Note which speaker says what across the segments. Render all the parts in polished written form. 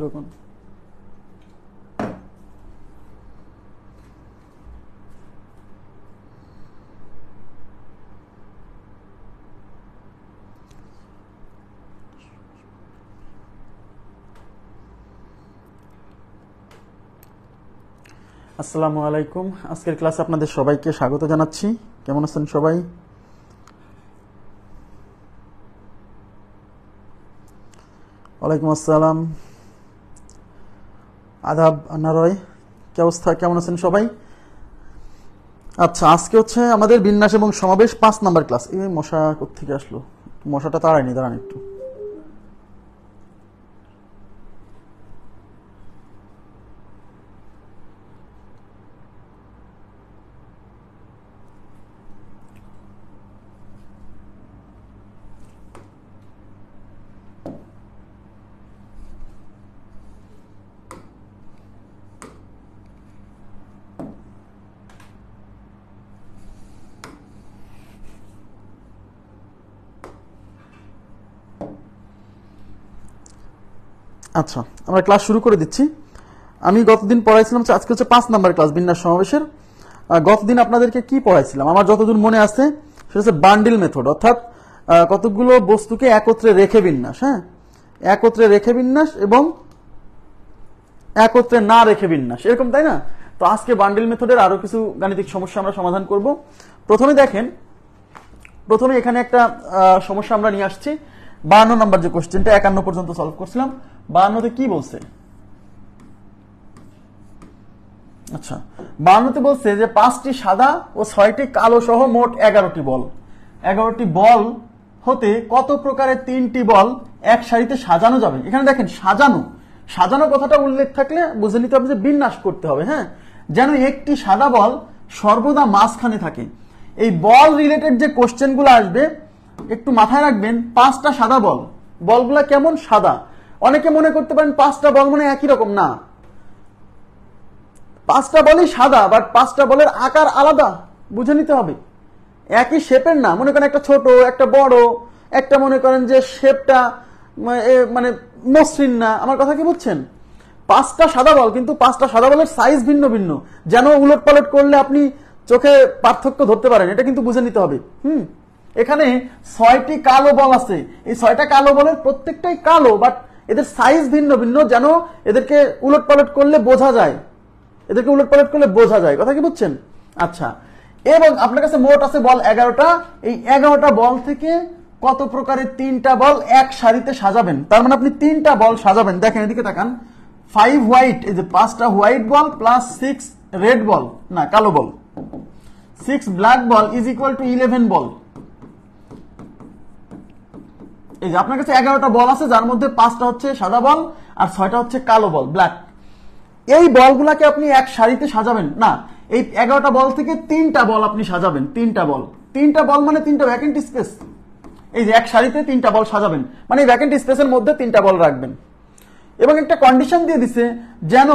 Speaker 1: রকম আসসালামু আলাইকুম। আজকের ক্লাসে আপনাদের সবাইকে স্বাগত জানাচ্ছি। কেমন আছেন সবাই? ওয়ালাইকুম আসসালাম, আদাব আনারয়, কি অবস্থা, কেমন আছেন সবাই? আচ্ছা, আজকে হচ্ছে আমাদের বিন্যাস এবং সমাবেশ ৫ নাম্বার ক্লাস। এই মশা কোত্থেকে আসলো? মশাটা তাড়ায়নি, দাঁড়ান একটু। আচ্ছা, আমরা ক্লাস শুরু করে দিচ্ছি। আমি গতদিন পড়াইছিলাম, আজকে হচ্ছে ৫ নাম্বার ক্লাস বিন্যাস সমাবেশের। গতদিন আপনাদেরকে কি পড়াইছিলাম আমার যতদূর মনে আছে সেটা হচ্ছে বান্ডিল মেথড, অর্থাৎ কতগুলো বস্তুকে একত্রে রেখে বিন্যাস। হ্যাঁ, একত্রে রেখে বিন্যাস এবং একত্রে না রেখে বিন্যাস, এরকম, তাই না? তো আজকে বান্ডিল মেথডের আরো কিছু গাণিতিক সমস্যা আমরা সমাধান করব। প্রথমে দেখেন, প্রথমে এখানে একটা সমস্যা আমরা নিয়ে আসছি। ৫২ নম্বর যে কোশ্চেনটা ৫১ পর্যন্ত সলভ করছিলাম, ৫২তে কি বলছে? আচ্ছা, ৫২তে বলছে যে ৫টি সাদা ও ৬টি কালো সহ মোট ১১টি বল। ১১টি বল হতে কত প্রকারের ৩টি বল এক সারিতে সাজানো যাবে? এখানে দেখেন সাজানো, সাজানো কথাটা উল্লেখ থাকলে বুঝে নিতে হবে যে বিন্যাস করতে হবে। হ্যাঁ, যেন একটি সাদা বল সর্বদা মাঝখানে থাকে। এই বল রিলেটেড যে কোশ্চেনগুলো আসবে একটু মাথায় রাখবেন। ৫টা সাদা বল, বলগুলা কেমন? সাদা। অনেকে মনে করতে পারেন ৫টা বল মানে একই রকম, না, ৫টা বলই সাদা, বাট ৫টা বলের আকার আলাদা, বুঝে নিতে হবে। একই শেপের না, মনে করেন একটা ছোট, একটা বড়, একটা মনে করেন যে শেপটা মানে মসৃণ না। আমার কথা কি বুঝছেন? ৫টা সাদা বল, কিন্তু ৫টা সাদা বলের সাইজ ভিন্ন ভিন্ন, যেন উলট পালট করলে আপনি চোখে পার্থক্য ধরতে পারেন, এটা কিন্তু বুঝে নিতে হবে। এখানে ৬টি কালো বল আছে। এই ৬টা কালো বলের প্রত্যেকটাই কালো, বাট এদের সাইজ ভিন্ন ভিন্ন, যেন এদেরকে উলট পালট করলে বোঝা যায়, এদেরকে উলট পালট করলে বোঝা যায়। কথা কি বুঝছেন? আচ্ছা, এবং আপনার কাছে মোট আছে বল ১১টা। এই ১১টা বল থেকে কত প্রকারের ৩টা বল এক সারিতে সাজাবেন? তার মানে আপনি ৩টা বল সাজাবেন। দেখেন এদিকে তাকান, 5 হোয়াইট, এই যে ৫টা white ball plus 6 red ball, না কালো বল, 6 black ball is equal to 11 বল। এই যে আপনার কাছে ১১টা বল আছে, যার মধ্যে ৫টা হচ্ছে সাদা বল আর ৬টা হচ্ছে কালো বল, ব্ল্যাক। এই বলগুলাকে আপনি এক সারিতে সাজাবেন না, এই ১১টা বল থেকে ৩টা বল আপনি সাজাবেন। ৩টা বল, ৩টা বল মানে 3টা ভ্যাকেন্ট স্পেস। এই যে এক সারিতে 3টা বল সাজাবেন, মানে এই ভ্যাকেন্ট স্পেসের মধ্যে 3টা বল রাখবেন। এবং একটা কন্ডিশন দিয়ে দিছে, যেন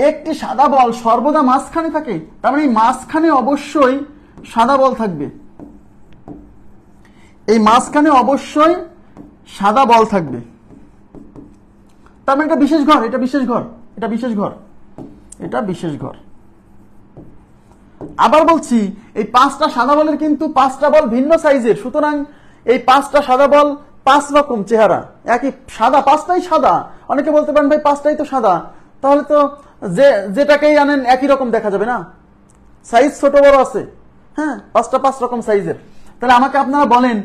Speaker 1: একটি সাদা বল সর্বদা মাঝখানে থাকে। তার মানে এই মাঝখানে অবশ্যই সাদা বল থাকবে, এই মাঝখানে অবশ্যই সাদা বল থাকবে। তার মানে এটা বিশেষ ঘর, এটা বিশেষ ঘর, এটা বিশেষ ঘর, এটা বিশেষ ঘর। আবার বলছি, এই 5টা সাদা বলের কিন্তু 5টা বল ভিন্ন সাইজের, সুতরাং এই 5টা সাদা বল 5 রকম চেহারা, একই সাদা, 5টাই সাদা। অনেকে বলতে পারেন ভাই 5টাই তো সাদা, তাহলে তো যেটাকেই আনেন একই রকম দেখা যাবে না, সাইজ ছোট বড় আছে। হ্যাঁ, 5টা 5 রকম সাইজের। তাহলে আমাকে আপনারা বলেন,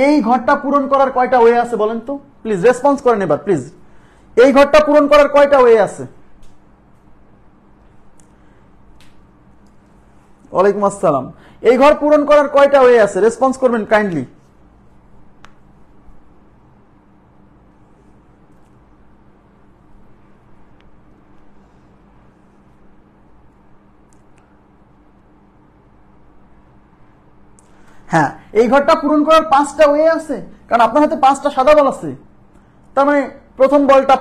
Speaker 1: এই ঘরটা পূরণ করার কয়টা ওয়ে আছে বলেন তো? প্লিজ রেসপন্স করেন এবার, প্লিজ। এই ঘরটা পূরণ করার কয়টা ওয়ে আছে? ওয়ালাইকুম আসসালাম। এই ঘর পূরণ করার কয়টা ওয়ে আছে? রেসপন্স করবেন কাইন্ডলি। হ্যাঁ, এই ঘরটা পূরণ করার 5টা ওয়ে আছে, কারণ আপনার হাতে 5টা সাদা বল আছে। তার মানে প্রথম বলটা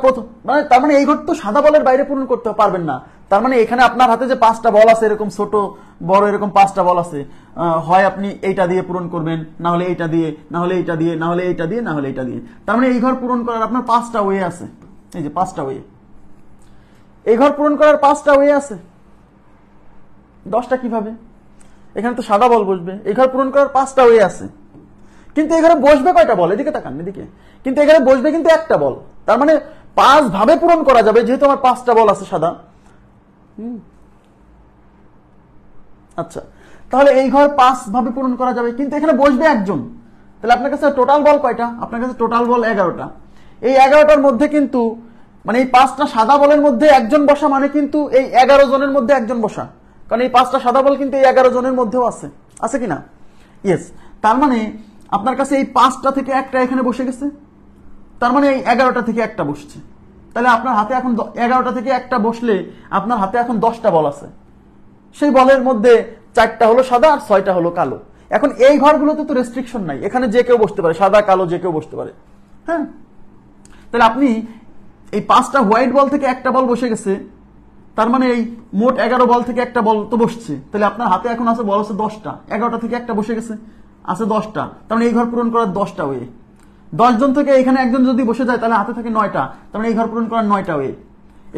Speaker 1: মানে তার মানে এই ঘর তো সাদা বলের বাইরে পূরণ করতে পারবেন না। তার মানে এখানে আপনার হাতে যে 5টা বল আছে, এরকম ছোট বড় এরকম 5টা বল আছে, হয় আপনি এইটা দিয়ে পূরণ করবেন, না হলে এইটা দিয়ে, না হলে এইটা দিয়ে, না হলে এইটা দিয়ে, না হলে এইটা দিয়ে। তার মানে এই ঘর পূরণ করার আপনার 5টা ওয়ে আছে। এই যে 5টা ওয়ে, এই ঘর পূরণ করার 5টা ওয়ে আছে, 10টা কিভাবে? এখানে তো সাদা বল বসবে, এই ঘর পূরণ করার 5টা ওয়ে আছে, কিন্তু এখানে বসবে কয়টা বল? এদিকে তাকান, এদিকে। কিন্তু এখানে বসবে কিন্তু একটা বল, তার মানে 5 ভাবে পূরণ করা যাবে, যেহেতু আমার 5টা বল আছে সাদা। আচ্ছা, তাহলে এই ঘর 5 ভাবে পূরণ করা যাবে, কিন্তু এখানে বসবে একজন। তাহলে আপনার কাছে টোটাল বল কয়টা? আপনার কাছে টোটাল বল 11টা। এই 11টার মধ্যে কিন্তু মানে এই 5টা সাদা বলের মধ্যে একজন বসা মানে কিন্তু এই 11 জনের মধ্যে একজন বসা, কারণ এই 5টা সাদা বল কিন্তু এই 11 জনের মধ্যেও আছে, আছে কিনা? ইয়েস। তার মানে আপনার কাছে এই 5টা থেকে একটা এখানে বসে গেছে, তার মানে এই 11টা থেকে একটা বসছে। তাহলে আপনার হাতে এখন 11টা থেকে একটা বসলে আপনার হাতে এখন 10টা বল আছে। সেই বলের মধ্যে 4টা হলো সাদা আর 6টা হলো কালো। এখন এই ঘরগুলোতে তো রেস্ট্রিকশন নাই, এখানে যে কেউ বসতে পারে, সাদা কালো যে কেউ বসতে পারে। হ্যাঁ, তাহলে আপনি এই 5টা হোয়াইট বল থেকে একটা বল বসে গেছে, তার মানে এই মোট 11 বল থেকে একটা বল তো বসছে। তাহলে আপনার হাতে এখন আছে বল আছে 10টা, 11টা থেকে একটা বসে গেছে, আছে 10টা। তার মানে এই ঘর পূরণ করার 10টা ওয়ে। 10 জন থেকে এখানে একজন যদি বসে যায় তাহলে হাতে থাকে 9টা, তার মানে এই ঘর পূরণ করার 9টা ওয়ে।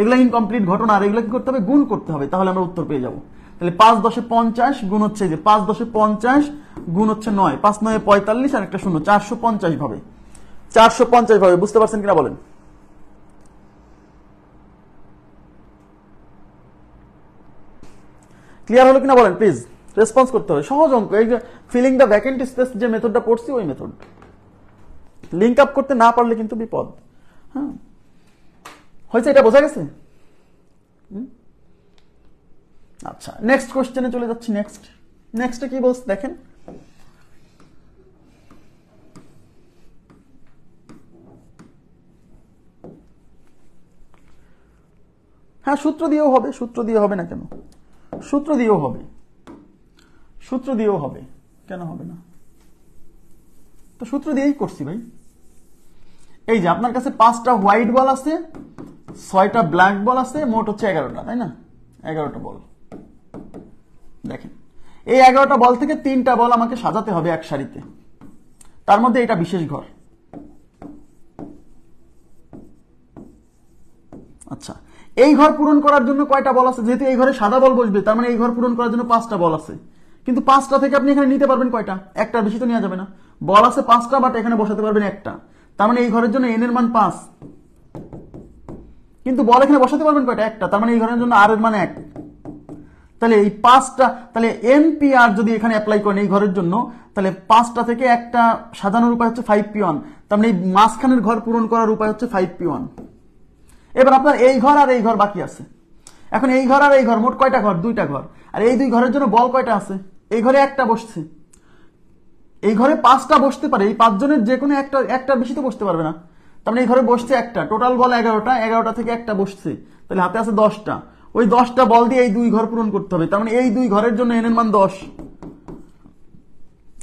Speaker 1: এগুলো ইনকমপ্লিট ঘটনা, আর এগুলো কি করতে হবে? গুণ করতে হবে, তাহলে আমরা উত্তর পেয়ে যাবো। তাহলে 5 10 50 গুণ হচ্ছে যে 5 10 50 গুণ হচ্ছে 9, 5 9 45 আর একটা শূন্য, 450 ভাবে। 450 ভাবে, বুঝতে পারছেন কিনা বলেন? ক্লিয়ার হলো কিনা বলেন প্লিজ? রেসপন্স করতে হবে। সহজ অঙ্ক, এই যে ফিলিং দ্য ভ্যাকেন্ট স্পেস যে মেথডটা পড়ছি ওই মেথড। লিঙ্ক আপ করতে না পারলে কিন্তু বিপদ। হ্যাঁ, হয়েছে, এটা বোঝা গেছে? আচ্ছা, নেক্সট কোশ্চেনে চলে যাচ্ছি। নেক্সটে কি বলছে দেখেন। হ্যাঁ, সূত্র দিয়েও হবে, সূত্র দিয়ে হবে না কেন? সূত্র দিয়েও হবে, সূত্র দিয়েও হবে, কেন হবে না? তো সূত্র দিয়েই করছি ভাই। এই যে আপনার কাছে 5টা হোয়াইট বল আছে, 6টা ব্ল্যাক বল আছে, মোট হচ্ছে 11টা, তাই না? 11টা বল। দেখেন, এই 11টা বল থেকে 3টা বল আমাকে সাজাতে হবে এক সারিতে, তার মধ্যে এটা বিশেষ ঘর। আচ্ছা, এই ঘর পূরণ করার জন্য কয়টা বল আছে? যেহেতু এই ঘরে সাদা বল বসবে, তার মানে এই ঘর পূরণ করার জন্য 5টা বল আছে, কিন্তু 5টা থেকে আপনি এখানে নিতে পারবেন কয়টা? একটার বেশি তো নেওয়া যাবে না। বল আছে 5টা, বাট এখানে বসাতে পারবেন একটা, তার মানে এই ঘরের জন্য এন এর মান 5, কিন্তু বল এখানে বসাতে পারবেন কয়টা? একটা, তার মানে এই ঘরের জন্য আর এর মান 1। তাহলে এই 5টা, তাহলে এনপিআর যদি এখানে অ্যাপ্লাই করেন এই ঘরের জন্য, তাহলে 5টা থেকে একটা সাজানোর উপায় হচ্ছে 5p1, তার মানে এই মাঝখানের ঘর পূরণ করার উপায় হচ্ছে 5p1। এবার আপনার এই ঘর আর এই ঘর বাকি আছে। এখন এই ঘর আর এই ঘর মোট কয়টা ঘর? 2টা ঘর। আর এই 2 ঘরের জন্য বল কয়টা আছে? এই ঘরে একটা বসছে, এই ঘরে 5টা বসতে পারে, এই 5 জনের যে কোনো একটার বেশি তো বসতে পারবে না, তার মানে এই ঘরে বসছে একটা, টোটাল বল 11টা, 11টা থেকে একটা বসছে, তাহলে হাতে আছে 10টা। ওই 10টা বল দিয়ে এই 2 ঘর পূরণ করতে হবে, তার মানে এই 2 ঘরের জন্য এন এর মান 10,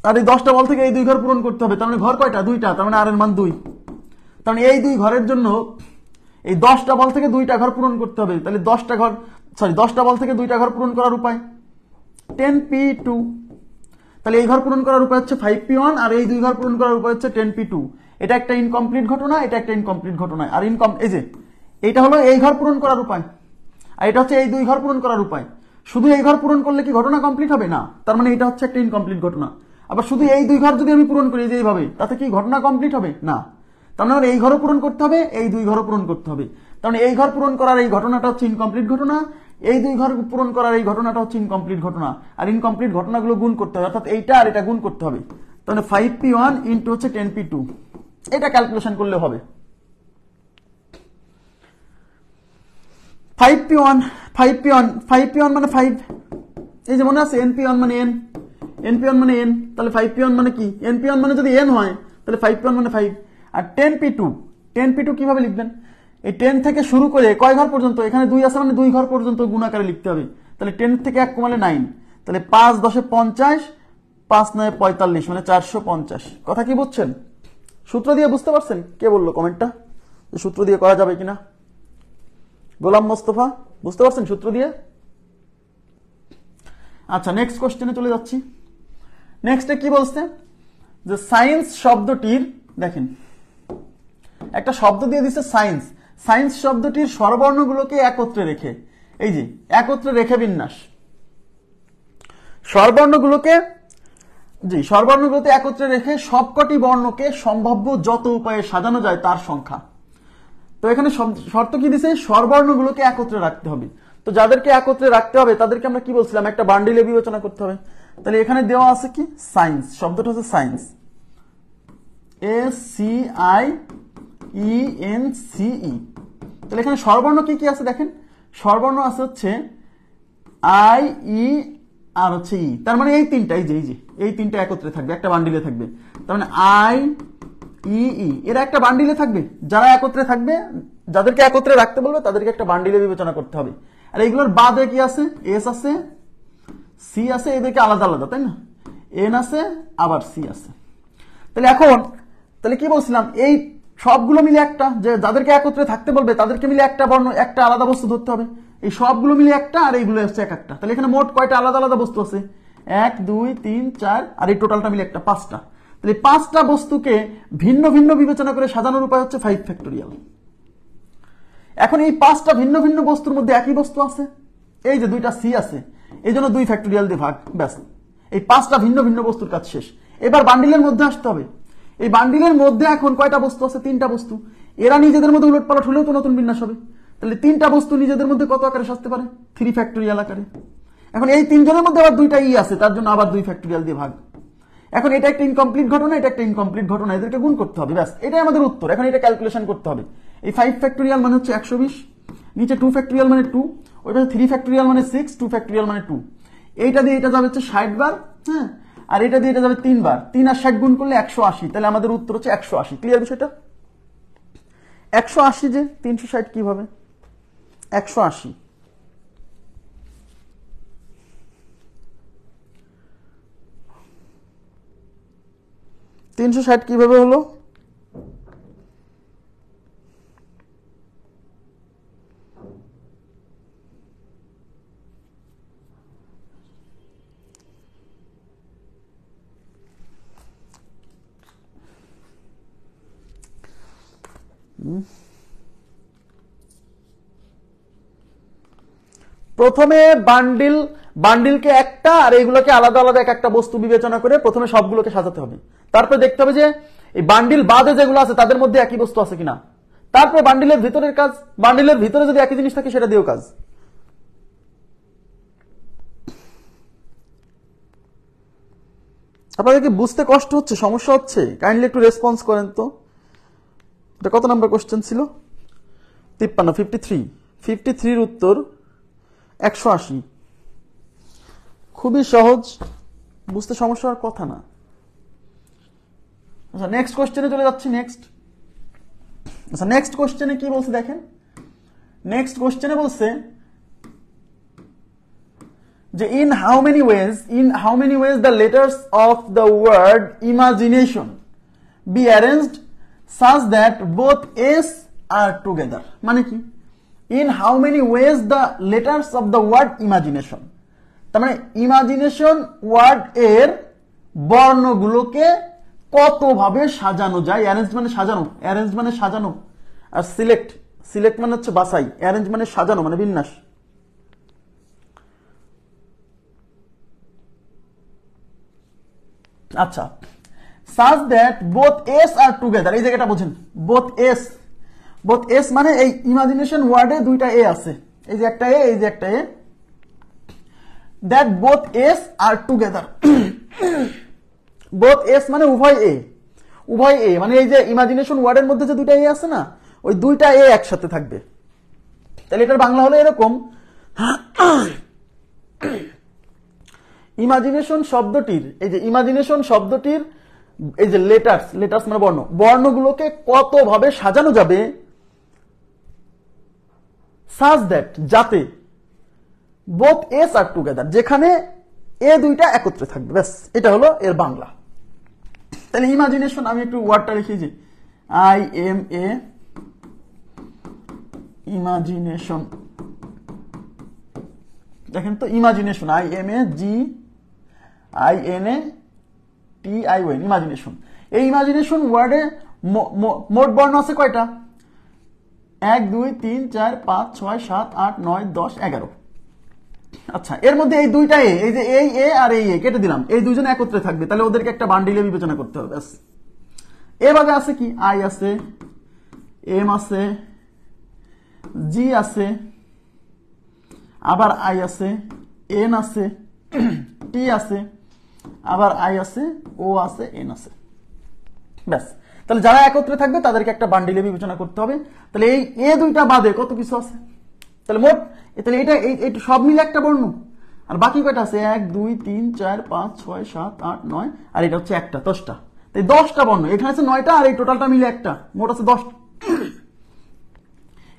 Speaker 1: আর এই 10টা বল থেকে এই 2 ঘর পূরণ করতে হবে, তার মানে ঘর কয়টা? 2টা, তার মানে আর এর মান 2। তার মানে এই 2 ঘরের জন্য এই 10টা বল থেকে 2টা ঘর পূরণ করতে হবে, তাহলে 10টা বল থেকে 2টা ঘর পূরণ করার উপায় 10p2। তাহলে এই ঘর পূরণ করার উপায় হচ্ছে 5p1, আর এই 2 ঘর পূরণ করার উপায় হচ্ছে 10p2। এটা একটা ইনকমপ্লিট ঘটনা, এটা একটা ইনকমপ্লিট ঘটনা। আর এই যে এটা হলো এই ঘর পূরণ করার উপায়, আর এটা হচ্ছে এই 2 ঘর পূরণ করার উপায়। শুধু এই ঘর পূরণ করলে কি ঘটনা কমপ্লিট হবে? না, তার মানে এটা হচ্ছে একটা ইনকমপ্লিট ঘটনা। আবার শুধু এই 2 ঘর যদি আমি পূরণ করি যে এইভাবে, তাতে কি ঘটনা কমপ্লিট হবে? না, তার মানে এই ঘরও পূরণ করতে হবে, এই 2 ঘরও পূরণ করতে হবে। তার মানে এই ঘর পূরণ করার এই ঘটনাটা হচ্ছে ইনকমপ্লিট ঘটনা, এই 2 ঘর পূরণ করার এই ঘটনাটা হচ্ছে ইনকমপ্লিট ঘটনা। আর ইনকমপ্লিট ঘটনাগুলো গুণ করতে হবে, অর্থাৎ এইটা আর এটা গুণ করতে হবে। তাহলে 5p1 ইন্টু হচ্ছে 10p2, এটা ক্যালকুলেশন করলে হবে। 5p1 মানে 5, এই যে মনে আছে np1 মানে n, np1 মানে n, তাহলে 5p1 মানে কি? np1 মানে যদি n হয় তাহলে 5p1 মানে 5। আর 10p2 কিভাবে লিখবেন? এই 10 থেকে শুরু করে কয় ঘর পর্যন্ত? এখানে 2 আছে মানে 2 ঘর পর্যন্ত গুণ আকারে লিখতে হবে। তাহলে 10 থেকে 1 কমালে 9, তাহলে 5 10 50, 5 9 45, মানে 450। কথা কি বুঝছেন? সূত্র দিয়ে বুঝতে পারছেন? কে বললো কমেন্টটা যে সূত্র দিয়ে করা যাবে কিনা? গোলাম মোস্তফা, বুঝতে পারছেন সূত্র দিয়ে? আচ্ছা, নেক্সট কোশ্চেনে চলে যাচ্ছি। নেক্সটে কি বলছে যে সায়েন্স শব্দটির, দেখেন একটা শব্দ দিয়ে দিচ্ছে সায়েন্স, সায়েন্স শব্দটির স্বরবর্ণগুলোকে একত্রে রেখে, এই যে একত্রে রেখে বিন্যাস, স্বরবর্ণগুলোতে একত্রে রেখে সবকটি বর্ণকে সম্ভাব্য যত উপায়ে সাজানো যায় তার সংখ্যা। তো এখানে শর্ত কি দিছে? স্বরবর্ণগুলোকে একত্রে রাখতে হবে। তো যাদেরকে একত্রে রাখতে হবে তাদেরকে আমরা কি বলছিলাম, একটা বান্ডিলে বিবেচনা করতে হবে। তাহলে এখানে দেওয়া আছে কি, সায়েন্স, শব্দটা হচ্ছে সায়েন্স, SCIENCE। তাহলে এখানে স্বরবর্ণ কি কি আছে দেখেন, স্বরবর্ণ আছে হচ্ছে আই, ই আর হচ্ছে ই। তার মানে এই তিনটা, এই তিনটা একত্রে থাকবে, একটা বান্ডিলে থাকবে। তার মানে আই, ই, এরা একটা বান্ডিলে থাকবে। যারা একত্রে থাকবে, যাদেরকে একত্রে রাখতে বলবে তাদেরকে একটা বান্ডিলে বিবেচনা করতে হবে। আর এইগুলোর বাদে কি আছে, এস আছে, সি আছে, এদেরকে আলাদা আলাদা, তাই না? এন আছে, আবার সি আছে। তাহলে কি বলছিলাম, এই সবগুলো মিলে একটা, যে যাদেরকে একত্রে থাকতে বলবে তাদেরকে মিলে একটা বর্ণ, একটা আলাদা বস্তু ধরতে হবে। এই সবগুলো মিলে একটা, আর এইগুলো হচ্ছে এক একটা। তাহলে এখানে মোট কয়টা আলাদা আলাদা বস্তু আছে? 1 2 3 4, আর এই টোটালটা মিলে একটা, 5টা। তাহলে 5টা বস্তুকে ভিন্ন ভিন্ন বিবেচনা করে সাজানোর উপায় হচ্ছে 5 ফ্যাক্টোরিয়াল। এখন এই 5টা ভিন্ন ভিন্ন বস্তুর মধ্যে একই বস্তু আছে, এই যে 2টা সি আছে, এই জন্য 2 ফ্যাক্টোরিয়াল দিয়ে ভাগ, ব্যাস। এই 5টা ভিন্ন ভিন্ন বস্তুর কাজ শেষ। এবার বান্ডিলের মধ্যে আসতে হবে। এই বান্ডিলের মধ্যে এখন কয়টা বস্তু আছে? 3টা বস্তু। এরা নিজেদের মধ্যে উলটপালট হলেও তো নতুন বিন্যাস হবে। তাহলে 3টা বস্তু নিজেদের মধ্যে কত আকারে সাজতে পারে? 3 ফ্যাক্টোরিয়াল আকারে। এখন এই 3 জনের মধ্যে আবার 2টা ই আছে, তার জন্য আবার 2 ফ্যাক্টোরিয়াল দিয়ে ভাগ। এখন এটা একটা ইনকমপ্লিট ঘটনা, এটা একটা ইনকমপ্লিট ঘটনা, এদেরকে গুণ করতে হবে, ব্যাস, এটাই আমাদের উত্তর। এখন এটা ক্যালকুলেশন করতে হবে। এই 5 ফ্যাক্টোরিয়াল মানে হচ্ছে 120, নিচে 2 ফ্যাক্টোরিয়াল মানে 2, ওইটা 3 ফ্যাক্টোরিয়াল মানে 6, 2 ফ্যাক্টোরিয়াল মানে 2। এইটা দিয়ে এটা যাবে হচ্ছে 60 বার, হ্যাঁ, আর এটা দিয়ে এটা যাবে 3 বার। 3 আর 60 গুণ করলে 180, তাহলে আমাদের উত্তর হচ্ছে 180। ক্লিয়ার বিষয়টা? 180 যে 360 কিভাবে? 180 360 কিভাবে হলো? প্রথমে বান্ডিলকে একটা, আর এইগুলোকে আলাদা আলাদা এক একটা বস্তু বিবেচনা করে প্রথমে সবগুলোকে সাজাতে হবে। তারপরে দেখতে হবে যে এই বান্ডিল বাদে যেগুলো আছে তাদের মধ্যে একই বস্তু আছে কিনা। তারপরে বান্ডিলের ভিতরের কাজ, বান্ডিলের ভিতরে যদি একই জিনিস থাকে সেটা দিয়েও কাজ। আপনাদের কি বুঝতে কষ্ট হচ্ছে, সমস্যা হচ্ছে? কাইন্ডলি একটু রেসপন্স করেন তো। এটা কত নাম্বার কোশ্চেন ছিল? 53, 53 উত্তর 180। খুবই সহজ, বুঝতে সমস্যা হওয়ার কথা না। আচ্ছা, নেক্সট কোশ্চেনে চলে যাচ্ছি। নেক্সট কোশ্চেনে কি বলছে দেখেন। নেক্সট কোশ্চেনে বলছে যে in how many ways the letters of the word imagination be arranged such that both s are together। মানে কি? in how many ways the letters of the word imagination, তার মানে ইমাজিনেশন ওয়ার্ড এর বর্ণগুলোকে কতভাবে সাজানো যায়। অ্যারেঞ্জ মানে সাজানো, আর সিলেক্ট মানে হচ্ছে বাছাই, অ্যারেঞ্জ মানে সাজানো, মানে বিন্যাস। আচ্ছা, such that both s are together, এই জায়গাটা বুঝেন। both s মানে এই ইমাজিনেশন ওয়ার্ডে 2টা এ আছে, এই যে একটা এ, এই যে একটা এ, that both s are together both s মানে উভয় এ মানে এই যে ইমাজিনেশন ওয়ার্ডের মধ্যে যে 2টা এ আছে না, ওই 2টা এ একসাথে থাকবে। তাহলে এটার বাংলা হলো এরকম, ইমাজিনেশন শব্দটির, এই যে ইমাজিনেশন শব্দটির এই যে লেটার্স মানে বর্ণগুলোকে কতভাবে সাজানো যাবে, such that, যাতে both s are together, যেখানে এ 2টা একত্রে থাকবে, ব্যাস, এটা হলো এর বাংলা। তাহলে ইমাজিনেশন, আমি একটু ওয়ার্ডটা লিখেছি, IMA, ইমাজিনেশন। দেখেন তো, ইমাজিনেশন, IMAGINATION, ইমাজিনেশন। এই ইমাজিনেশন ওয়ার্ডে মোট বর্ণ আছে কয়টা? 1 2 3 4 5 6 7 8 9 10 11। আচ্ছা, এর মধ্যে এই দুইটা এ, এই যে এই এ আর এই এ কেটে দিলাম, এই দুইজন একত্রে থাকবে, তাহলে ওদেরকে একটা বান্ডিলে বিবেচনা করতে হবে। ব্যাস। এভাবে আছে কি, আই আছে, এম আছে, জি আছে, আবার আই আছে, এন আছে, টি আছে, আবার আই আছে, ও আছে, এন আছে। ব্যাস। তাহলে যারা একত্রে থাকবে তাদেরকে একটা বান্ডিলে বিবেচনা করতে হবে। তাহলে এই এ দুইটা বাদে কত কিছু আছে, তাহলে মোট, তাহলে এটা সব মিলে একটা বর্ণ, আর বাকি কয়টা আছে, 1 2 3 4 5 6 7 8 9, আর এটা হচ্ছে একটা, 10টা। তাই 10টা বর্ণ, এখানে আছে 9টা, আর এই টোটালটা মিলে একটা, মোট আছে 10টা।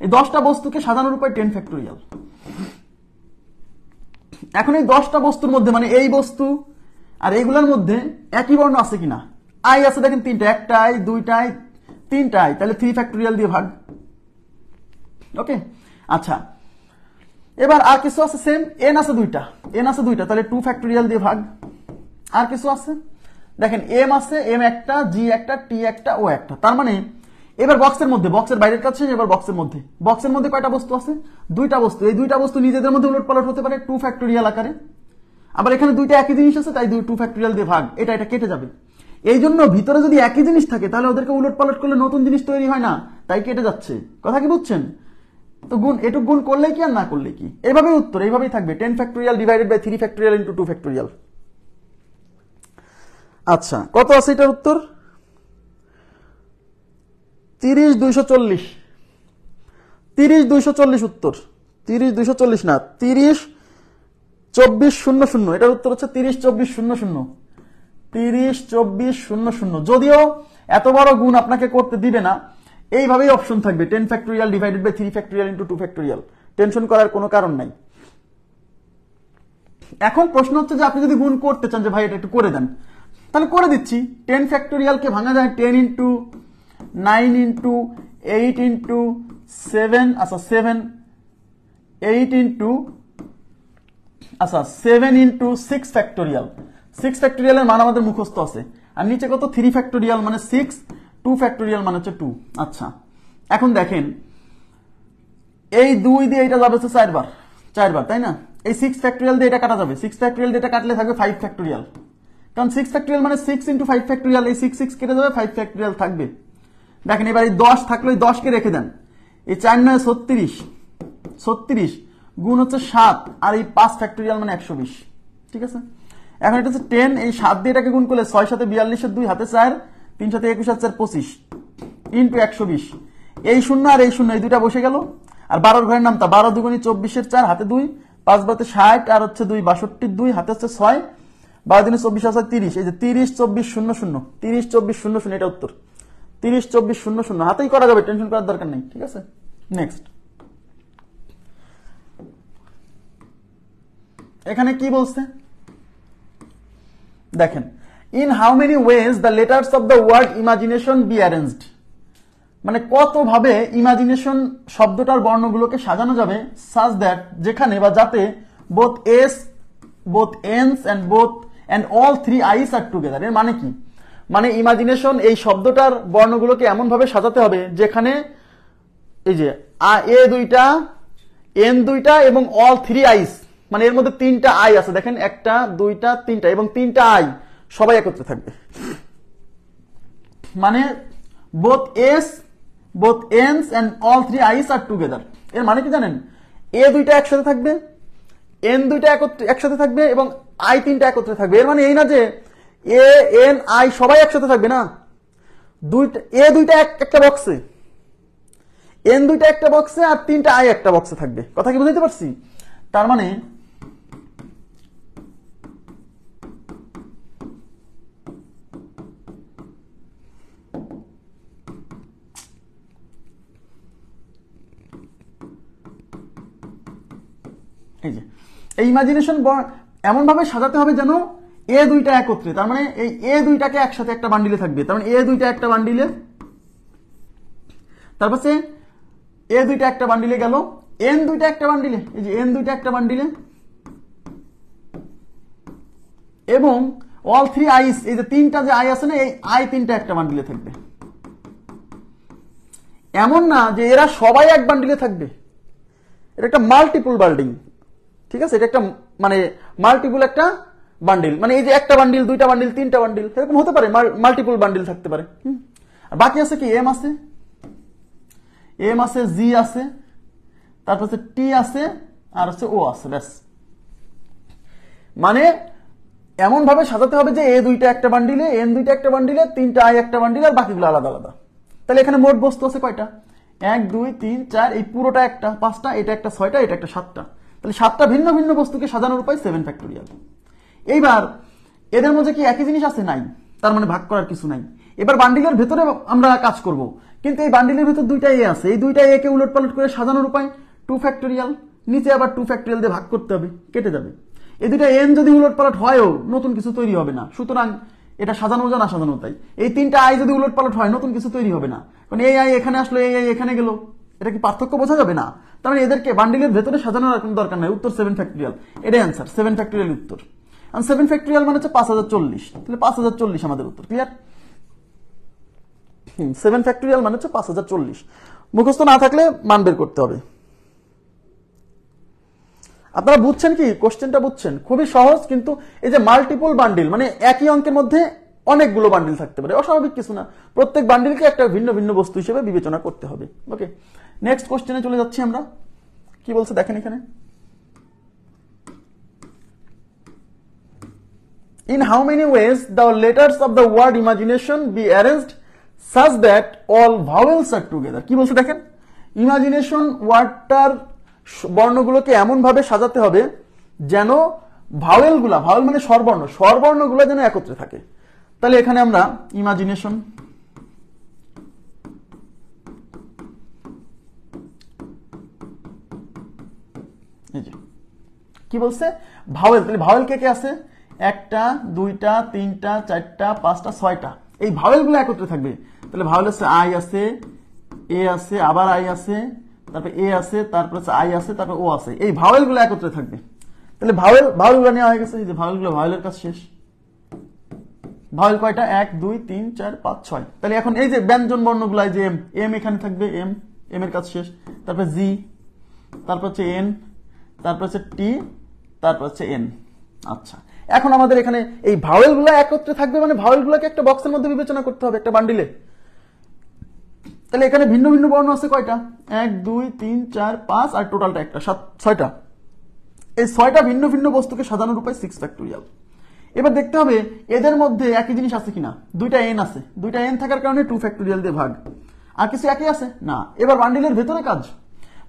Speaker 1: এই 10টা বস্তুকে সাজানোর উপায় 10 ফ্যাক্টোরিয়াল। এখন এই 10টা বস্তুর মধ্যে, মানে এই বস্তু আর এইগুলোর মধ্যে একই বর্ণ আছে কিনা, আই আছে দেখেন 3টা, একটা আই, 2টা আই, 3টা আই, তাহলে 3 ফ্যাক্টোরিয়াল দিয়ে ভাগ। ওকে, আচ্ছা, এবার আর কিছু আছে সেম, এন আছে 2টা, এন আছে 2টা, তাহলে 2 ফ্যাক্টোরিয়াল দিয়ে ভাগ। আর কিছু আছে দেখেন, এম আছে, এম একটা, জি একটা, টি একটা, ও একটা। তার মানে এবার বক্সের মধ্যে, বক্সের বাইরের কাছে, এবার বক্সের মধ্যে কয়টা বস্তু আছে, 2টা বস্তু। এই 2টা বস্তু নিজেদের মধ্যে উলটপালট হতে পারে 2 ফ্যাক্টোরিয়াল আকারে। আবার এখানে 2টা একই জিনিস আছে, তাই 2 ফ্যাক্টোরিয়াল দিয়ে ভাগ, এটা কেটে যাবে। এই জন্য ভিতরে যদি একই জিনিস থাকে তাহলে ওদেরকে উলটপালট করলে নতুন জিনিস তৈরি হয় না, তাই কেটে যাচ্ছে। কথা কি বুঝছেন? তো গুণ, এটুক গুণ করলেই কি আর না করলে কি, এইভাবেই উত্তর, এইভাবেই থাকবে 10 factorial divided by 3 factorial into 2 factorial. আচ্ছা, কত আছে এটার উত্তর? 30 240, 30 240 উত্তর, 30 240 না, 30 24 00, এটার উত্তর হচ্ছে 30 24 00, 30 24 00। যদিও এত বড় গুণ আপনাকে করতে দিবে না, এইভাবেই অপশন থাকবে 10 factorial divided by 3 factorial into 2 factorial. Tension করার কোনো কারণ নাই। এখন প্রশ্ন হচ্ছে যে আপনি যদি গুণ করতে চান যে ভাই এটা একটু করে দেন, তাহলে করে দিচ্ছি। 10 ফ্যাক্টোরিয়ালকে ভাঙা যায় 10 ইন্টু 9 ইন্টু 8 ইন্টু 7, আচ্ছা 7, 8 ইন্টু, আচ্ছা 7 ইন্টু 6 ফ্যাক্টোরিয়াল। 6 ফ্যাক্টোরিয়ালের মান আমাদের মুখস্থ আছে, আর নিচে কত, 3 ফ্যাক্টোরিয়াল মানে 6, 2 ফ্যাক্টোরিয়াল মানে হচ্ছে 2। আচ্ছা, এখন দেখেন এই 2 দিয়ে এটা যাবে হচ্ছে 4 বার, 4 বার, তাই না? এই 6 ফ্যাক্টোরিয়াল দিয়ে এটা কাটা যাবে, 6 ফ্যাক্টোরিয়াল দিয়ে এটা কাটলে থাকবে 5 ফ্যাক্টোরিয়াল, কারণ 6 ফ্যাক্টোরিয়াল মানে 6 ইন্টু 5 ফ্যাক্টোরিয়াল, এই 6 6 কেটে যাবে, 5 ফ্যাক্টোরিয়াল থাকবে। দেখেন এবার এই 10 থাকলে 10 কে রেখে দেন, এই 4 9 36, 36 গুণ হচ্ছে 7, আর এই 5 ফ্যাক্টোরিয়াল মানে 120। ঠিক আছে, এখন এটা হচ্ছে 10, এই 7 দিয়ে এটাকে গুণ করলে 6 7 42 এর 2 হাতে 4, 3 7 21 আর 4 25 ইন্টু 120। এই 0 আর এই 0, এই দুইটা বসে গেল, আর 12 ঘরের নামতা, 12 দুগুণী 24 এর 4 হাতে 2, 5 বাতে 60 আর হচ্ছে 2 62 2 হাতে হচ্ছে 6, 12 দিনে 24 আছে 30, এই যে 30 24 00, 30 24 00, এটা উত্তর 30 24 00, হাতেই করা যাবে, টেনশন করার দরকার নেই। ঠিক আছে, নেক্সট। এখানে কি বলছে দেখেন, in how many ways the letters of the word imagination be arranged, মানে কত ভাবে ইমাজিনেশন শব্দটার বর্ণগুলোকে সাজানো যাবে, সাজ দ্যাট, যেখানে বা যাতে both S, both N's and all 3 I's are together. এর মানে কি, মানে ইমাজিনেশন এই শব্দটার বর্ণগুলোকে এমন ভাবে সাজাতে হবে যেখানে এই যে এ দুইটা, এন দুইটা এবং অল 3 আইস, মানে এর মধ্যে 3টা আই আছে, দেখেন 1টা 2টা 3টা, এবং 3টা আই সবাই একত্রে থাকবে। মানে both S, both N's and all 3 I's are together. এর মানে কি জানেন, এ দুইটা একসাথে থাকবে, এন দুইটা একসাথে থাকবে, এবং আই 3টা একত্রে থাকবে। এর মানে এই না যে এ এন আই সবাই একসাথে থাকবে না, এ দুইটা একটা বক্সে, এন দুইটা একটা বক্সে, আর 3টা আই একটা বক্সে থাকবে। কথা কি বুঝতে পারছি? তার মানে এই যে এই ইমাজিনেশন এমন ভাবে সাজাতে হবে যেন এ দুইটা একত্রে, তার মানে এই এ দুইটাকে একসাথে একটা বান্ডিলে থাকবে, তার মানে এ দুইটা একটা বান্ডিলে, তারপরে এ দুইটা একটা বান্ডিলে গেল, এন দুইটা একটা বান্ডিলে, এই যে এন দুইটা একটা বান্ডিলে, এবং অল 3 আইস, এই যে 3টা যে আই আছে না, এই আই 3টা একটা বান্ডিলে থাকবে। এমন না যে এরা সবাই এক বান্ডিলে থাকবে, এটা একটা মাল্টিপল বান্ডিল, ঠিক আছে, এটা একটা মানে মাল্টিপল একটা বান্ডিল, মানে এই যে একটা বান্ডিল, দুইটা বান্ডিল, তিনটা বান্ডিল, এরকম হতে পারে, মাল্টিপল বান্ডিল থাকতে পারে। আর বাকি আছে কি, এম আছে, জি আছে, তারপর হচ্ছে টি আছে, আর হচ্ছে ও আছে, ব্যাস। মানে এমন ভাবে সাজাতে হবে যে এ দুইটা একটা বান্ডিলে, এন দুইটা একটা বান্ডিলে, তিনটা আই একটা বান্ডিলে, আর বাকিগুলো আলাদা আলাদা। তাহলে এখানে মোট বস্তু আছে কয়টা, 1 2 3 4, এই পুরোটা একটা 5টা, এটা একটা 6টা, এটা একটা 7টা। তাহলে 7টা ভিন্ন ভিন্ন বস্তুকে সাজানোর উপায় 7 ফ্যাক্টোরিয়াল। এইবার এদের মধ্যে কি একই জিনিস আছে, নাই, তার মানে ভাগ করার কিছু নাই। এবার বান্ডিলের ভেতরে আমরা কাজ করব, কিন্তু এই বান্ডিলের ভেতর দুইটা এ আছে, এই দুইটা এ কে উলট পালট করে সাজানোর উপায় 2 ফ্যাক্টোরিয়াল, নিচে আবার 2 ফ্যাক্টোরিয়াল দিয়ে ভাগ করতে হবে, কেটে যাবে। এই দুইটা এন যদি উলট পালট হয়ও নতুন কিছু তৈরি হবে না, সুতরাং এটা সাজানো যা না সাজানো তাই। এই তিনটা আই যদি উলট পালট হয় নতুন কিছু তৈরি হবে না, কারণ এই আই এখানে আসলো, এই আই এখানে গেল, এটা কি পার্থক্য বোঝা যাবে না? তার মানে এদেরকে বান্ডিলের ভেতরে সাজানোর কোনো দরকার নাই। উত্তর 7 ফ্যাক্টোরিয়াল, এটাই অ্যান্সার, 7 ফ্যাক্টোরিয়াল উত্তর। 7 ফ্যাক্টোরিয়াল মানে হচ্ছে 5040, তাহলে 5040 আমাদের উত্তর। ক্লিয়ার? 7 ফ্যাক্টোরিয়াল মানে হচ্ছে 5040। মুখস্থ না থাকলে মান বের করতে হবে। আপনারা বুঝছেন কি, কোশ্চেনটা বুঝছেন? খুবই সহজ, কিন্তু এই যে মাল্টিপল বান্ডিল মানে একই অঙ্কের মধ্যে অনেকগুলো বান্ডিল থাকতে পারে, অস্বাভাবিক কিছু না। প্রত্যেক বান্ডিলকে একটা ভিন্ন ভিন্ন বস্তু হিসেবে বিবেচনা করতে হবে। ওকে, নেক্সট কোশ্চেনে চলে যাচ্ছি আমরা। কি বলছে দেখেন এখানে, in how many ways the letters of the word imagination be arranged such that all vowels are together? কি বলছে দেখেন, ইমাজিনেশন ওয়ার্ডটার বর্ণগুলোকে এমন ভাবে সাজাতে হবে যেন ভাওয়েলগুলা, ভাওয়েল মানে স্বরবর্ণ, স্বরবর্ণগুলো যেন একত্রে থাকে। তাহলে এখানে আমরা ইমাজিনেশন, এই যে কি বলছে, ভাওয়েল, তাহলে ভাওয়েল কে কে আছে, 1টা 2টা 3টা 4টা 5টা 6টা, এই ভাওয়েলগুলো একত্রে থাকবে। তাহলে ভাওয়েল আছে, আই আছে, এ আছে, আবার আই আছে, তারপর এ আছে, তারপর আছে আই আছে, তারপর ও আছে, এই ভাওয়েলগুলো একত্রে থাকবে। তাহলে ভাওয়েলগুলো নেওয়া হয়ে গেছে, এই যে ভাওয়েলগুলো, ভাওয়েলের কাজ শেষ। ভাওয়েল কয়টা, 1 2 3 4 5 6। তাহলে এখন এই যে ব্যঞ্জন বর্ণগুলো, যে এম এখানে থাকবে, এম এর কাজ শেষ। তারপর জি, তারপর হচ্ছে এন, তারপর হচ্ছে টি, তারপর হচ্ছে এন। আচ্ছা, এখন আমাদের এখানে এই ভাওয়েলগুলো একত্রে থাকবে, মানে ভাওয়েলগুলোকে একটা বক্সের মধ্যে বিবেচনা করতে হবে, একটা বান্ডিলে। তাহলে এখানে ভিন্ন ভিন্ন বর্ণ আছে কয়টা, 1 2 3 4 5, আর টোটালটা একটা 6টা। এই 6টা ভিন্ন ভিন্ন বস্তুকে সাজানোর উপায় 6 ফ্যাক্টোরিয়াল। এবার দেখতে হবে এদের মধ্যে একই জিনিস আছে কিনা। 2টা এন আছে, 2টা এন থাকার কারণে 2 ফ্যাক্টোরিয়াল দিয়ে ভাগ। আর কিছু একই আছে না। এবার বান্ডিলের ভেতরে কাজ,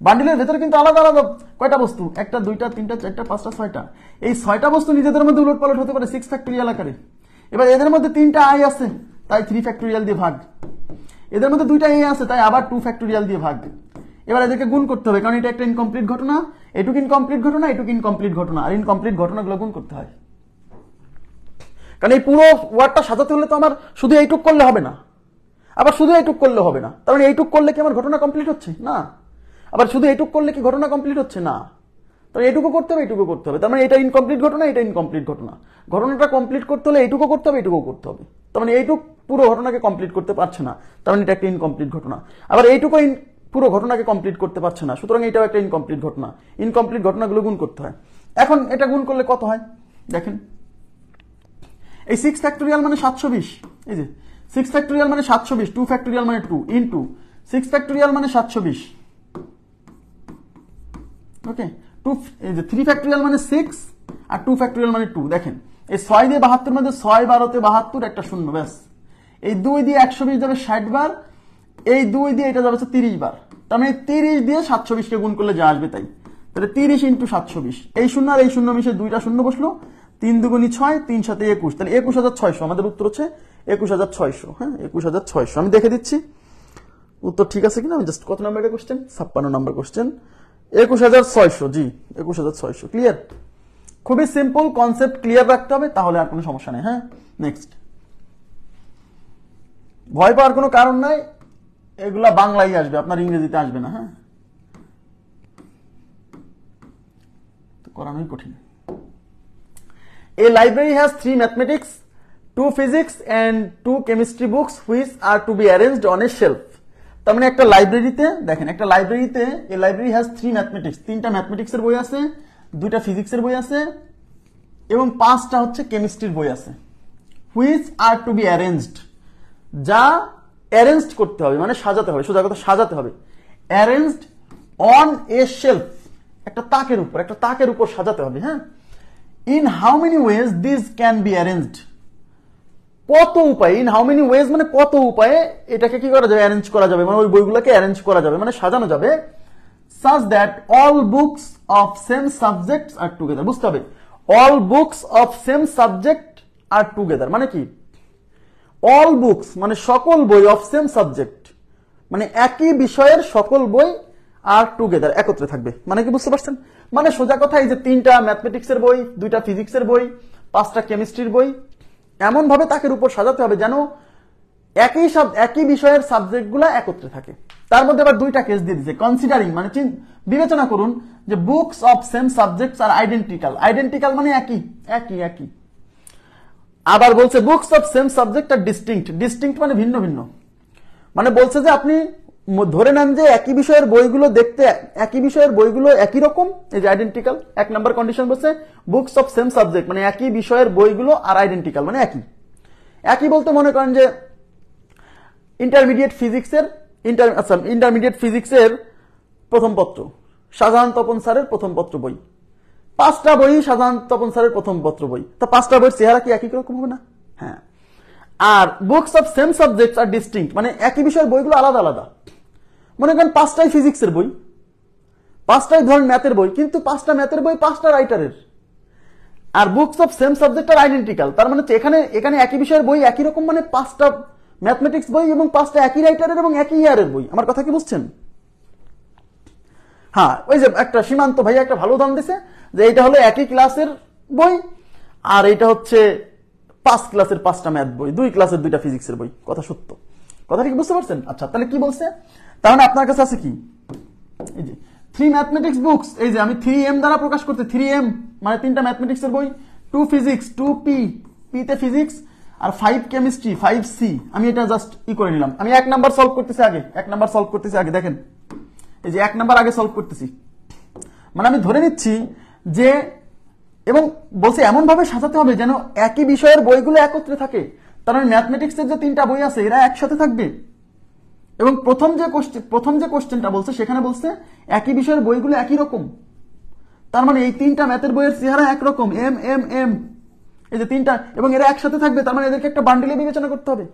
Speaker 1: বান্ডিলের ভেতরে কিন্তু আলাদা আলাদা কয়টা বস্তু, 1টা 2টা 3টা 4টা 5টা 6টা। এই 6টা বস্তু নিজেদের মধ্যে উলট পালট হতে পারে 6 ফ্যাক্টোরিয়াল আকারে। এবার এদের মধ্যে 3টা আই আছে, তাই 3 ফ্যাক্টোরিয়াল দিয়ে ভাগ। এদের মধ্যে 2টা এ আছে, তাই আবার 2 ফ্যাক্টোরিয়াল দিয়ে ভাগ। এবার এদেরকে গুণ করতে হবে, কারণ এটা একটা ইনকমপ্লিট ঘটনা, এটুক ইনকমপ্লিট ঘটনা, এটুক ইনকমপ্লিট ঘটনা, আর ইনকমপ্লিট ঘটনাগুলো গুণ করতে হয়। কারণ এই পুরো ওয়ার্ডটা সাজাতে হলে তো আমার শুধু এইটুক করলে হবে না, আবার শুধু এইটুক করলে হবে না। তার মানে এইটুক করলে কি আমার ঘটনা কমপ্লিট হচ্ছে না, আবার শুধু এইটুক করলে কি ঘটনা কমপ্লিট হচ্ছে না। তাহলে এইটুকু করতে হবে, এইটুকু করতে হবে। তার মানে এটা ইনকমপ্লিট ঘটনা, এটা ইনকমপ্লিট ঘটনা। ঘটনাটা কমপ্লিট করতে হলে এইটুকু করতে হবে, এইটুকু করতে হবে। তার মানে এইটুক পুরো ঘটনাকে কমপ্লিট করতে পারছে না, তার মানে এটা একটা ইনকমপ্লিট ঘটনা। আবার এইটুকু পুরো ঘটনাকে কমপ্লিট করতে পারছে না, সুতরাং এটাও একটা ইনকমপ্লিট ঘটনা। ইনকমপ্লিট ঘটনাগুলো গুণ করতে হয়। এখন এটা গুণ করলে কত হয় দেখেন, এই 6 ফ্যাক্টোরিয়াল মানে 720, এই যে 6 ফ্যাক্টোরিয়াল মানে 720, 2 ফ্যাক্টোরিয়াল মানে 2 ইনটু 6 ফ্যাক্টোরিয়াল মানে 720। ওকে, 2 এই যে 3 ফ্যাক্টোরিয়াল মানে 6 আর 2 ফ্যাক্টোরিয়াল মানে 2। দেখেন এই 6 দিয়ে 72 মধ্যে 6 12 তে 72, একটা শূন্য, ব্যাস। এই 2 দিয়ে 120 যাবে 60 বার, এই 2 দিয়ে এটা যাবে 30 বার। তার মানে 30 দিয়ে 720 কে গুণ করলে যা আসবে তাই। তাহলে 30 ইনটু 720, এই শূন্য আর এই শূন্য মিশে 2টা শূন্য বসলো, 3 দুগুণী 6, 3 সাথে 21, তাহলে 21600। আমাদের উত্তর হচ্ছে 21600। হ্যাঁ, 21600। আমি দেখে দিচ্ছি উত্তর ঠিক আছে কিনা। আমি জাস্ট কত নাম্বারের কোশ্চেন, 56 নম্বর কোশ্চেন, 21600। জি, 21600। ক্লিয়ার? খুবই সিম্পল, কনসেপ্ট ক্লিয়ার রাখতে হবে, তাহলে আর কোনো সমস্যা নেই। হ্যাঁ, নেক্সট। ভয় পাওয়ার কোনো কারণ নাই, এগুলা বাংলায় আসবে, আপনার ইংরেজিতে আসবে না। হ্যাঁ, করানোই কঠিন। A library has 3 mathematics, 2 physics and 2 chemistry books which are to be arranged on a shelf. তার মানে একটা লাইব্রেরিতে দেখেন, একটা লাইব্রেরিতে এই লাইব্রেরি হ্যাজ 3 ম্যাথমেটিক্স, 3টা ম্যাথমেটিক্সের বই আছে, 2টা ফিজিক্সের বই আছে এবং 5টা হচ্ছে কেমিস্ট্রির বই আছে। Which are to be arranged, যা অ্যারেঞ্জড করতে হবে মানে সাজাতে হবে, সোজা কথা সাজাতে হবে। অ্যারেঞ্জড অন এ শেলফ, একটা তাকের উপর সাজাতে হবে। হ্যাঁ, in how many wedge this can be arranged, কত উপায়ে, ইন হাউ মেনি ওয়েজ মানে কত উপায়ে এটাকে কি করা যাবে, অ্যারেঞ্জ করা যাবে, মানে ওই বইগুলোকে অ্যারেঞ্জ করা যাবে মানে সাজানো যাবে। such that all books of same subjects are together, বুঝতে হবে all books of same subject are together মানে কি, all books মানে সকল বই, of same subject মানে একই বিষয়ের সকল বই আর টুগেদার একত্রে থাকবে মানে কি, বুঝতে পারছেন? মানে সোজা কথা এই যে 3টা ম্যাথমেটিক্সের বই, 2টা ফিজিক্সের বই, 5টা কেমিস্ট্রির বই এমন ভাবে তাকের উপর সাজাতে হবে যেন একই বিষয়ের সাবজেক্টগুলো একত্রে থাকে। তার মধ্যে আবার 2টা কেস দিয়ে দিয়েছে, কনসিডারিং মানে বিবেচনা করুন যে books of same subjects are identical, identical মানে একই। আবার বলছে books of same subject are distinct, distinct মানে ভিন্ন ভিন্ন, মানে বলছে যে আপনি ধরে নেন যে একই বিষয়ের বইগুলো দেখতে, একই বিষয়ের বইগুলো একই রকম, এই যে আইডেন্টিক্যাল। 1 নম্বর কন্ডিশন বলছে বুকস অফ সেম সাবজেক্ট মানে একই বিষয়ের বইগুলো আর আইডেন্টিক্যাল মানে একই বলতে মনে করেন যে ইন্টারমিডিয়েট ফিজিক্সের প্রথম পত্র শাহজাহান তপন স্যারের প্রথম পত্র বই, 5টা বই শাহজাহান তপন স্যারের প্রথম পত্র বই, তা 5টা বইয়ের চেহারা কি একই রকম হবে না? হ্যাঁ। আর books of same subjects are distinct মানে একই বিষয়ের বইগুলো আলাদা আলাদা, মনে করেন 5টাই ফিজিক্সের বই, 5টাই ধরেন ম্যাথের বই, কিন্তু 5টা ম্যাথের বই 5টা রাইটারের। আর books of same subject are identical তার মানে এখানে একই বিষয়ের বই একই রকম মানে 5টা ম্যাথমেটিক্স বই এবং 5টা একই রাইটারের এবং একই ইয়ারের বই। আমার কথা কি বুঝছেন? হ্যাঁ, ওই যে একটা সীমান্ত ভাইয়া একটা ভালো উদাহরণ দিছে যে এটা হলো একই ক্লাসের বই আর এটা হচ্ছে 5 ক্লাসের 5টা ম্যাথ বই, 2 ক্লাসের 2টা ফিজিক্সের বই। কথা সত্য, কথা কি বুঝতে পারছেন? আচ্ছা, তাহলে কি বলছে? তাহলে আপনার কাছে আছে কি, এই যে 3 ম্যাথমেটিক্স বুকস, এই যে আমি 3M দ্বারা প্রকাশ করতে, 3M মানে 3টা ম্যাথমেটিক্সের বই, 2 ফিজিক্স, 2P, P তে ফিজিক্স আর 5 কেমিস্ট্রি, 5C। আমি এটা জাস্ট করে নিলাম। আমি 1 নাম্বার সলভ করতেছি আগে, দেখেন এই যে 1 নাম্বার আগে সলভ করতেছি, মানে আমি ধরে নিচ্ছি যে, এবং বলছে এমন ভাবে সাজাতে হবে যেন একই বিষয়ের বইগুলো একত্রে থাকে। তার মানে ম্যাথমেটিক্সের যে 3টা বই আছে এরা একসাথে থাকবে। এবং প্রথম যে কোশ্চেনটা বলছে সেখানে বলছে একই বিষয়ের বইগুলো একই রকম, তার মানে এই 3টা ম্যাথের বইয়ের চেহারা একরকম, এম, এই যে 3টা, এবং এরা একসাথে থাকবে, তার মানে এদেরকে একটা বান্ডিলে বিবেচনা করতে হবে।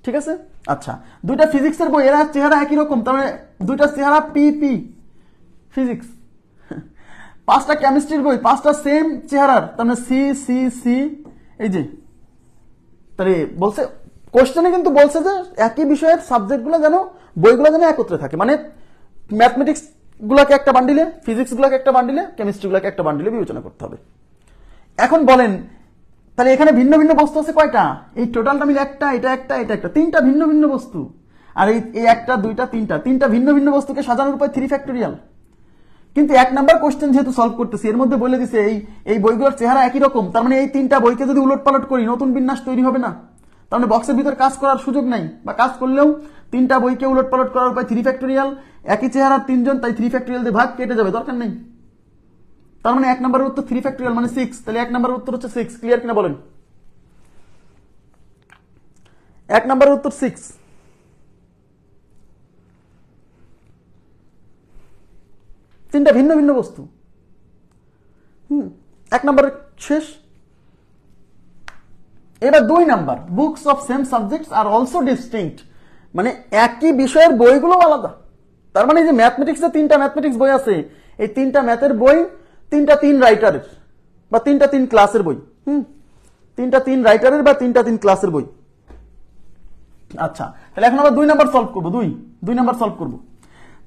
Speaker 1: ঠিক আছে? আচ্ছা, 2টা ফিজিক্সের বই এরা চেহারা একই রকম, তার মানে 2টা চেহারা পি ফিজিক্স। 5টা কেমিস্ট্রির বই 5টা সেম চেহারার, তার মানে সি, এই যে। তাহলে বলছে কোশ্চেনে কিন্তু বলছে যে একই বিষয়ের সাবজেক্টগুলো যেন বইগুলো যেন একত্রে থাকে, মানে ম্যাথমেটিক্স গুলাকে একটা বান্ডিলে, ফিজিক্স গুলাকে একটা বান্ডিলে, কেমিস্ট্রি গুলাকে একটা বান্ডিলে বিবেচনা করতে হবে। এখন বলেন তাহলে এখানে ভিন্ন ভিন্ন বস্তু আছে কয়টা? এই টোটালটা মিলে এটা একটা 3টা ভিন্ন ভিন্ন বস্তু। আর এই 1টা 2টা 3টা ভিন্ন ভিন্ন বস্তুকে সাজানোর উপায় 3 ফ্যাক্টোরিয়াল। কিন্তু 1 নাম্বার কোশ্চেন যেহেতু সলভ করতেছি এর মধ্যে বলে দিছে এই বইগুলোর চেহারা একই রকম, তার মানে এই 3টা বইকে যদি উলট পালট করি নতুন বিন্যাস তৈরি হবে না, তার মানে বক্সের ভিতর কাজ করার সুযোগ নাই, বা কাজ করলেও 3টা বইকে উলট পালট করার উপায় 3 ফ্যাক্টোরিয়াল, একই চেহারার 3জন, তাই 3 ফ্যাক্টোরিয়াল দিয়ে ভাগ কেটে যাবে, দরকার নেই। তার মানে 1 নম্বরের উত্তর 3 ফ্যাক্টোরিয়াল মানে 6, তাহলে 1 নম্বরের উত্তর হচ্ছে 6। ক্লিয়ার কিনা বলেন? 1 নম্বরের উত্তর 6। তিনটা ভিন্ন ভিন্ন বস্তু। 1 নম্বরের শেষ। এবার 2 number, books of same subjects are also distinct, মানে একই বিষয়ের বইগুলো আলাদা। তার মানে এই যে ম্যাথমেটিক্সে 3টা ম্যাথমেটিক্স বই আছে, এই 3টা ম্যাথের বই 3টা 3 রাইটারের বা 3টা 3 ক্লাসের বই। 3টা 3 রাইটারের বা 3টা 3 ক্লাসের বই। আচ্ছা, তাহলে এখন আমরা 2 নাম্বার সলভ করব। 2 নাম্বার সলভ করব।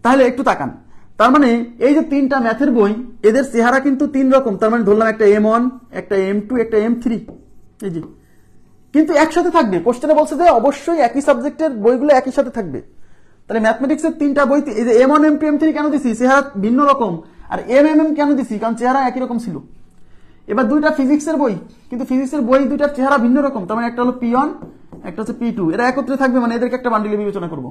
Speaker 1: তাহলে একটু তাকান, তার মানে এই যে 3টা ম্যাথের বই এদের চেহারা কিন্তু 3 রকম, তার মানে ধরলাম একটা M1, একটা M2, একটা M3, এই যে, কিন্তু একসাথে থাকবে। কোশ্চেনে বলছে যে অবশ্যই একই সাবজেক্টের বইগুলো একই সাথে থাকবে। তাহলে ম্যাথমেটিক্সের 3টা বই, এই যে M1, M2, M3 কেন দিছি? চেহারা ভিন্ন রকম। আর MM কেন দিছি? কারণ চেহারা একই রকম ছিল। এবার 2টা ফিজিক্সের বই, কিন্তু ফিজিক্সের বই 2টার চেহারা ভিন্ন রকম, তার মানে একটা হলো P1, একটা হচ্ছে P2, এরা একত্রে থাকবে মানে এদেরকে একটা বান্ডিলে বিবেচনা করব।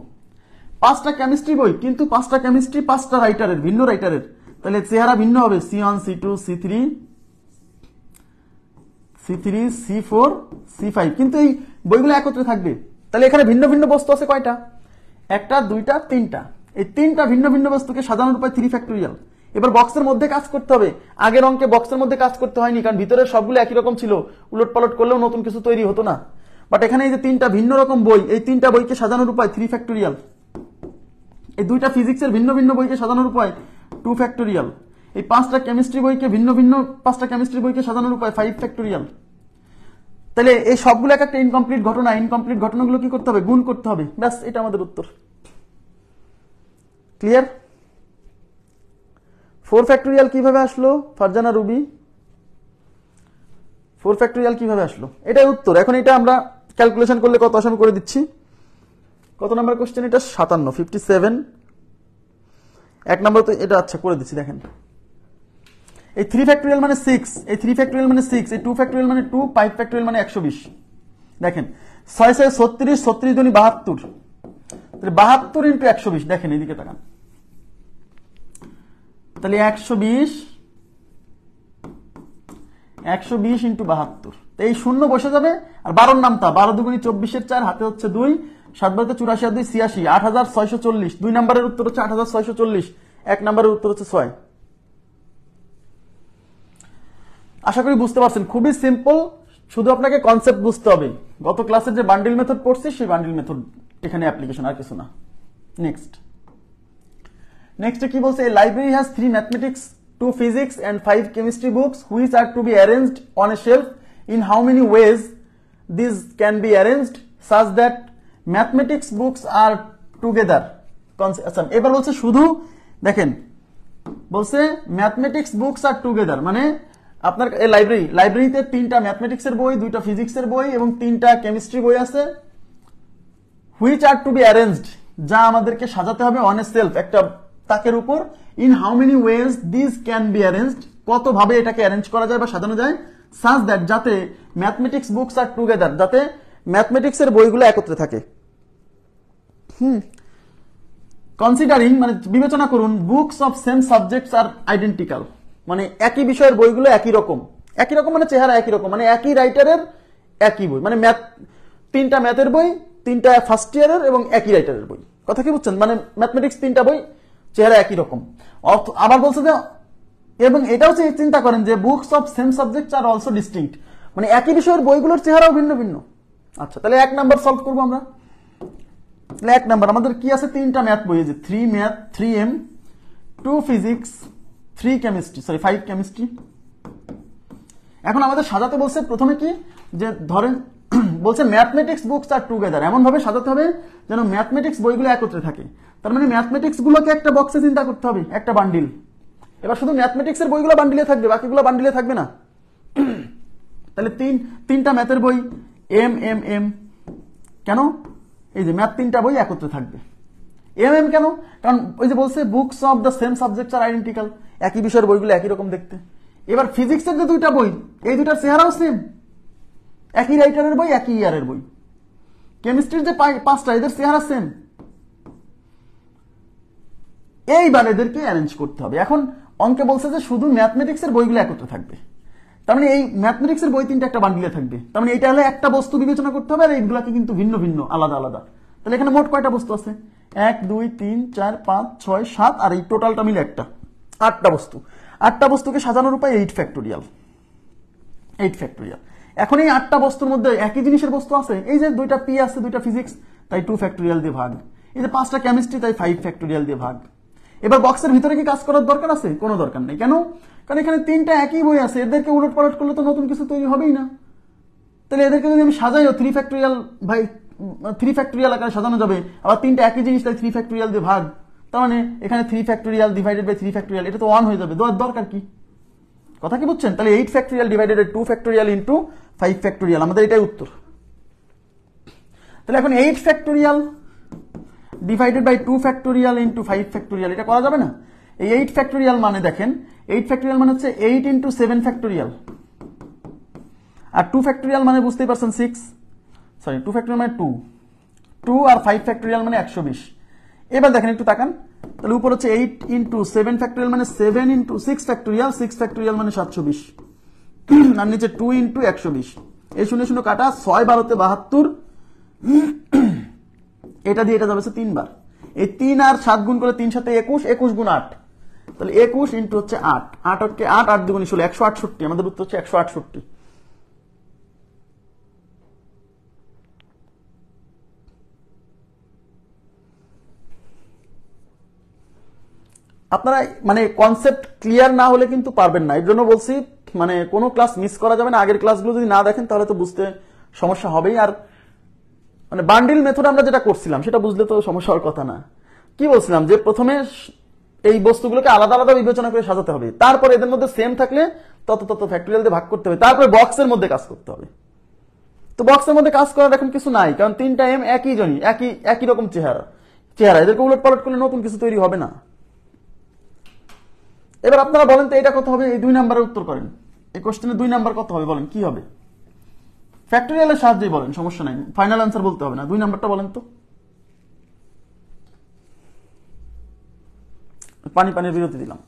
Speaker 1: 5টা কেমিস্ট্রি বই, কিন্তু 5টা কেমিস্ট্রি 5টা রাইটারের, ভিন্ন রাইটারের, তাহলে চেহারা ভিন্ন হবে, C1 C2 C3 C4 C5, কিন্তু এই বইগুলো একত্রে থাকবে। তাহলে এখানে ভিন্ন ভিন্ন বস্তু আছে কয়টা? একটা, দুইটা, তিনটা। এই তিনটা ভিন্ন ভিন্ন বস্তুকে সাজানোর উপায় 3 ফ্যাক্টোরিয়াল। এবার বক্সের মধ্যে কাজ করতে হবে। আগের অঙ্কে বক্সের মধ্যে কাজ করতে হয়নি, কারণ ভিতরের সবগুলো একই রকম ছিল, উলট পালট করলেও নতুন কিছু তৈরি হতো না। বাট এখানে এই যে তিনটা ভিন্ন রকম বই, এই তিনটা বইকে সাজানোর উপায় 3 ফ্যাক্টোরিয়াল। এই দুইটা ফিজিক্সের ভিন্ন ভিন্ন বইকে সাজানোর উপায় 2 ফ্যাক্টোরিয়াল। এই 5টা কেমিস্ট্রি বইকে ভিন্ন ভিন্ন 5টা কেমিস্ট্রি বইকে সাজানোর উপায় 5 ফ্যাক্টোরিয়াল। তাহলে এই সবগুলো একটা ইনকমপ্লিট ঘটনা, ইনকমপ্লিট ঘটনাগুলো কি করতে হবে? গুণ করতে হবে। ব্যাস, এটা আমাদের উত্তর। ক্লিয়ার? 4 ফ্যাক্টোরিয়াল কিভাবে আসলো ফারজানা রুবি? 4 ফ্যাক্টোরিয়াল কিভাবে আসলো? এটাই উত্তর। এখন এটা আমরা ক্যালকুলেশন করলে কত আসে আমি করে দিচ্ছি। কত নাম্বার কোশ্চেন এটা? 57, 57। এক নাম্বার তো এটা, আচ্ছা করে দিচ্ছি। দেখেন, এই 3 ফ্যাক্টোরিয়াল মানে 6, এই 3 ফ্যাক্টোরিয়াল মানে 6, এই 2 ফ্যাক্টোরিয়াল মানে 2, 5 ফ্যাক্টোরিয়াল মানে 120। দেখেন 6 6 36, 36 দুনি 72, তাহলে 72 ইন্টু 120। দেখেন এইদিকে তাকান, তাহলে 120 ইন্টু 72, এই শূন্য বসে যাবে। আর 12 নাম তা 12 দুগুনি 24 4, হাতে হচ্ছে 2, 7 বারতে 84 আর 2 86, 8640। 2 নম্বরের উত্তর হচ্ছে 8640, 1 নম্বরের উত্তর হচ্ছে 6। আশা করি বুঝতে পারছেন, খুবই সিম্পল, শুধু আপনাকে কনসেপ্ট বুঝতে হবে। গত ক্লাসের যে বান্ডিল মেথড পড়ছি সেই বান্ডিল মেথড এখানে অ্যাপ্লিকেশন, আর কিছু না। নেক্সট কি বলছে? Library has 3 mathematics, 2 physics and 5 chemistry books which are to be arranged on a shelf. In how many ways these can be arranged such that mathematics books are together? আচ্ছা, এবার বলছে শুধু, দেখেন বলছে ম্যাথমেটিক্স বুকস আর টুগেদার, মানে আপনার লাইব্রেরিতে 3টা ম্যাথমেটিক্সের বই, 2টা ফিজিক্সের বই এবং 3টা কেমিস্ট্রি বই আছে। Which are to be arranged, যা আমাদেরকে সাজাতে হবে অন এ সেলফ, একটা তাকের উপর। In how many wedge this can be arranged, কত ভাবে এটাকে অ্যারেঞ্জ করা যায় বা সাজানো যায়। সাজ দ্যাট, যাতে ম্যাথমেটিক্স বুকস আর টুগেদার, যাতে ম্যাথমেটিক্সের বইগুলো একত্রে থাকে। কনসিডারিং মানে বিবেচনা করুন, books of same subjects are identical, মানে একই বিষয়ের বইগুলো একই রকম মানে চেহারা একই রকম, মানে একই রাইটারের একই বই, মানে 3টা ম্যাথের বই, 3টা ফার্স্ট ইয়ারের এবং একই রাইটারের বই। কথা কি বুঝছেন? মানে ম্যাথমেটিক্স 3টা বই, চেহারা একই রকম। আবার বলছে যে, এবং এটাও চিন্তা করেন যে books of same subjects are also distinct, মানে একই বিষয়ের বইগুলোর চেহারাও ভিন্ন ভিন্ন। আচ্ছা, তাহলে 1 নাম্বার সলভ করবো আমরা। তাহলে 1 নাম্বার আমাদের কি আছে? 3টা ম্যাথ বই, যে 3 ম্যাথ, 3M, 2 ফিজিক্স, 5 কেমিস্ট্রি। এখন আমাদের সাজাতে বলছে প্রথমে কি, যে ধরেন বলছে ম্যাথমেটিক্স বুকস আর টুগেদার, এমন ভাবে সাজাতে হবে যেন ম্যাথমেটিক্স বইগুলো একত্রে থাকে। তার মানে ম্যাথমেটিক্স গুলোকে একটা বক্সে চিন্তা করতে হবে, একটা বান্ডিল। এবার শুধু ম্যাথমেটিক্স এর বইগুলো বান্ডিলে থাকবে, বাকিগুলো বান্ডিলে থাকবে না। তাহলে 3টা ম্যাথের বই এম, কেন? এই যে ম্যাথ 3টা বই একত্রে থাকবে। এম কেন? কারণ ওই যে বলছে books of the same subjects are identical, একই বিষয়ের বইগুলো একই রকম দেখতে। এবার ফিজিক্সের যে 2টা বই, এই 2টার চেহারাও সেম, একই রাইটারের বই, একই ইয়ারের বই। কেমিস্ট্রির যে 5টা, এদের চেহারা সেম। এইবার এদেরকে অ্যারেঞ্জ করতে হবে। এখন অঙ্কে বলছে যে শুধু ম্যাথমেটিক্সের বইগুলো একত্রে থাকবে, তার মানে এই ম্যাথমেটিক্সের বই 3টা একটা বান্ডিলে থাকবে। তার মানে এটা হলে একটা বস্তু বিবেচনা করতে হবে, আর এইগুলাকে কিন্তু ভিন্ন ভিন্ন, আলাদা আলাদা। তাহলে এখানে মোট কয়টা বস্তু আছে? 1 2 3 4 5 6 7, আর এই টোটালটা মিলে 8টা বস্তু। 8টা বস্তুকে সাজানোর উপায় 8 ফ্যাক্টোরিয়াল। এখন এই 8টা বস্তুর মধ্যে একই জিনিসের বস্তু আছে, এই যে 2টা পি আছে, 2টা ফিজিক্স, তাই 2 ফ্যাক্টোরিয়াল দিয়ে ভাগ। এই যে 5টা কেমিস্ট্রি, তাই 5 ফ্যাক্টোরিয়াল দিয়ে ভাগ। এবার বক্সের ভিতরে কি কাজ করার দরকার আছে? কোনো দরকার নেই। কেন? কারণ এখানে 3টা একই বই আছে, এদেরকে উলট পালট করলে তো নতুন কিছু তৈরি হবেই না। তাহলে এদেরকে যদি আমি সাজাইও 3 ফ্যাক্টোরিয়াল, ভাই 3 ফ্যাক্টোরিয়াল আকারে সাজানো যাবে। আবার 3টা একই জিনিস, তাই 3 ফ্যাক্টোরিয়াল দিয়ে ভাগ। তার মানে এখানে 3 ফ্যাক্টোরিয়াল ডিভাইডেড বাই 3 ফ্যাক্টোরিয়াল, এটা তো 1 হয়ে যাবে। দরকার কি? কথা কি বুঝছেন? তাহলে 8 factorial divided by 2 factorial into 5 factorial, আমাদের এটাই উত্তর। তাহলে এখন 8 factorial divided by 2 factorial into 5 factorial, এটা করা যাবে না? এই 8 ফ্যাক্টোরিয়াল মানে দেখেন, 8 ফ্যাক্টোরিয়াল মানে হচ্ছে 8 ইন্টু 7 ফ্যাক্টোরিয়াল, আর 2 ফ্যাক্টোরিয়াল মানে বুঝতেই পারছেন 6। সরি 2 ফ্যাক্টোরিয়াল মানে 2, 2 আর 5 ফ্যাক্টোরিয়াল মানে 120। এবার দেখেন একটু তাকান, তাহলে উপর হচ্ছে 8 ইন্টু 7 ফ্যাক্টোরিয়াল মানে 7 ইন্টু 6 ফ্যাক্টোরিয়াল, 6 ফ্যাক্টোরিয়াল মানে 720, আর নিচে 2 ইন্টু 120। এই 0 0 কাটা, 6 12 72, এটা দিয়ে এটা যাবে 3 বার। এই 3 আর 7 গুণ করে 3 সাথে 21, 21 গুণ 8, তাহলে 21 ইন্টু হচ্ছে 8, 8 হচ্ছে 8, 8 দুগুণ 16, 168। আমাদের উত্তর হচ্ছে 168। আপনারা মানে কনসেপ্ট ক্লিয়ার না হলে কিন্তু পারবেন না, এর জন্য বলছি মানে কোনো ক্লাস মিস করা যাবে না। আগের ক্লাসগুলো যদি না দেখেন তাহলে তো বুঝতে সমস্যা হবেই। আর মানে বান্ডিল মেথড আমরা যেটা করছিলাম সেটা বুঝলে তো সমস্যা হওয়ার কথা না। কি বলছিলাম যে প্রথমে এই বস্তুগুলোকে আলাদা আলাদা বিবেচনা করে সাজাতে হবে, তারপর এদের মধ্যে সেম থাকলে তত তত ফ্যাক্টরিয়াল দিয়ে ভাগ করতে হবে, তারপরে বক্সের মধ্যে কাজ করতে হবে। তো বক্সের মধ্যে কাজ করার এখন কিছু নাই, কারণ 3টা এম একই জনই, একই রকম চেহারা, এদেরকে উলট পালট করলে নতুন কিছু তৈরি হবে না। এবার আপনারা বলেন তো এটা কত হবে, এই 2 নাম্বারের উত্তর করেন। এই কোশ্চেনে 2 নাম্বার কত হবে বলেন, কি হবে? ফ্যাক্টরিয়ালের সাহায্যে বলেন, সমস্যা নাই, ফাইনাল আনসার বলতে হবে না। 2 নাম্বারটা বলেন তো। পানির বিরতি দিলাম।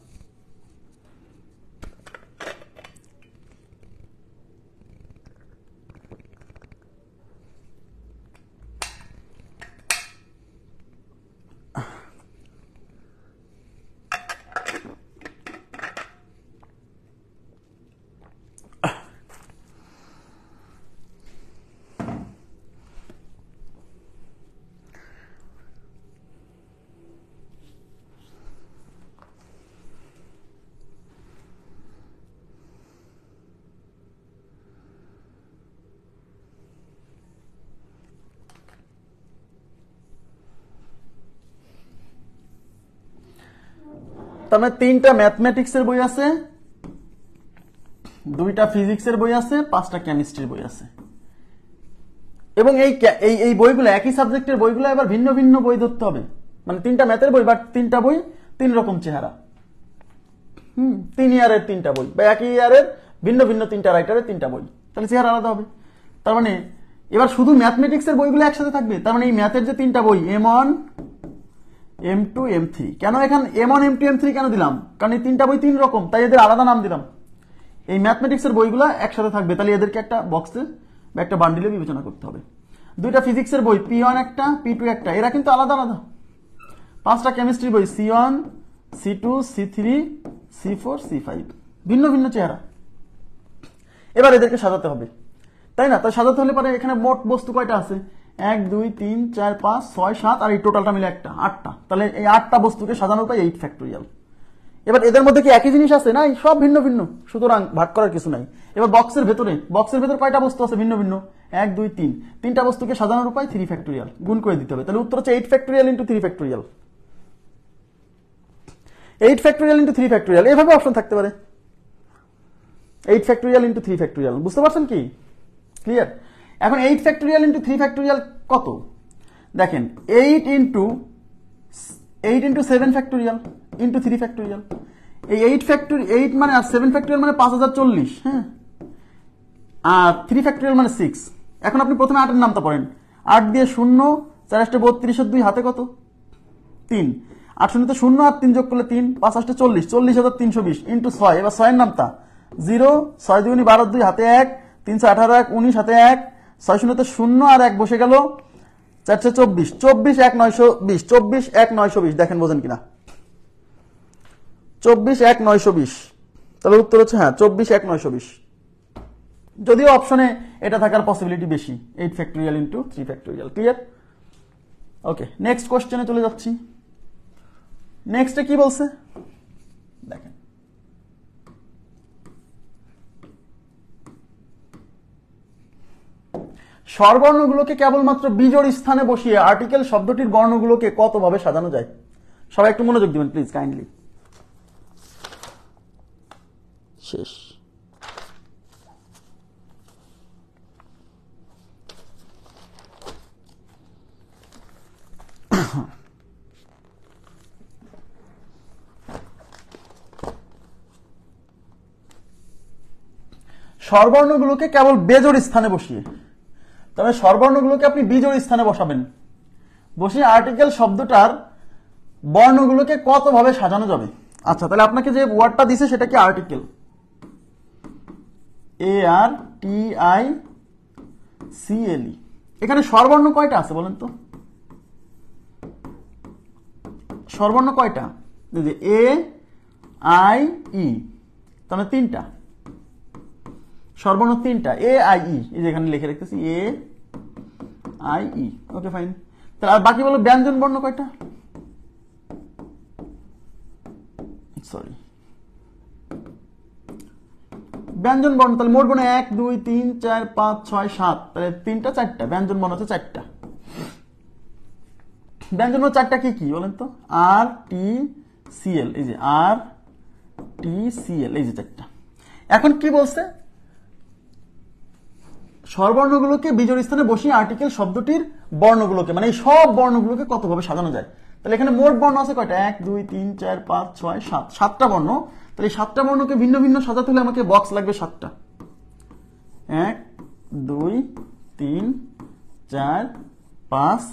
Speaker 1: তার মানে 3টা ম্যাথমেটিক্সের বই আছে, 2টা ফিজিক্সের বই আছে, 5টা কেমিস্ট্রির বই আছে। এবং এই বইগুলো একই সাবজেক্টের বইগুলো এবার ভিন্ন ভিন্ন বই ধরতে হবে, মানে 3টা ম্যাথের বই, বাট 3টা বই 3 রকম চেহারা। 3 ইয়ারের 3টা বই, বা একই ইয়ারের ভিন্ন ভিন্ন 3টা রাইটারের 3টা বই, তাহলে চেহারা আলাদা হবে। তার মানে এবার শুধু ম্যাথমেটিক্সের বইগুলো একসাথে থাকবে, তার মানে এই ম্যাথের যে 3টা বই M1 M2 M3, কেন এখানে M1 M2 M3 কেন দিলাম, কারণ এই 3টা বই 3 রকম, তাই এদের আলাদা নাম দিলাম। এই ম্যাথমেটিক্সের বইগুলো একসাথে থাকবে, তাহলে এদেরকে একটা বক্সে বা একটা বান্ডিলে বিবেচনা করতে হবে। 2টা ফিজিক্সের বই P1 একটা P2 একটা, এরা কিন্তু আলাদা আলাদা। 5টা কেমিস্ট্রির বই C1 C2 C3 C4 C5, ভিন্ন ভিন্ন চেহারা। এবার এদেরকে সাজাতে হবে, তাই না? তাই সাজাতে হলে পরে এখানে মোট বস্তু কয়টা আছে, 1 2 3 4 5 6 7, আর এই টোটালটা মিলে 8টা। তাহলে এই 8টা বস্তুকে সাজানোর পাই 8 ফ্যাক্টোরিয়াল। এবার এদের মধ্যে কি একই জিনিস আছে? নাই, সব ভিন্ন ভিন্ন, সুতরাং ভাগ করার কিছু নাই। এবার বক্সের ভেতরে কয়টা বস্তু আছে ভিন্ন ভিন্ন, 1 2 3, 3টা বস্তুকে সাজানোর উপায় 3 ফ্যাক্টোরিয়াল, গুণ করে দিতে হবে। তাহলে উত্তর হচ্ছে 8 factorial into 3 factorial. 8 factorial into 3 factorial, এভাবে অপশন থাকতে পারে। 8 ফ্যাক্টোরিয়াল ইন্টু 3 ফ্যাক্টোরিয়াল, বুঝতে পারছেন কি? ক্লিয়ার? এখন 8 ফ্যাক্টোরিয়াল ইন্টু 3 ফ্যাক্টোরিয়াল কত? দেখেন 8 ইন্টু 7 ফ্যাক্টোরিয়াল ইন্টু 3 ফ্যাক্টোরিয়াল। এই 8 মানে আর 7 ফ্যাক্টোরিয়াল মানে 5040, হ্যাঁ, আর 3 ফ্যাক্টোরিয়াল মানে 6। এখন আপনি প্রথমে 8 এর নামটা পড়েন, 8 দিয়ে 0, 4 32, 2 হাতে কত 3, 8 শূন্যতে 0 আর 3 যোগ করলে 3, 5 8 40, 40,320 ইন্টু 6। এবার 6 এর নামটা 0, 6 2 12, 2 হাতে 1, 318 1, 19 হাতে 1, 6 শূন্যতে 0 আর 1 বসে গেল, 4 24, 24 1 920, 24 1 920, দেখেন বোঝেন কিনা, 24 1 920। তাহলে উত্তর হচ্ছে হ্যাঁ 24 1 920, যদিও অপশনে এটা থাকার পসিবিলিটি বেশি। 8 ফ্যাক্টোরিয়াল ইন্টু 3 ফ্যাক্টোরিয়াল। ক্লিয়ার? ওকে, নেক্সট কোশ্চেনে চলে যাচ্ছি। নেক্সটে কি বলছে দেখেন, স্বরবর্ণগুলোকে কেবলমাত্র বিজোড় স্থানে বসিয়ে আর্টিকেল শব্দটির বর্ণগুলোকে কতভাবে সাজানো যায়? সবাই একটু মনোযোগ দিবেন প্লিজ, কাইন্ডলি। শেষ। স্বরবর্ণগুলোকে কেবল বেজোড় স্থানে বসিয়ে, তবে স্বরবর্ণগুলোকে আপনি বিজোড় স্থানে বসাবেন, বসে আর্টিকেল শব্দটার বর্ণগুলোকে কতভাবে সাজানো যাবে। আচ্ছা, তাহলে আপনাকে যে ওয়ার্ডটা দিছে সেটা কি আর্টিকেল, ARTICLE। এখানে স্বরবর্ণ কয়টা আছে বলেন তো? স্বরবর্ণ কয়টা? এ আই ই, তাহলে তিনটা স্বরবর্ণ, তিনটা AIE, এই যে এখানে লিখে রাখতেছি AIE। Okay fine. তাহলে আর বাকি বলো ব্যঞ্জন বর্ণ কয়টা? সরি, ব্যঞ্জন বর্ণ তাহলে মোট বর্ণ 1 2 3 4 5 6 7, তাহলে তিনটা চারটা ব্যঞ্জন বর্ণ হচ্ছে চারটা। ব্যঞ্জন বর্ণ চারটা কি কি বলেন তো? RTCL, এই যে RTCL, এই যে চারটা। এখন কি বলছে? স্বরবর্ণগুলোকে বিজোড় স্থানে বসিয়ে আর্টিকেল শব্দটির বর্ণগুলোকে, মানে এই সব বর্ণগুলোকে কতভাবে সাজানো যায়। তাহলে এখানে মোট বর্ণ আছে কয়টা? 1 2 3 4 5 6 7, সাতটা বর্ণ। তাহলে এই সাতটা বর্ণকে ভিন্ন ভিন্ন সাজাতে হলে আমাকে বক্স লাগবে সাতটা। 1 2 3 4 5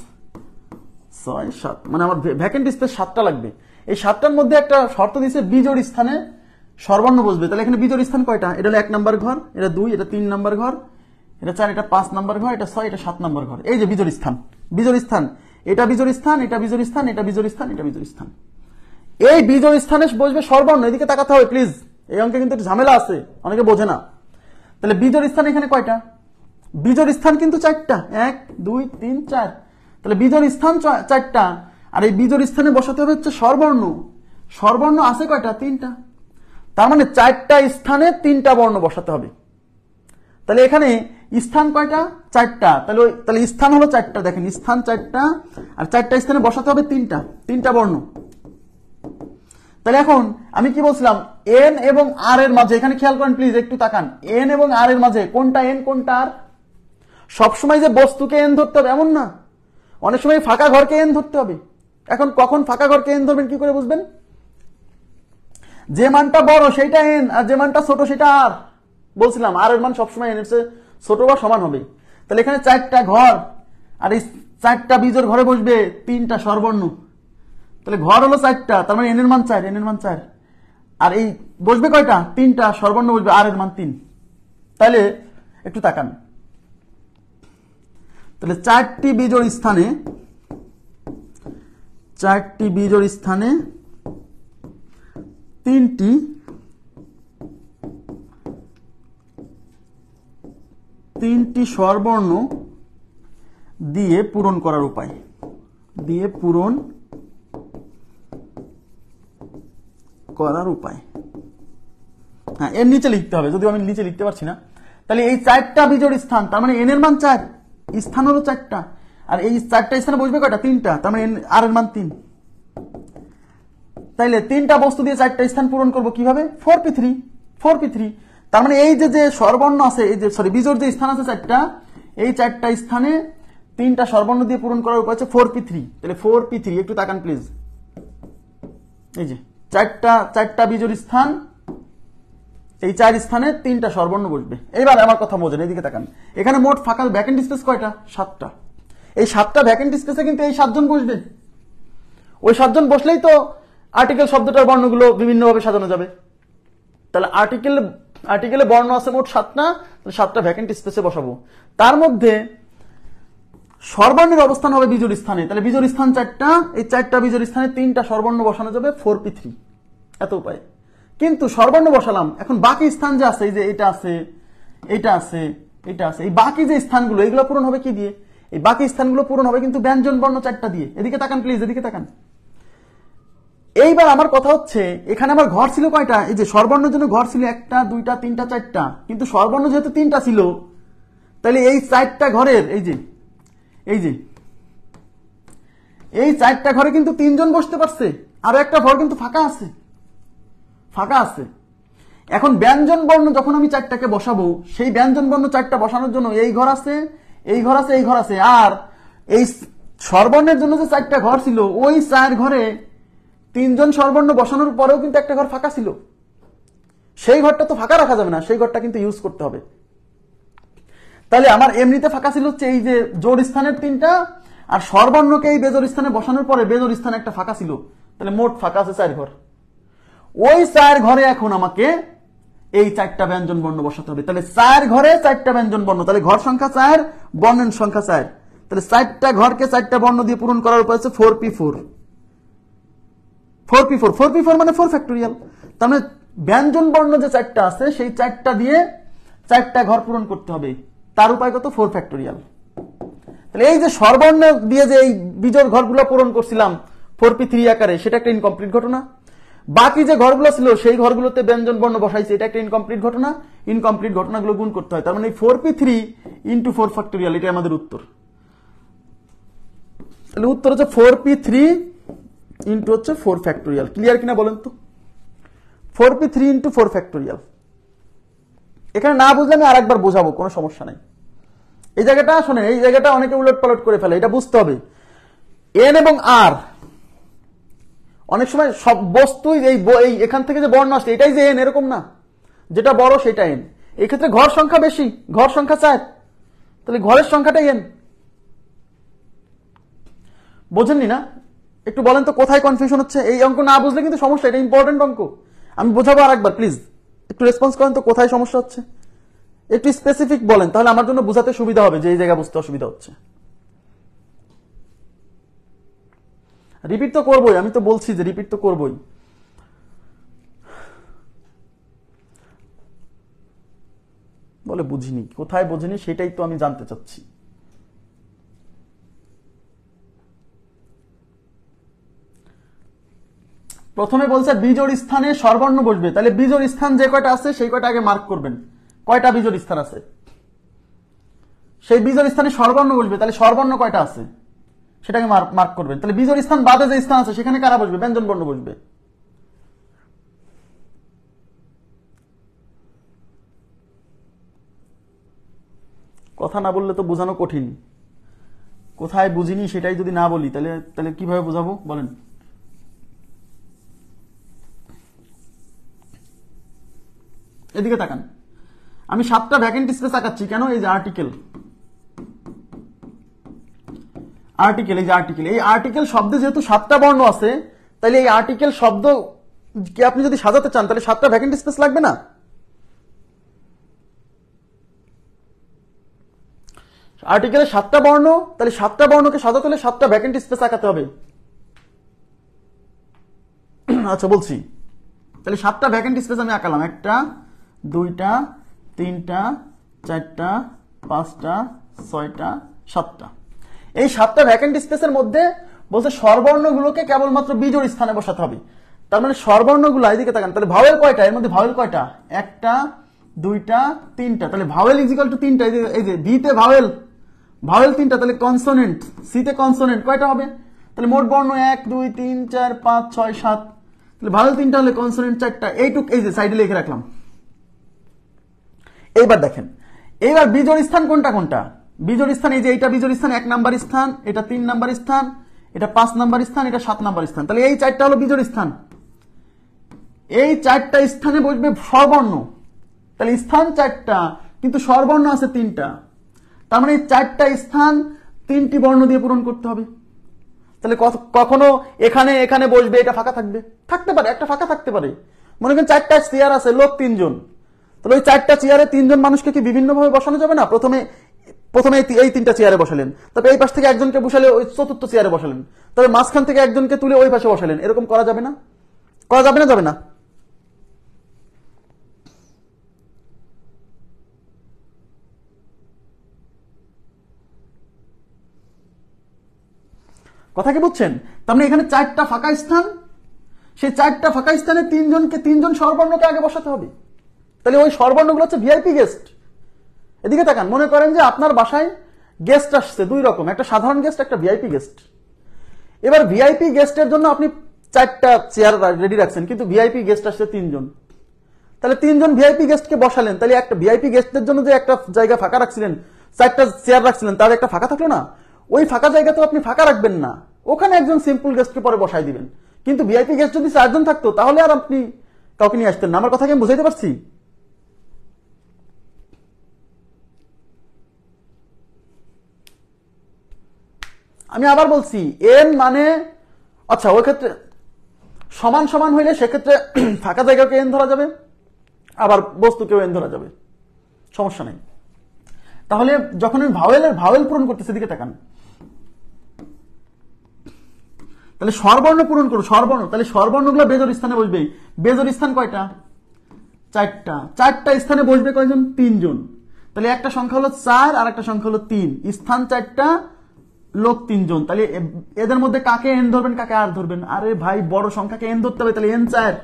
Speaker 1: 6 7, মানে আমার ভ্যাকেন্ট স্পেস সাতটা লাগবে। এই সাতটার মধ্যে একটা শর্ত দিয়েছে বিজোড় স্থানে স্বরবর্ণ বসবে। তাহলে এখানে বিজোড় স্থান কয়টা? এটা হলো 1 নম্বর ঘর, এটা 2, এটা 3 নম্বর ঘর, এটা 4, এটা 5 নম্বর ঘর, এটা 6, এটা 7 নম্বর ঘর। এই যে বিজোড় স্থান, বিজোড় স্থান, এটা বিজোড় স্থান, এটা বিজোড় স্থান, এটা বিজোড় স্থান, এটা বিজোড় স্থান। এই বিজোড় স্থানে বসবে স্বরবর্ণ। এদিকে তাকাতে হবে প্লিজ, এই অঙ্কে কিন্তু ঝামেলা আছে, অনেকে বোঝে না। তাহলে বিজোড় স্থান এখানে কয়টা? বিজোড় স্থান কিন্তু চারটা, 1 2 3 4। তাহলে বিজোড় স্থান চারটা, আর এই বিজোড় স্থানে বসাতে হবে হচ্ছে স্বরবর্ণ। স্বরবর্ণ আছে কয়টা? তিনটা। তার মানে চারটা স্থানে তিনটা বর্ণ বসাতে হবে। তাহলে এখানে স্থান কয়টা? চারটা। তাহলে স্থান হলো চারটা, দেখেন স্থান চারটা, আর চারটা স্থানে বসাতে হবে তিনটা বর্ণ। তাহলে এখন আমি কি বলছিলাম? এন এবং আর এর মাঝে, এখানে খেয়াল করেন প্লিজ, একটু তাকান, এন এবং আর এর মাঝে কোনটা এন কোনটা আর? সবসময় যে বস্তুকে এন ধরতে হবে এমন না, অনেক সময় ফাঁকা ঘরকে এন ধরতে হবে। এখন কখন ফাঁকা ঘরকে এন ধরবেন কি করে বুঝবেন? যে মানটা বড় সেটা এন, আর যে মানটা ছোট সেটা আর। বলছিলাম আর এর মান সবসময় এন এর চেয়ে ছোট বা সমান হবে। তাহলে এখানে চারটা ঘর, আর এই চারটা বিজোড় ঘরে বসবে তিনটা স্বরবর্ণ। তাহলে ঘর হলো চারটা, তার মানে এন এর মান 4, এন এর মান 4। আর এই বসবে কয়টা? তিনটা স্বরবর্ণ বসবে, আর এর মান 3। তাহলে একটু তাকান, তাহলে চারটি বিজোড় স্থানে তিনটি স্বরবর্ণ দিয়ে পূরণ করার উপায়, হ্যাঁ এর নিচে লিখতে হবে, যদিও আমি নিচে লিখতে পারছি না। তাহলে এই চারটা বিজোড় স্থান, তার মানে এন এর মান 4, স্থান হলো চারটা, আর এই চারটা স্থানে বসবে কয়টা? তিনটা, তার মানে আর এর মান 3। তাইলে তিনটা বস্তু দিয়ে চারটা স্থান পূরণ করব কিভাবে? 4p3। তার মানে এই যে স্বরবর্ণ আছে, এই যে সরি বিজোড় যে স্থান আছে চারটা, এই চারটা স্থানে তিনটা স্বরবর্ণ দিয়ে পূরণ করার উপায় হচ্ছে 4p3। তাহলে 4p3, একটু তাকান প্লিজ, এই যে চারটা বিজোড় স্থান, এই 4 স্থানে তিনটা স্বরবর্ণ বসবে। এইবার আমার কথা বোঝেন, এইদিকে তাকান, এখানে মোট ফাঁকা ভ্যাকেন্ট স্পেস কয়টা? 7টা। এই 7টা ভ্যাকেন্ট স্পেসে কিন্তু এই 7 জন বসবে। ওই 7 জন বসলেই তো আর্টিকেল শব্দটার বর্ণগুলো বিভিন্নভাবে সাজানো যাবে। তাহলে আর্টিকেলে বর্ণ আছে মোট 7টা, তাহলে 7টা ভ্যাকেন্ট স্পেসে বসাবো। তার মধ্যে স্বরবর্ণের অবস্থান হবে বিজোড় স্থানে। তাহলে বিজোড় স্থান 4টা, এই 4টা বিজোড় স্থানে 3টা স্বরবর্ণ বসানো যাবে 4p3। এত উপায়। কিন্তু স্বরবর্ণ বসালাম, এখন বাকি স্থান যে আছে, এই যে এটা আছে, এটা আছে, এটা আছে, এই বাকি যে স্থানগুলো, এগুলো পূরণ হবে কি দিয়ে? এই বাকি স্থানগুলো পূরণ হবে কিন্তু ব্যঞ্জন বর্ণ 4টা দিয়ে। এদিকে তাকান প্লিজ, এদিকে তাকান। এইবার আমার কথা হচ্ছে, এখানে আমার ঘর ছিল কয়টা? এই যে স্বরবর্ণের জন্য ঘর ছিল 1টা 2টা 3টা 4টা, কিন্তু স্বরবর্ণ যেহেতু 3টা ছিল, তাহলে এই 4টা ঘরের এই 4টা ঘরে কিন্তু 3 জন বসতে পারছে, আর একটা ঘর কিন্তু ফাঁকা আছে। এখন ব্যঞ্জন বর্ণ যখন আমি 4টাকে বসাবো, সেই ব্যঞ্জন বর্ণ 4টা বসানোর জন্য এই ঘর আছে, এই ঘর আছে, এই ঘর আছে, আর এই স্বরবর্ণের জন্য যে 4টা ঘর ছিল, ওই 4 ঘরে 3 জন স্বরবর্ণ বসানোর পরেও কিন্তু একটা ঘর ফাঁকা ছিল। সেই ঘরটা তো ফাঁকা রাখা যাবে না, সেই ঘরটা কিন্তু ইউজ করতে হবে। তাহলে আমার এমনিতে ফাঁকা ছিল হচ্ছে এই যে জোড় স্থানের 3টা, আর স্বরবর্ণকে এই বেজোড় স্থানে বসানোর পরে বেজোড় স্থানে একটা ফাঁকা ছিল। তাহলে মোট ফাঁকা আছে 4 ঘর। ওই 4 ঘরে এখন আমাকে এই 4টা ব্যঞ্জন বর্ণ বসাতে হবে। তাহলে 4 ঘরে 4টা ব্যঞ্জন বর্ণ, তাহলে ঘর সংখ্যা 4, বর্ণের সংখ্যা 4। তাহলে 4টা ঘরকে 4টা বর্ণ দিয়ে পূরণ করার উপায় হচ্ছে 4p4। 4p4 মানে 4 ফ্যাক্টোরিয়াল। তার মানে ব্যঞ্জন বর্ণ যে 4টা আছে সেই 4টা দিয়ে 4টা ঘর পূরণ করতে হবে। তার উপায় কত? 4 ফ্যাক্টোরিয়াল। তাহলে এই যে স্বরবর্ণ দিয়ে যে এই বিজোড় ঘরগুলো পূরণ করছিলাম 4p3 আকারে, সেটা একটা ইনকমপ্লিট ঘটনা। বাকি যে ঘরগুলো ছিল সেই ঘরগুলোতে ব্যঞ্জন বর্ণ বসাইছে, এটা একটা ইনকমপ্লিট ঘটনা। ইনকমপ্লিট ঘটনাগুলো গুণ করতে হয়। তার মানে 4p3 ইন্টু 4 ফ্যাক্টোরিয়াল, এটা আমাদের উত্তর। তাহলে উত্তর হচ্ছে 4p3 ইন্টু হচ্ছে 4 ফ্যাক্টোরিয়াল। ক্লিয়ার কিনা বলেন তো? 4p3 into 4 factorial. এখানে না বুঝলে আমি আরেকবার বোঝাবো, কোনো সমস্যা নাই। এই জায়গাটা শোনেন, এই জায়গাটা অনেকে উলট পালট করে ফেলে, এটা বুঝতে হবে। এন এবং আর অনেক সময় সব বস্তুই এই এখান থেকে যে বর্ণ আসছে এটাই যে এন, এরকম না। যেটা বড় সেটা এন। এই ক্ষেত্রে ঘর সংখ্যা বেশি, ঘর সংখ্যা 4, তাহলে ঘরের সংখ্যাটাই এন। বোঝেননি না? একটু বলেন তো কোথায় কনফিউশন হচ্ছে? এই অঙ্ক না বুঝলে কিন্তু সমস্যা, এটা ইম্পর্টেন্ট অঙ্ক। আমি বোঝাবো আরেকবার, প্লিজ একটু রেসপন্স করেন তো, কোথায় সমস্যা হচ্ছে একটু স্পেসিফিক বলেন, তাহলে আমার জন্য বোঝাতে সুবিধা হবে যে এই জায়গা বুঝতে অসুবিধা হচ্ছে। রিপিট তো করবোই, আমি তো বলছি যে রিপিট তো করবোই। বলে বুঝিনি, কোথায় বুঝিনি সেটাই তো আমি জানতে চাচ্ছি। প্রথমে বলছে বিজোড় স্থানে স্বরবর্ণ বসবে, তাহলে বিজোড় স্থান যে কয়টা আছে সেই কয়টা আগে মার্ক করবেন। কয়টা বিজোড় স্থান আছে? সেই বিজোড় স্থানে স্বরবর্ণ বসবে, তাহলে স্বরবর্ণ কয়টা আছে সেটাকে মার্ক করবেন। তাহলে বিজোড় স্থান বাদে যে স্থান আছে সেখানে কারা বসবে? ব্যঞ্জন বর্ণ বসবে। কথা না বললে তো বোঝানো কঠিন। কোথায় বুঝিনি সেটাই যদি না বলি তাহলে তাহলে কিভাবে বোঝাবো বলেন? এদিকে তাকান, আমি 7টা ভ্যাকেন্ট স্পেস আঁকাচ্ছি কেন? এই যে আর্টিকেল, এই যে আর্টিকেল, এই আর্টিকেল শব্দে যেহেতু 7টা বর্ণ আছে, তাহলে এই আর্টিকেল শব্দ কে আপনি যদি সাজাতে চান তাহলে 7টা ভ্যাকেন্ট স্পেস লাগবে না? আর্টিকেলে 7টা বর্ণ, তাহলে 7টা বর্ণকে সাজাতে হলে 7টা ভ্যাকেন্ট স্পেস আঁকাতে হবে। আচ্ছা বলছি, তাহলে 7টা ভ্যাকেন্ট স্পেস আমি আঁকালাম। 1টা 2টা 3টা 4টা 5টা 6টা 7টা। এই 7টা ভ্যাকেন্ট স্পেসের মধ্যে বলছে স্বরবর্ণগুলোকে কেবলমাত্র বিজোড় স্থানে বসাতে হবে। তার মানে স্বরবর্ণগুলো এদিকে তাকান, তাহলে ভাওয়েল কয়টা? এর মধ্যে ভাওয়েল কয়টা? 1টা 2টা 3টা, তাহলে ভাওয়েল ইজ ইকুয়াল টু 3টা। এই যে বি তে ভাওয়েল 3টা, তাহলে কনসোনেন্ট সি তে কনসোনেন্ট কয়টা হবে? তাহলে মোট বর্ণ 1 2 3 4 5 6 7, তাহলে ভাওয়েল 3টা হলে কনসোনেন্ট 4টা। এইটুক এই যে সাইডে লিখে রাখলাম। এইবার দেখেন, এইবার বিজোড় স্থান কোনটা কোনটা? বিজোড় স্থান এই যে এইটা বিজোড় স্থান 1 নাম্বার স্থান, এটা 3 নাম্বার স্থান, এটা 5 নাম্বার স্থান, এটা 7 নাম্বার স্থান। তাহলে এই 4টা হলো বিজোড় স্থান। এই 4টা স্থানে বসবে স্বরবর্ণ। তাহলে স্থান 4টা কিন্তু স্বরবর্ণ আছে 3টা। তার মানে এই 4টা স্থান 3টি বর্ণ দিয়ে পূরণ করতে হবে। তাহলে কখনো এখানে এখানে বসবে, এটা ফাঁকা থাকবে, থাকতে পারে, একটা ফাঁকা থাকতে পারে। মনে করেন 4টা চেয়ার আছে, লোক 3 জন, তাহলে ওই 4টা চেয়ারে 3 জন মানুষকে কি বিভিন্ন ভাবে বসানো যাবে না? প্রথমে এই 3টা চেয়ারে বসালেন, তারপরে এই পাশ থেকে একজনকে বসালে ওই 4র্থ চেয়ারে বসালেন, তবে মাঝখান থেকে একজনকে তুলে ওই পাশে বসালেন। এরকম করা যাবে না? করা যাবে না? যাবে না? কথা কি বুঝছেন? তার মানে এখানে 4টা ফাঁকা স্থান, সেই 4টা ফাঁকা স্থানে 3 জন স্বরবর্ণকে আগে বসাতে হবে। তাহলে ওই স্বরবর্ণগুলো হচ্ছে ভিআইপি গেস্ট। এদিকে তাকান, মনে করেন যে আপনার বাসায় গেস্ট আসছে 2 রকম, একটা সাধারণ গেস্ট, একটা ভিআইপি গেস্ট। এবার ভিআইপি গেস্টের জন্য আপনি 4টা চেয়ার রেডি রাখছেন, কিন্তু ভিআইপি গেস্ট আসছে 3 জন। তাহলে 3 জন ভিআইপি গেস্টকে বসালেন, তাহলে একটা ভিআইপি গেস্টের জন্য যে একটা জায়গা ফাঁকা রাখছিলেন, 4টা চেয়ার রাখছিলেন, তার একটা ফাঁকা থাকলো না? ওই ফাঁকা জায়গা তো আপনি ফাঁকা রাখবেন না, ওখানে একজন সিম্পল গেস্টকে পরে বসাই দিবেন। কিন্তু ভিআইপি গেস্ট যদি 4 জন থাকতো তাহলে আর আপনি কাউকে নিয়ে আসতেন না। আমার কথা কি আমি বুঝাইতে পারছি? আমি আবার বলছি এন মানে আচ্ছা ওই ক্ষেত্রে সমান সমান হইলে সেক্ষেত্রে ফাঁকা জায়গাকে এন ধরা যাবে, আবার বস্তুকেও এন ধরা যাবে, সমস্যা নেই। তাহলে যখন আমি ভাওয়েল পূরণ করতেছি দিকে তাকান, তাহলে স্বরবর্ণ পূরণ করো, স্বরবর্ণ, তাহলে স্বরবর্ণগুলো বেজোর স্থানে বসবে। বেজোর স্থান কয়টা? 4টা। 4টা স্থানে বসবে কয়জন? 3 জন। তাহলে একটা সংখ্যা হলো 4 আর একটা সংখ্যা হলো 3, স্থান 4টা, লোক 3 জন। তাহলে এদের মধ্যে কাকে এন ধরবেন, কাকে আর ধরবেন? আরে ভাই বড় সংখ্যাকে এন ধরতে হবে, তাহলে এন 4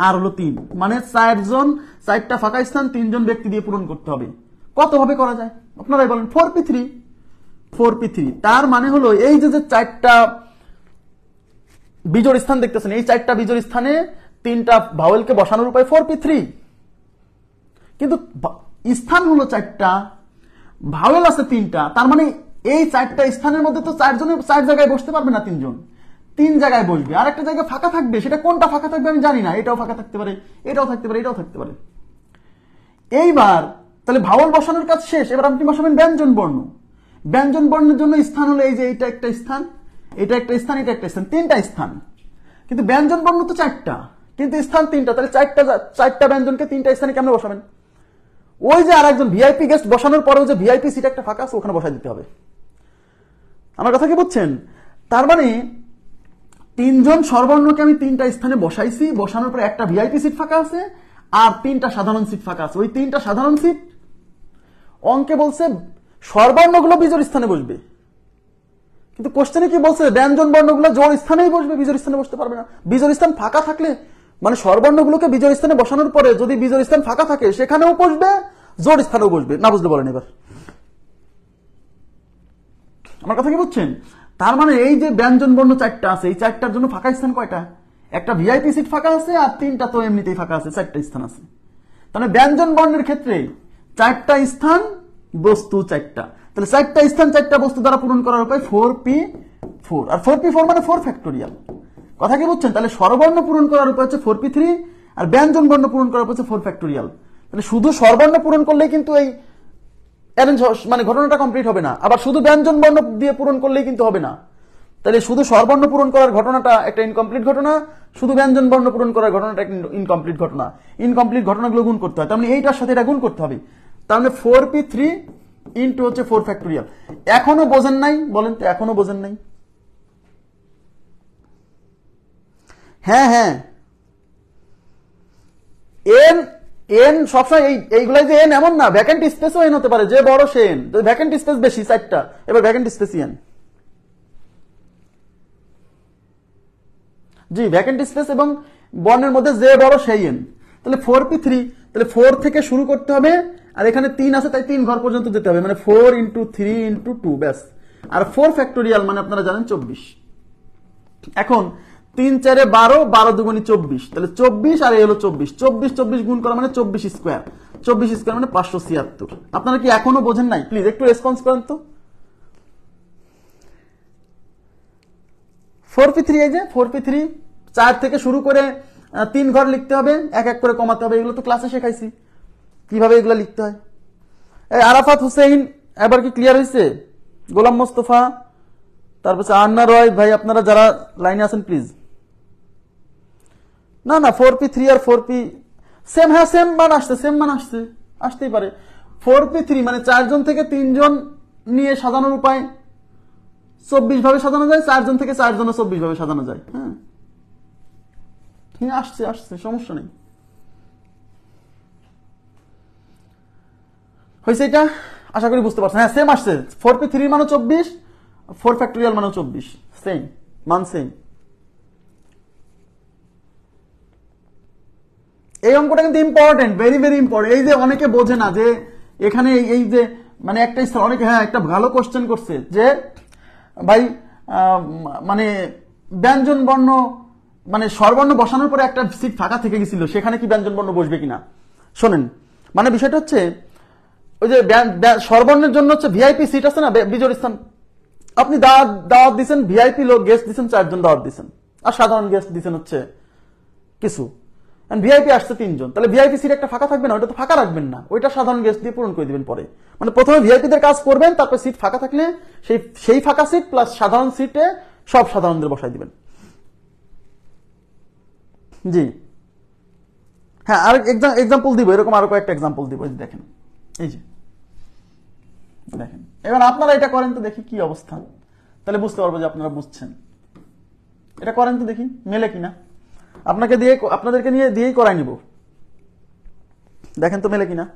Speaker 1: আর হলো 3, মানে 4 জন, 4টা ফাঁকা স্থান 3 জন ব্যক্তি দিয়ে পূরণ করতে হবে। কত ভাবে করা যায় আপনারাই বলেন? 4p3। 4p3 তার মানে হলো এই যে 4টা বিজোড় স্থান দেখতেছেন, এই 4টা বিজোড় স্থানে 3টা ভাওয়েলকে বসানোর উপায় 4p3, কিন্তু স্থান হলো 4টা, ভাওয়েল আছে 3টা, তার মানে এই 4টা স্থানের মধ্যে তো 4 জনে 4 জায়গায় বসতে পারবে না, 3 জন 3 জায়গায় বসবে, আর একটা জায়গা ফাঁকা থাকবে, সেটা কোনটা ফাঁকা থাকবে আমি জানি না, এটাও ফাঁকা থাকতে পারে, এটাও থাকতে পারে, এটাও থাকতে পারে। এইবার তাহলে ভাওয়েল বসানোর কাজ শেষ, এবার আপনি বসাবেন ব্যঞ্জন বর্ণ। ব্যঞ্জন বর্ণের জন্য স্থান হলো এই যে এটা একটা স্থান, এটা একটা স্থান, এটা একটা স্থান, 3টা স্থান, কিন্তু ব্যঞ্জন বর্ণ তো 4টা, কিন্তু স্থান 3টা, তাহলে 4টা ব্যঞ্জনকে 3টা স্থানে কেমনে বসাবেন? ওই যে আরেকজন ভিআইপি গেস্ট বসানোর পরেও যে ভিআইপি সিট একটা ফাঁকা আছে ওখানে বসাই দিতে হবে। আমার কথা কি বুঝছেন? তার মানে 3 জন স্বরবর্ণকে আমি 3টা স্থানে বসাইছি, বসানোর পরে একটা ভিআইপি সিট ফাঁকা আছে আর 3টা সাধারণ সিট ফাঁকা আছে। ওই 3টা সাধারণ সিট অঙ্কে বলছে স্বরবর্ণগুলো বিজোড় স্থানে বসবে, কিন্তু কোশ্চেনে কি বলছে? ব্যঞ্জন বর্ণগুলো জোড় স্থানেই বসবে, বিজোড় স্থানে বসতে পারবে না। বিজোড় স্থান ফাঁকা থাকলে মানে স্বরবর্ণগুলোকে বিজোড় স্থানে বসানোর পরে যদি বিজোড় স্থান ফাঁকা থাকে সেখানেও বসবে, জোড় স্থানেও বসবে। না বুঝতে বলেন এবার আমার কথা কি বুঝছেন? তার মানে এই যে ব্যঞ্জন বর্ণ 4টা আছে, এই 4টার জন্য ফাঁকা স্থান কয়টা? একটা ভিআইপি সিট ফাঁকা আছে আর 3টা তো এমনিতেই ফাঁকা আছে, 4টা স্থান আছে। তাহলে ব্যঞ্জন বর্ণের ক্ষেত্রে 4টা স্থান, বস্তু 4টা, তাহলে 4টা স্থান 4টা বস্তু দ্বারা পূরণ করার উপায় 4p4, আর 4p4 মানে 4 ফ্যাক্টোরিয়াল। কথা কি বুঝছেন? তাহলে স্বরবর্ণ পূরণ করার উপায় হচ্ছে 4p3 আর ব্যঞ্জন বর্ণ পূরণ করার উপায় হচ্ছে 4 ফ্যাক্টোরিয়াল। তাহলে শুধু স্বরবর্ণ পূরণ করলেই কিন্তু এই মানে ঘটনাটা কমপ্লিট হবে না, আবার শুধু ব্যঞ্জন বর্ণ দিয়ে পূরণ করলেই কিন্তু হবে না। তাহলে শুধু স্বরবর্ণ পূরণ করার ঘটনাটা একটা ইনকমপ্লিট ঘটনা, শুধু ব্যঞ্জন বর্ণ পূরণ করার ঘটনাটা একটা ইনকমপ্লিট ঘটনা। ইনকমপ্লিট ঘটনাগুলো গুণ করতে হয়, তার মানে এইটার সাথে এটা গুণ করতে হবে। তাহলে 4p3 ইন্টু হচ্ছে 4 ফ্যাক্টোরিয়াল। এখনো বোঝেন নাই? বলেন তো, এখনো বোঝেন নাই? হ্যাঁ হ্যাঁ, এন এন সবসময় এইগুলাই যে এন এমন না, ভ্যাকেন্ট স্পেসও এন হতে পারে, যে বড় সে এন। ভ্যাকেন্ট স্পেস বেশি 4টা, এবার ভ্যাকেন্ট স্পেস এন। জি, ভ্যাকেন্ট স্পেস এবং বর্ণের মধ্যে যে বড় সেই এন। তাহলে 4p3, তাহলে 4 থেকে শুরু করতে হবে, আর এখানে 3 আছে তাই 3 ঘর পর্যন্ত যেতে হবে, মানে 4 ইন্টু 3 ইন্টু 2 ব্যাস। আর 4 ফ্যাক্টোরিয়াল মানে আপনারা জানেন 24। এখন 3 4 12, 12 দুগুণী 24, তাহলে 24 আর এই হলো 24, 24 গুণ করা মানে 24 স্কোয়ার, 24 স্কোয়ার মানে 576। আপনারা কি এখনো বোঝেন নাই? প্লিজ একটু রেসপন্স করেন তো। 4p3, এই যে 4p3 4 থেকে শুরু করে 3 ঘর লিখতে হবে, এক এক করে কমাতে হবে, এগুলো তো ক্লাসে শেখাইছি কিভাবে এগুলো লিখতে হয়। আরাফাত হুসেইন এবার কি ক্লিয়ার হয়েছে? গোলাম মোস্তফা, তারপর আন্না রয় ভাই, আপনারা যারা লাইনে আছেন প্লিজ। না না, 4p3 আর 4p সেম, হ্যাঁ সেম মান আসছে, সেম মান আসছে, আসতেই পারে। 4p3 মানে 4 জন থেকে 3 জন নিয়ে সাজানোর উপায় 24 ভাবে সাজানো যায়, 4 জন থেকে 4 জন 24 ভাবে সাজানো যায়। হ্যাঁ আসছে আসছে, সমস্যা নেই। হয়েছে এটা? আশা করি বুঝতে পারছেন। হ্যাঁ সেম আসছে, 4p3 মানে 24, 4 ফ্যাক্টোরিয়াল মানে 24, সেম মান, সেম। এই অঙ্কটা কিন্তু ইম্পর্টেন্ট, ভেরি ভেরি ইম্পর্টেন্ট। এই যে অনেকে বোঝে না যে এখানে এই যে মানে একটা অনেকে, হ্যাঁ একটা ভালো কোশ্চেন করছে যে ভাই মানে ব্যঞ্জন বর্ণ মানে স্বরবর্ণ বসানোর পরে একটা সিট ফাঁকা থেকে গেছিল, সেখানে কি ব্যঞ্জন বর্ণ বসবে কিনা। শোনেন, মানে বিষয়টা হচ্ছে ওই যে স্বরবর্ণের জন্য হচ্ছে ভিআইপি সিট আছে না, বিজোড় স্থান। আপনি দাওয়াত দিচ্ছেন, ভিআইপি লোক গেস্ট দিচ্ছেন 4 জন দাওয়াত দিচ্ছেন, আর সাধারণ গেস্ট দিচ্ছেন হচ্ছে কিছু। ভিআইপি আসছে 3 জন, তাহলে ভিআইপি সিট একটা ফাঁকা থাকবে না? ওটা তো ফাঁকা রাখবেন না, ওইটা সাধারণ গেস্ট দিয়ে পূরণ করে দিবেন পরে। মানে প্রথমে ভিআইপিদের কাজ করবেন, তারপর সিট ফাঁকা থাকলে সেই ফাঁকা সিট প্লাস সাধারণ সিটে সব সাধারণদের বসাই দিবেন। জি হ্যাঁ, আর এক্সাম্পল দিব, এরকম আরো কয়েকটা এক্সাম্পল দিব। দেখেন এই যে দেখেন, এবার আপনারা এটা করেন তো দেখি কি অবস্থা, তাহলে বুঝতে পারবো যে আপনারা বুঝছেন। এটা করেন তো দেখি মেলে কিনা, আপনাদেরকে নিয়ে দিয়েই করাই নিব, দেখেন তো মেলে কিনা।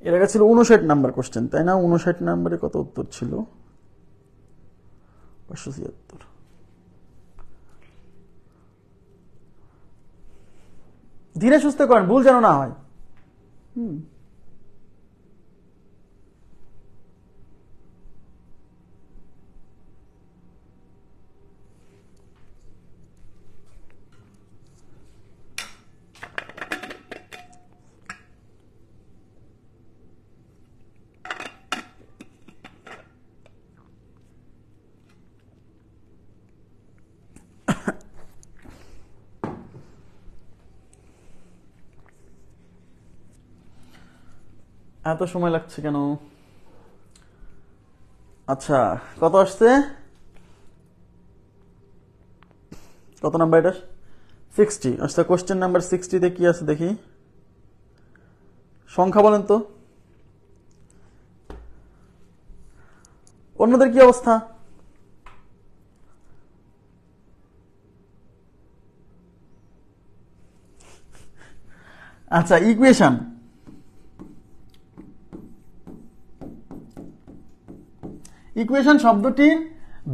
Speaker 1: এর আগে ছিল 59 নাম্বার কোশ্চেন, তাই না? 59 নাম্বারে কত উত্তর ছিল? 576। ধীরে সুস্থে করেন, ভুল যেন না হয়। এত সময় লাগছে কেন? আচ্ছা কত আসছে, কত নাম্বার এটা? 60। আচ্ছা কোশ্চেন নাম্বার 60 তে কি আছে দেখি, সংখ্যা বলেন তো। অন্যদের কি অবস্থা? আচ্ছা ইকুয়েশন, ইকুয়েশন শব্দটির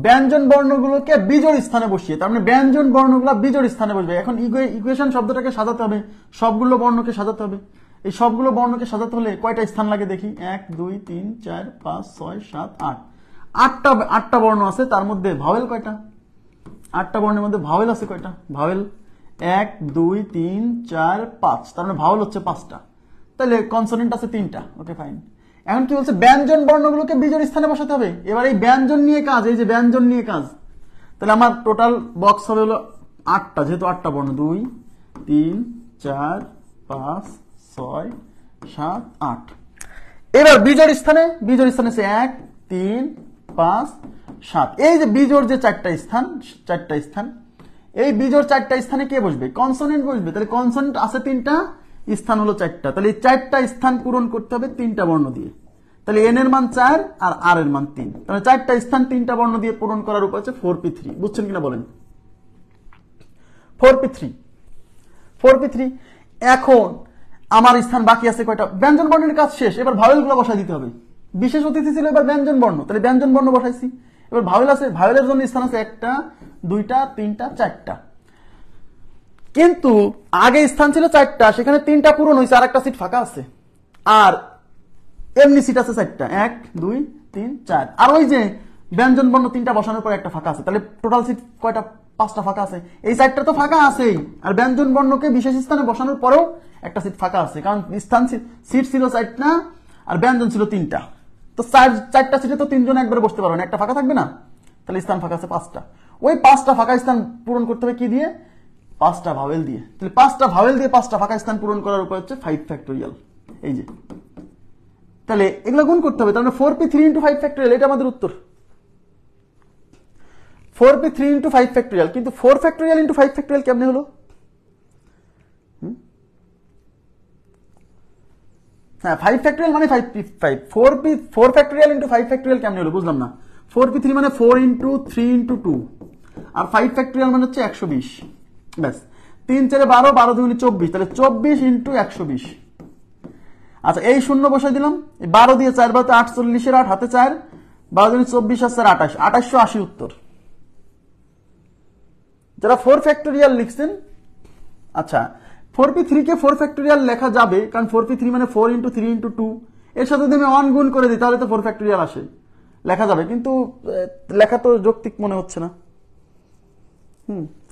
Speaker 1: ব্যঞ্জন বর্ণগুলোকে বিজোড় স্থানে বসিয়ে, তার মানে ব্যঞ্জন বর্ণগুলো বিজোড় স্থানে বসবে। এখন ইকুয়েশন শব্দটাকে সাজাতে হবে, সবগুলো বর্ণকে সাজাতে হবে। এই সবগুলো বর্ণকে সাজাতে হলে কয়টা স্থান লাগে দেখি? 1 2 3 4 5 6 7 8, আটটা বর্ণ আছে। তার মধ্যে ভাওয়েল কয়টা? 8টা বর্ণের মধ্যে ভাওয়েল আছে কয়টা? ভাওয়েল 1 2 3 4 5, তার মানে ভাওয়েল হচ্ছে 5টা, তাহলে কনসোনেন্ট আছে 3টা। Okay fine. এখন কি বলছে? ব্যঞ্জন বর্ণগুলোকে বিজোড় স্থানে বসাতে হবে। এবার এই ব্যঞ্জন নিয়ে কাজ, এই যে ব্যঞ্জন নিয়ে কাজ, তাহলে আমার টোটাল বক্স হবে হলো 8টা, যেহেতু 8টা বর্ণ, 2 3 4 5 6 7 8। এবার বিজোড় স্থানে আছে 1 3 5 7। এই যে বিজোড় যে 4টা স্থান, এই বিজোড় 4টা স্থানে কে বসবে? কনসোনেন্ট বসবে। তাহলে কনসোনেন্ট আছে 3টা, স্থান হলো 4টা, তাহলে এই 4টা স্থান পূরণ করতে হবে 3টা বর্ণ দিয়ে। তাহলে এন এর মান 4 আর আর এর মান 3, তাহলে 4টা স্থান 3টা বর্ণ দিয়ে পূরণ করার উপায় হচ্ছে 4p3। বুঝছেন কিনা বলেন? 4p3। এখন আমার স্থান বাকি আছে কয়টা? ব্যঞ্জন বর্ণের কাজ শেষ, এবার ভাওয়েল গুলো বসাই দিতে হবে। বিশেষ অতিথি ছিল, এবার ব্যঞ্জন বর্ণ, তাহলে ব্যঞ্জন বর্ণ বসাইছি। এবার ভাওয়েল আছে, ভাওয়েলের জন্য স্থান আছে 1টা 2টা 3টা 4টা, কিন্তু আগে স্থান ছিল 4টা, সেখানে 3টা পূরণ হয়েছে, আর একটা সিট ফাঁকা আছে। আর এমনি সিট আছে 4টা, 1 2 3 4, আর ওই যে ব্যঞ্জন বর্ণ 3টা বসানোর পর একটা ফাঁকা আছে, তাহলে টোটাল সিট কয়টা? 5টা ফাঁকা আছে। এই 4টা তো ফাঁকা আছেই, আর ব্যঞ্জন বর্ণকে বিশেষ স্থানে বসানোর পরেও একটা সিট ফাঁকা আছে, কারণ সিট ছিল 4টা আর ব্যঞ্জন ছিল 3টা। তো 4টা সিটে তো 3 জন একবারে বসতে পারবে না, একটা ফাঁকা থাকবে না, তাহলে স্থান ফাঁকা আছে 5টা। ওই 5টা ফাঁকা স্থান পূরণ করতে হবে কি দিয়ে? 5টা ভাওয়েল দিয়ে। তাহলে 5টা ভাওয়েল দিয়ে 5টা ফাঁকা স্থান পূরণ করার উপায় হচ্ছে 5 ফ্যাক্টোরিয়াল। এই যে, তাহলে এগুলো গুণ করতে হবে, তার মানে 4p3 × 5 ফ্যাক্টোরিয়াল, এটা আমাদের উত্তর। 4p3 × 5 ফ্যাক্টোরিয়াল, কিন্তু 4 ফ্যাক্টোরিয়াল × 5 ফ্যাক্টোরিয়াল কেমনে হলো? হ্যাঁ 5 ফ্যাক্টোরিয়াল মানে 5 4 ফ্যাক্টোরিয়াল × 5 ফ্যাক্টোরিয়াল কেমনে হলো বুঝলাম না। 4p3 মানে 4 × 3 × 2, আর 5 ফ্যাক্টোরিয়াল মানে হচ্ছে 120। ব্যাস, 3 4 12, 12 2 24, তাহলে 24 × 120। আচ্ছা এই শূন্য বসাই দিলাম, 12 দিয়ে 4 বারোতে 48 8 হাতে 4, 12 দিন 24 আর 4 28, 2880 উত্তর। যারা 4 ফ্যাক্টোরিয়াল লিখছেন, আচ্ছা 4p3 কে 4 ফ্যাক্টোরিয়াল লেখা যাবে, কারণ 4p3 মানে 4 × 3 × 2, এর সাথে যদি আমি 1 গুণ করে দিই তাহলে তো 4 ফ্যাক্টোরিয়াল আসে, লেখা যাবে, কিন্তু লেখা তো যৌক্তিক মনে হচ্ছে না।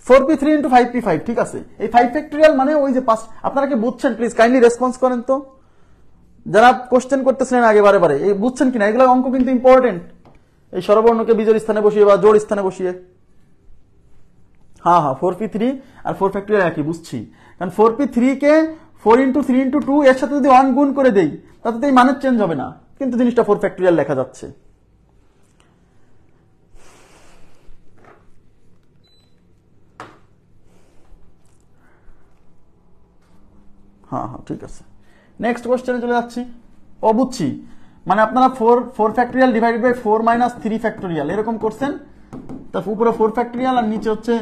Speaker 1: 4p3 × 5p5, ঠিক আছে। এই 5 ফ্যাক্টোরিয়াল মানে ওই যে 5, আপনারা কি বুঝছেন? প্লিজ কাইন্ডলি রেসপন্স করেন তো, যারা কোশ্চেন করতেছিলেন আগে বারে বারে, এই বুঝছেন কিনা? এগুলো অঙ্ক কিন্তু ইম্পর্টেন্ট, এই স্বরবর্ণকে বিজোড় স্থানে বসিয়ে বা জোড় স্থানে বসিয়ে। হ্যাঁ 4p3 আর 4 ফ্যাক্টোরিয়াল একই, বুঝছি। কারণ 4p3 কে 4 × 3 × 2 এর সাথে যদি 1 গুণ করে দেই তাতে তো এই মানের চেঞ্জ হবে না, কিন্তু জিনিসটা 4 ফ্যাক্টোরিয়াল লেখা যাচ্ছে। হ্যাঁ ঠিক আছে, নেক্সট কোশ্চেনে চলে যাচ্ছি। বুঝছি, মানে আপনারা 4 ফ্যাক্টোরিয়াল ডিভাইডেড বাই 4 - 3 ফ্যাক্টোরিয়াল এরকম করছেন, তার উপরে 4 ফ্যাক্টোরিয়াল আর নিচে হচ্ছে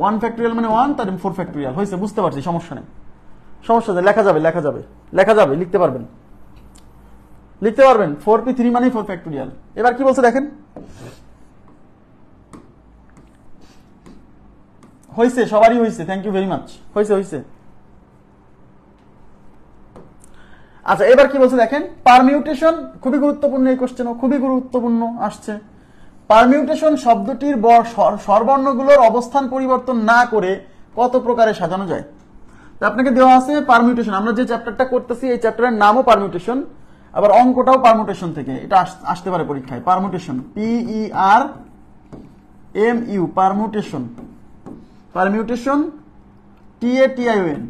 Speaker 1: 1 ফ্যাক্টোরিয়াল মানে 1, তার 4 ফ্যাক্টোরিয়াল হয়েছে, বুঝতে পারছি, সমস্যা নেই, সমস্যা নেই, লেখা যাবে, লিখতে পারবেন। 4p3 মানে 4 ফ্যাক্টোরিয়াল। এবার কি বলছে দেখেন, হয়েছে, সবারই হয়েছে, থ্যাংক ইউ ভেরি মাচ, হয়েছে। আচ্ছা এবার কি বলছে দেখেন, পারমিউটেশন, খুবই গুরুত্বপূর্ণ এই কোশ্চেনও, খুবই গুরুত্বপূর্ণ আসছে। পারমিউটেশন শব্দটির স্বরবর্ণগুলোর অবস্থান পরিবর্তন না করে কত প্রকারে সাজানো যায়? আপনাকে দেওয়া আছে পারমিউটেশন, আমরা যে চ্যাপ্টারটা করতেছি এই চ্যাপ্টারের নামও পারমিউটেশন, আবার অঙ্কটাও পারমিউটেশন থেকে, এটা আসতে পারে পরীক্ষায়। পারমিউটেশন, PERMU, পারমিউটেশন, TATION,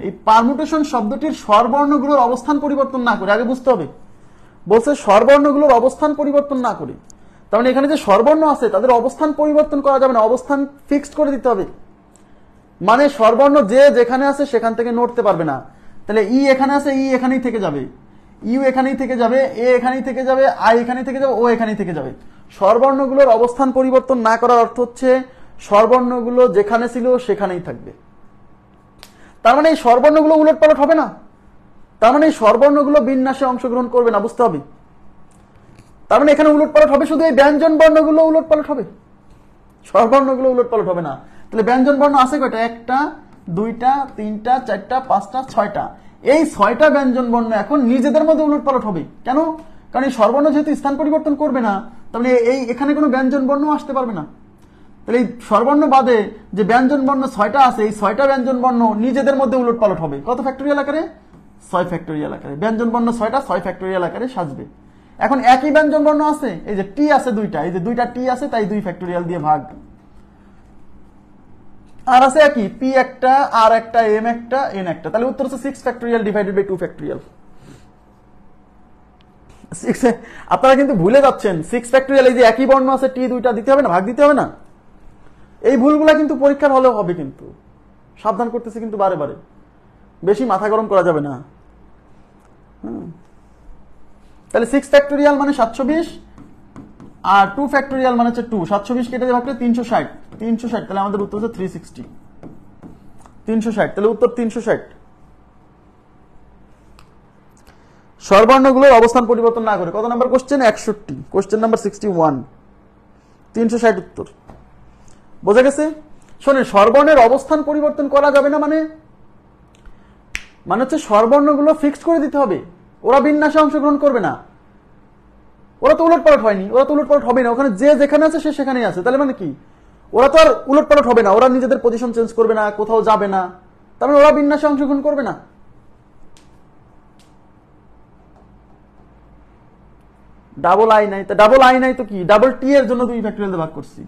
Speaker 1: এই পারমিউটেশন শব্দটির স্বরবর্ণগুলোর অবস্থান পরিবর্তন না করে, আগে বুঝতে হবে, বলছে স্বরবর্ণগুলোর অবস্থান পরিবর্তন না করে, তার মানে এখানে যে স্বরবর্ণ আছে তাদের অবস্থান পরিবর্তন করা যাবে না, অবস্থান ফিক্সড করে দিতে হবে। মানে স্বরবর্ণ যে যেখানে আছে সেখান থেকে নড়তে পারবে না। তাহলে ই এখানে আছে, ই এখানেই থেকে যাবে, ইউ এখানেই থেকে যাবে, এ এখানেই থেকে যাবে, আই এখানেই থেকে যাবে, ও এখানেই থেকে যাবে। স্বরবর্ণগুলোর অবস্থান পরিবর্তন না করার অর্থ হচ্ছে স্বরবর্ণগুলো যেখানে ছিল সেখানেই থাকবে। তার মানে এই স্বরবর্ণগুলো উলটপালট হবে না, তার মানে এই স্বরবর্ণগুলো বিন্যাসে অংশগ্রহণ করবে না, বুঝতে হবে। তার মানে এখানে উলটপালট হবে শুধু এই ব্যঞ্জন বর্ণগুলো উলটপালট হবে, স্বরবর্ণগুলো উলটপালট হবে না। তাহলে ব্যঞ্জন বর্ণ আছে কয়টা? 1টা 2টা 3টা 4টা 5টা 6টা, এই 6টা ব্যঞ্জন বর্ণ এখন নিজেদের মধ্যে উলটপালট হবে। কেন? কারণ এই স্বরবর্ণ যেহেতু স্থান পরিবর্তন করবে না, তার মানে এই এখানে কোনো ব্যঞ্জন বর্ণ আসতে পারবে না। তাহলে এই স্বরবর্ণ বাদে যে ব্যঞ্জন বর্ণ 6টা আছে, এই 6টা ব্যঞ্জন বর্ণ নিজেদের মধ্যে উলটপালট হবে। কত ফ্যাক্টোরিয়াল আকারে? 6 ফ্যাক্টোরিয়াল আকারে। ব্যঞ্জন বর্ণ 6টা 6 ফ্যাক্টোরিয়াল আকারে সাজবে। এখন একই ব্যঞ্জন বর্ণ আছে, এই যে টি আছে 2টা, এই যে 2টা টি আছে, তাই 2 ফ্যাক্টোরিয়াল দিয়ে ভাগ। আর আছে একই পি একটা, আর একটা, এম একটা, এন একটা, তাহলে উত্তর হচ্ছে 6 ফ্যাক্টোরিয়াল ডিভাইডেড বাই 2 ফ্যাক্টোরিয়াল। আপনারা কিন্তু ভুলে যাচ্ছেন 6 ফ্যাক্টোরিয়াল, এই যে একই বর্ণ আছে, টি 2টা দিতে হবে না, ভাগ দিতে হবে না। এই ভুলগুলা কিন্তু পরীক্ষার হলেও হবে, কিন্তু সাবধান করতেছে কিন্তু বারে বারে, বেশি মাথা গরম করা যাবে না। তাহলে 6 ফ্যাক্টোরিয়াল মানে 720, আর 2 ফ্যাক্টোরিয়াল মানে হচ্ছে 2, 720 কেটে দিয়ে ভাগলে 360, 360, তাহলে আমাদের উত্তর হচ্ছে 360, 360, তাহলে উত্তর 360। স্বরবর্ণগুলোর অবস্থান পরিবর্তন না করে। কত নাম্বার কোশ্চেন? 61, কোশ্চেন নাম্বার 61, 360 উত্তর। বোঝা গেছে? শোনেন, স্বরবর্ণের অবস্থান পরিবর্তন করা যাবে না মানে হচ্ছে স্বরবর্ণগুলো ফিক্সড করে দিতে হবে, ওরা বিন্যাসে অংশগ্রহণ করবে না, ওরা তো উলটপালট হয়নি, ওরা তো উলটপালট হবে না, ওখানে যে যেখানে আছে সে সেখানেই আছে। তাহলে মানে কি? ওরা তো আর উলটপালট হবে না, ওরা নিজেদের পজিশন চেঞ্জ করবে না, কোথাও যাবে না, তার মানে ওরা বিন্যাসে অংশগ্রহণ করবে না। ডাবল আই নাই, তা ডাবল আই নাই তো কি? ডাবল টি এর জন্য 2 ফ্যাক্টোরিয়াল ভাগ করছি।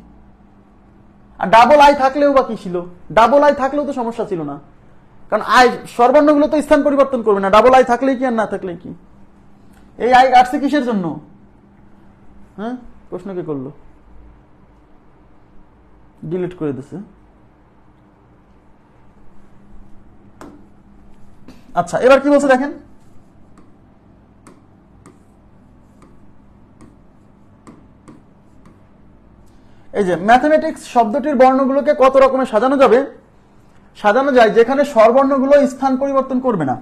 Speaker 1: আর ডাবল আই থাকলেও বা কি ছিল? ডাবল আই থাকলেও তো সমস্যা ছিল না, কারণ আই স্বরবর্ণগুলো তো স্থান পরিবর্তন করবে না, ডাবল আই থাকলেই কি আর না থাকলেই কি। এই আই আসছে কিসের জন্য? হ্যাঁ, প্রশ্ন কে করলো? ডিলিট করে দিছে। আচ্ছা এবার কি বলছে দেখেন, এই যে ম্যাথমেটিক্স শব্দটির বর্ণগুলোকে কত রকমের সাজানো যাবে সাজানো যায় যেখানে স্বরবর্ণগুলো স্থান পরিবর্তন করবে না,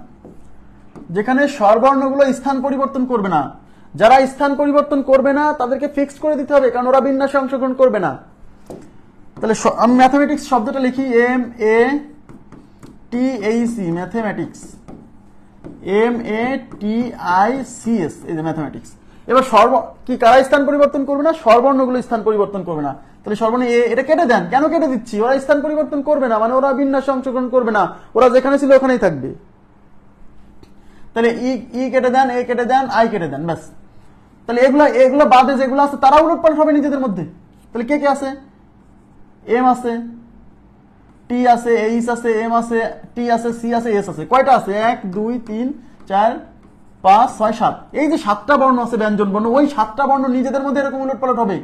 Speaker 1: যেখানে স্বরবর্ণগুলো স্থান পরিবর্তন করবে না। যারা স্থান পরিবর্তন করবে না তাদেরকে ফিক্সড করে দিতে হবে, কারণ ওরা বিন্যাসে অংশগ্রহণ করবে না। তাহলে আমি ম্যাথমেটিক্স শব্দটা লিখি MATHEMATICS, ম্যাথমেটিক্স, MATICS, এই যে ম্যাথমেটিক্স। এবার কি কারা স্থান পরিবর্তন করবে না? স্বরবর্ণগুলো স্থান পরিবর্তন করবে না। তাহলে স্বরবর্ণ এটা কেটে দেন। কেন কেটে দিচ্ছি? ওরা স্থান পরিবর্তন করবে না, মানে ওরা বিন্যাসে অংশগ্রহণ করবে না, ওরা যেখানে ছিল ওখানেই থাকবে। তাহলে ই কেটে দেন, এ কেটে দেন, আই কেটে দেন, ব্যাস। তাহলে এগুলো বাদে যেগুলো আছে তারা উলটপালট হবে নিজেদের মধ্যে। তাহলে কে কে আছে? এম আছে, টি আছে, এইচ আছে, এম আছে, টি আছে, সি আছে, এস আছে। কয়টা আছে? 1 2 3 4 5 6 7। এই যে 7টা বর্ণ আছে ব্যঞ্জন বর্ণ, ওই 7টা বর্ণ নিজেদের মধ্যে এরকম উলটপালট হবে,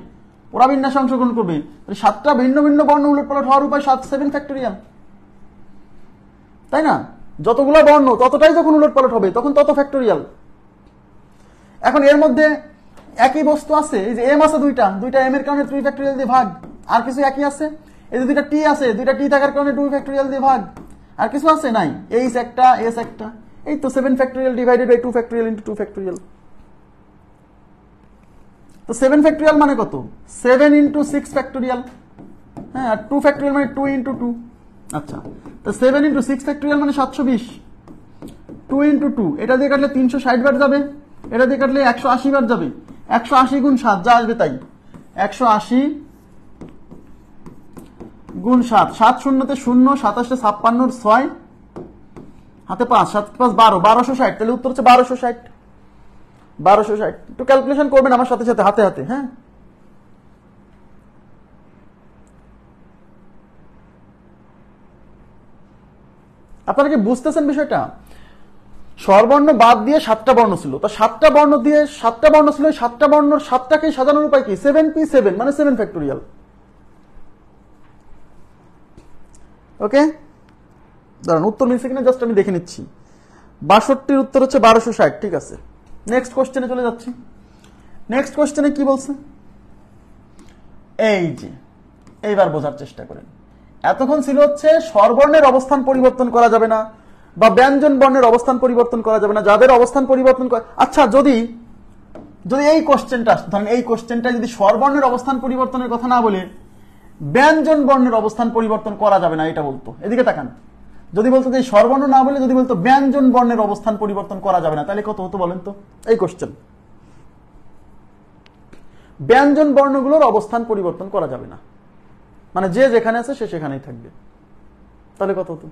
Speaker 1: ওরা বিন্যাসে অংশগ্রহণ করবে। তাহলে 7টা ভিন্ন ভিন্ন বর্ণ উলটপালট হওয়ার উপায় 7 ফ্যাক্টরিয়াল, তাই না? যতগুলো বর্ণ ততটাই যখন উলটপালট হবে তখন তত ফ্যাক্টরিয়াল। এখন এর মধ্যে একই বস্তু আছে, এই যে এম আছে দুইটা এম এর কারণে 3 ফ্যাক্টরিয়াল দিয়ে ভাগ। আর কিছু একই আছে, এই যে দুইটা টি আছে, দুইটা টি থাকার কারণে 2 ফ্যাক্টরিয়াল দিয়ে ভাগ। আর কিছু আছে? নাই। এইচ একটা, এস একটা, এই তো 7 factorial divided by 2 factorial into 2 factorial. তো 7 ফ্যাক্টরিয়াল মানে কত? 7 ইনটু 6 ফ্যাক্টরিয়াল। হ্যাঁ, আর 2 ফ্যাক্টরিয়াল মানে 2 ইনটু 2। আচ্ছা, তো 7 ইনটু 6 ফ্যাক্টরিয়াল মানে 720। 2 ইনটু 2, এটা দিয়ে কাটলে 360 বার যাবে, এটা দিয়ে কাটলে 180 বার যাবে। 180 গুণ 7 যা আসবে তাই। 180 গুণ 7, 7 শূন্যতে 0, 27 56, 6 হাতে 5, 7 5 12, 1260। তাহলে উত্তর হচ্ছে 1260। 1260 একটু ক্যালকুলেশন করবেন আমার সাথে সাথে, হাতে হাতে। হ্যাঁ, আপনারা কি বুঝতেছেন বিষয়টা? স্বরবর্ণ বাদ দিয়ে 7টা বর্ণ ছিল, তো 7টা বর্ণ দিয়ে 7টা বর্ণ ছিল, 7টা বর্ণর 7টাকে সাজানোর উপায় কি? 7p7 মানে 7 ফ্যাক্টরিয়াল। ওকে, দাঁড়ান উত্তর মিলছে কিনা জাস্ট আমি দেখে নিচ্ছি। 62 উত্তর হচ্ছে 1260। ঠিক আছে, নেক্সট কোশ্চেনে চলে যাচ্ছি। নেক্সট কোশ্চেনে কি বলছে? এই যে এইবার বোঝার চেষ্টা করেন। এতক্ষণ ছিল হচ্ছে স্বরবর্ণের অবস্থান পরিবর্তন করা যাবে না, বা ব্যঞ্জন বর্ণের অবস্থান পরিবর্তন করা যাবে না, যাদের অবস্থান পরিবর্তন আচ্ছা, যদি এই কোশ্চেনটা, ধরেন এই কোশ্চেনটা যদি স্বরবর্ণের অবস্থান পরিবর্তনের কথা না বলে ব্যঞ্জন বর্ণের অবস্থান পরিবর্তন করা যাবে না এটা বলতো, এদিকে তাকান। যদি বলতো যে স্বরবর্ণ না বলে যদি বলতো ব্যঞ্জন বর্ণের অবস্থান পরিবর্তন করা যাবে না, তাহলে কত হতো বলেন তো? এই কোশ্চেন, ব্যঞ্জন বর্ণগুলোর অবস্থান পরিবর্তন করা যাবে না, মানে যে যেখানে আছে সে সেখানেই থাকবে, তাহলে কত হতো?